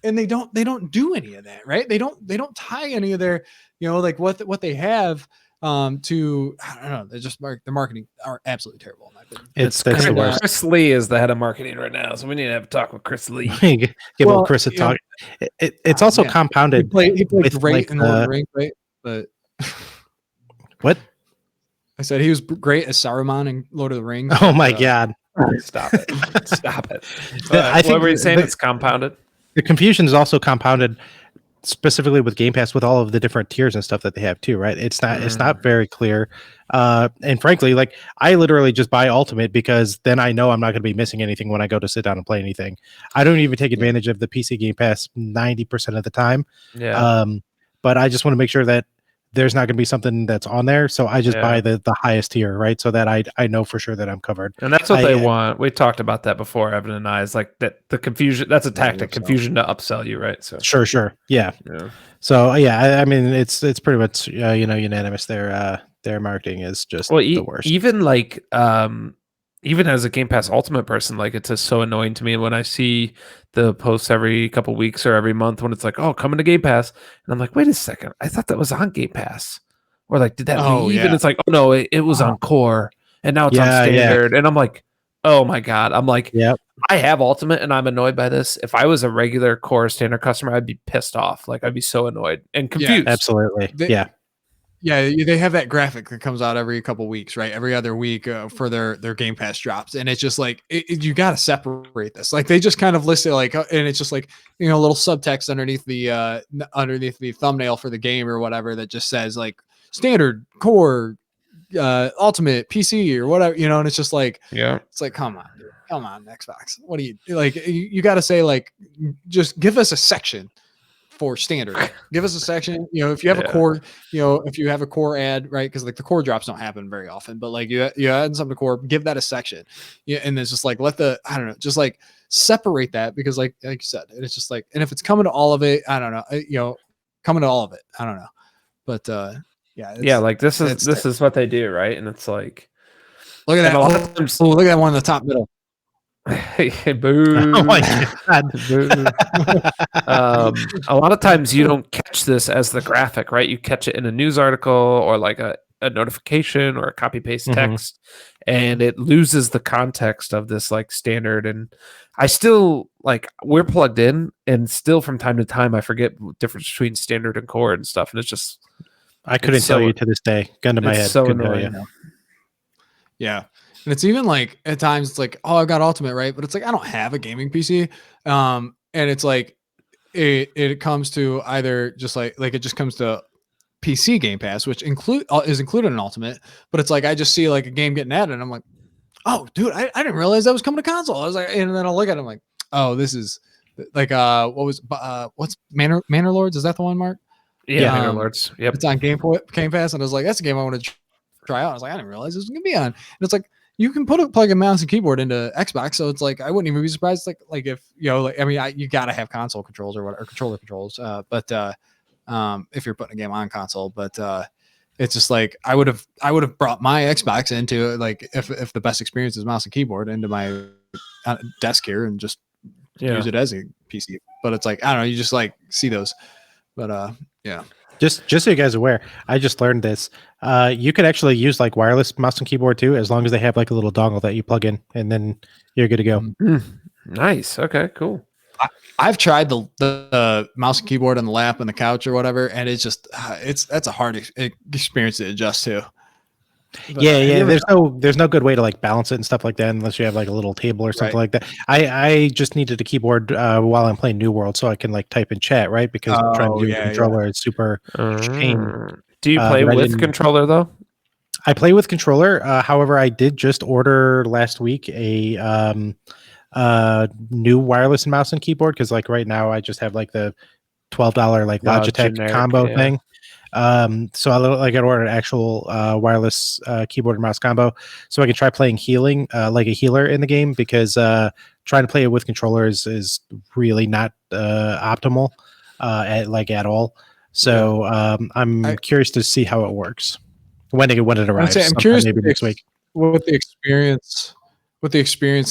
and they don't do any of that, right? They don't tie any of their like what they have to I don't know. They're just their marketing are absolutely terrible in my opinion. It's the worst. Chris Lee is the head of marketing right now, so we need to have a talk with Chris Lee. Give Chris a talk. It's also compounded. He played great in Lord of the Rings, right? But what? I said he was great as Saruman in Lord of the Rings. Oh my god! Stop it! Stop it! I think what were you saying? It's compounded. The confusion is also compounded specifically with Game Pass with all of the different tiers and stuff that they have too, right? It's not very clear. And frankly, like I literally just buy Ultimate because then I know I'm not going to be missing anything when I go to sit down and play anything. I don't even take advantage of the PC Game Pass 90% of the time. Yeah. But I just want to make sure that there's not going to be something that's on there. So I just buy the highest tier, right? So that I know for sure that I'm covered. And that's what they want. We talked about that before, Evan and I. Is like that the confusion. That's a tactic, confusion to upsell you, right? So sure, yeah. So I mean, it's pretty much unanimous. Their marketing is just the worst. Even like even as a Game Pass Ultimate person, like it's just so annoying to me when I see the posts every couple weeks or every month when it's like, oh, coming to Game Pass, and I'm like, wait a second, I thought that was on Game Pass, or like, did that leave? Yeah. And it's like, oh no, it was on Core, and now it's on Standard, and I'm like, oh my god, I'm like, I have Ultimate, and I'm annoyed by this. If I was a regular Core Standard customer, I'd be pissed off, like I'd be so annoyed and confused. Yeah, absolutely, Yeah, they have that graphic that comes out every couple weeks, right? Every other week for their Game Pass drops, and it's just like you got to separate this. Like they just kind of list it like, and it's just like a little subtext underneath the thumbnail for the game or whatever that just says like Standard, Core, Ultimate, PC or whatever, and it's just like it's like come on, Xbox, what do you like? You got to say like just give us a section. For Standard, give us a section. If you have a core, if you have a core ad, right? Because like the core drops don't happen very often, but like you add something to core, give that a section. And it's just like just like separate that because like you said, it's just like, and if it's coming to all of it, I don't know, coming to all of it, I don't know, but like this is what they do, right? And it's like, look at that. Look at that one in the top middle. Boo. Oh my god. Boo. A lot of times you don't catch this as the graphic, right? You catch it in a news article or like a notification or a copy paste text, and it loses the context of this like Standard. And I still like we're plugged in, and still from time to time I forget the difference between Standard and Core and stuff, and it's just I couldn't tell you to this day. Gun to my head. So annoying. Yeah. And it's even like at times it's like, oh, I got Ultimate, right? But it's like I don't have a gaming PC. And it's like it comes to either just like it just comes to PC Game Pass, which is included in Ultimate, but it's like I just see like a game getting added and I'm like, oh dude, I didn't realize that was coming to console. I was like, and then I'll look at it, I'm like, oh, this is like what's Manor Lords? Is that the one, Mark? Yeah, Manor Lords. Yep. It's on Game Pass, and I was like, that's a game I want to try out. I was like, I didn't realize this was gonna be on. And it's like you can plug a mouse and keyboard into Xbox, so it's like I wouldn't even be surprised. Like if I mean, you gotta have console controls or controller controls. But if you're putting a game on console, but it's just like I would have brought my Xbox into like if the best experience is mouse and keyboard into my desk here and just use it as a PC. But it's like I don't know, you just like see those, but yeah. Just so you guys are aware, I just learned this. You could actually use like wireless mouse and keyboard too, as long as they have like a little dongle that you plug in, and then you're good to go. Nice. Okay. Cool. I've tried the mouse and keyboard on the lap and the couch or whatever, and it's just that's a hard experience to adjust to. But yeah. There's no good way to like balance it and stuff like that unless you have like a little table or something like that. I just needed a keyboard while I'm playing New World so I can like type in chat, right? Because trying to do a controller is super pain. Do you play with controller though? I play with controller. However, I did just order last week a new wireless mouse and keyboard because like right now I just have like the $12 like Logitech generic, combo thing. So I got ordered an actual wireless keyboard and mouse combo, so I can try playing healing like a healer in the game, because trying to play it with controllers is really not optimal at all. So I'm curious to see how it works when it arrives. I'm curious maybe next week. What the experience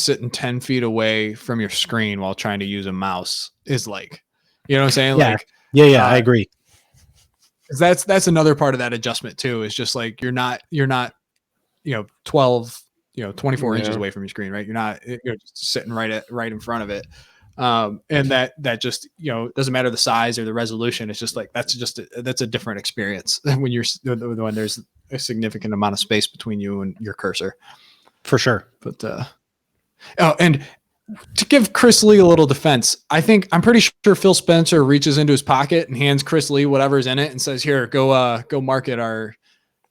sitting 10 feet away from your screen while trying to use a mouse is like. You know what I'm saying? Yeah. Like, I agree. That's another part of that adjustment too. Is just like you're not 12 24 inches away from your screen, right? You're just sitting right in front of it. And that just doesn't matter the size or the resolution. It's just like that's a different experience when there's a significant amount of space between you and your cursor, for sure. But and to give Chris Lee a little defense, I'm pretty sure Phil Spencer reaches into his pocket and hands Chris Lee whatever's in it and says, "Here, go market our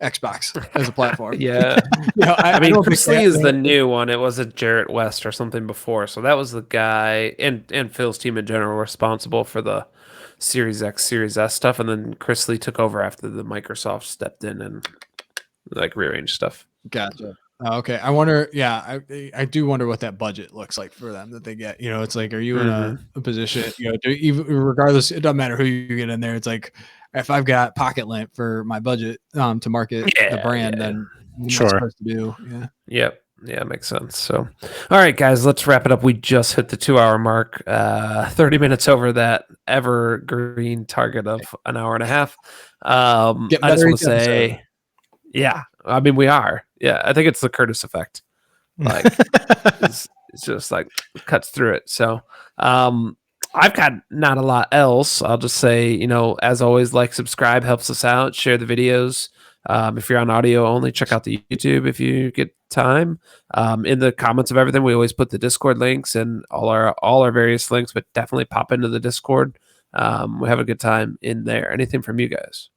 Xbox as a platform." Yeah. I mean, Chris Lee is the new one. It was a Jarrett West or something before. So that was the guy and Phil's team in general responsible for the Series X, Series S stuff. And then Chris Lee took over after the Microsoft stepped in and like rearranged stuff. Gotcha. Okay. I wonder. Yeah, I do wonder what that budget looks like for them that they get. It's like, are you in a position? Regardless, it doesn't matter who you get in there. It's like, if I've got pocket lamp for my budget to market the brand, then what am I supposed to do? Yeah. Yep. Yeah, makes sense. So, all right, guys, let's wrap it up. We just hit the 2-hour mark, 30 minutes over that evergreen target of an hour and a half. I just want to say, yeah, I mean, we are. Yeah, I think it's the Curtis effect. Like, it's just like cuts through it. So, I've got not a lot else. I'll just say, as always, like, subscribe, helps us out. Share the videos. If you're on audio only, check out the YouTube if you get time. In the comments of everything, we always put the Discord links and all our various links, but definitely pop into the Discord. We have a good time in there. Anything from you guys?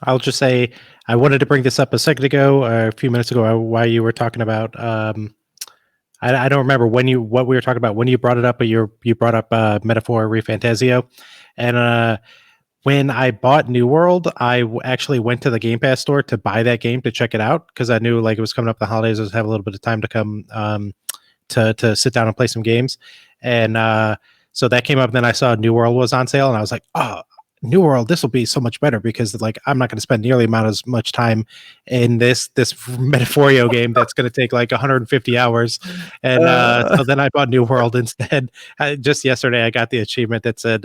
I'll just say I wanted to bring this up a second ago, or a few minutes ago, while you were talking about. I don't remember what we were talking about when you brought it up, but you brought up Metaphor Refantasio, and when I bought New World, I actually went to the Game Pass store to buy that game to check it out, because I knew like it was coming up the holidays. I was having a little bit of time to come to sit down and play some games, and so that came up. And then I saw New World was on sale, and I was like, oh, New World, this will be so much better, because like I'm not going to spend nearly as much time in this Metaphorio game that's going to take like 150 hours. And so then I bought New World instead. Just yesterday, I got the achievement that said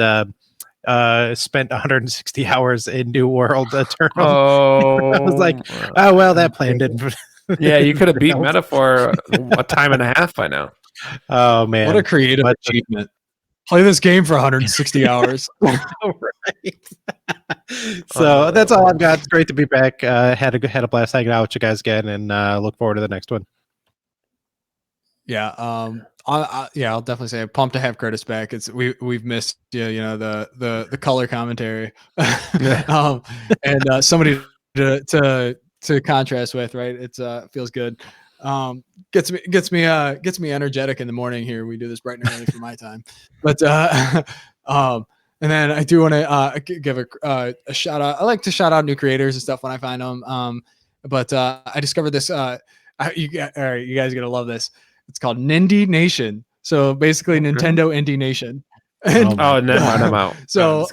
spent 160 hours in New World Eternal. Oh, I was like, oh well, that plan didn't. Yeah, you could have beat Metaphor a time and a half by now. Oh man, what a creative achievement! Play this game for 160 hours. Right. So that's all I've got. It's great to be back. Had a blast hanging out with you guys again, and look forward to the next one. Yeah. I'll definitely say I'm pumped to have Curtis back. We've missed the color commentary, and somebody to contrast with, right? It's feels good. Gets me energetic in the morning here. We do this bright and early for my time, but and then I do want to give a shout out. I like to shout out new creators and stuff when I find them. But I discovered this. You guys are gonna love this. It's called Nindie Nation. So basically, Nintendo Indie Nation. And, never mind, I'm out. So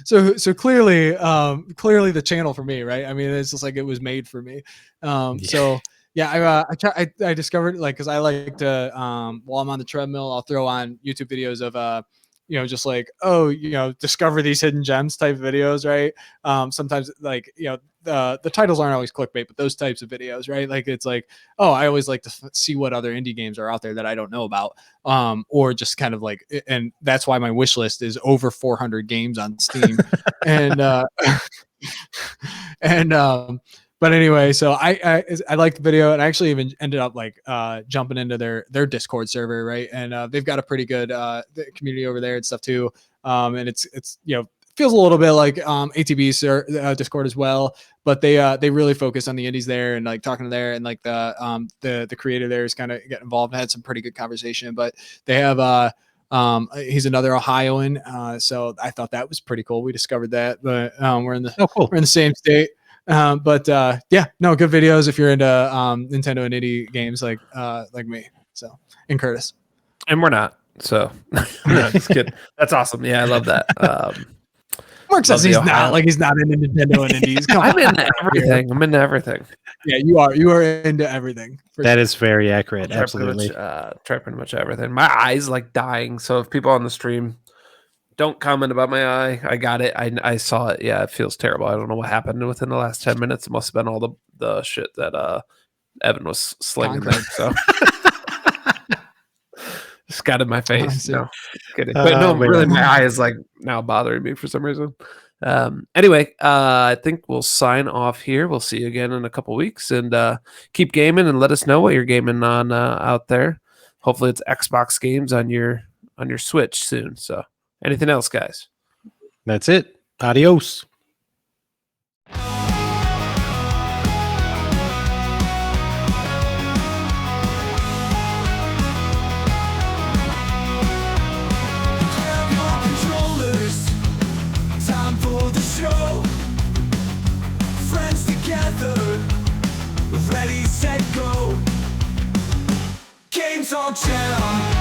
so clearly the channel for me, right? I mean, it's just like it was made for me. So yeah, I discovered, like, because I like to while I'm on the treadmill, I'll throw on YouTube videos of just like, discover these hidden gems type videos, right? Sometimes, like, the titles aren't always clickbait, but those types of videos, right? Like, it's like, I always like to see what other indie games are out there that I don't know about, or just kind of like, and that's why my wish list is over 400 games on Steam. But anyway, so I liked the video, and I actually even ended up like jumping into their Discord server, right? And they've got a pretty good community over there and stuff too. And it's feels a little bit like ATB's Discord as well, but they really focus on the indies there, and like talking to there, and like the creator there is kind of getting involved and had some pretty good conversation. But they have He's another Ohioan, so I thought that was pretty cool. We discovered that, but we're in the same state. But yeah, no, good videos if you're into Nintendo and indie games like me. So, and Curtis. And we're not. So no, just kidding. That's awesome. Yeah, I love that. Mark says he's not into Nintendo and indies. I'm into everything. I'm into everything. Yeah, you are. You are into everything. That is very accurate. Absolutely. Try pretty much everything. My eye's like dying. So if people on the stream don't comment about my eye, I got it. I saw it. Yeah, it feels terrible. I don't know what happened within the last 10 minutes. It must have been all the shit that Evan was slinging there. So just got in my face. No, kidding. But no, really, my eye is like now bothering me for some reason. Anyway, I think we'll sign off here. We'll see you again in a couple weeks, and keep gaming and let us know what you're gaming on out there. Hopefully, it's Xbox games on your Switch soon. So, anything else, guys? That's it. Adios. Ready, set, go. Games on channel.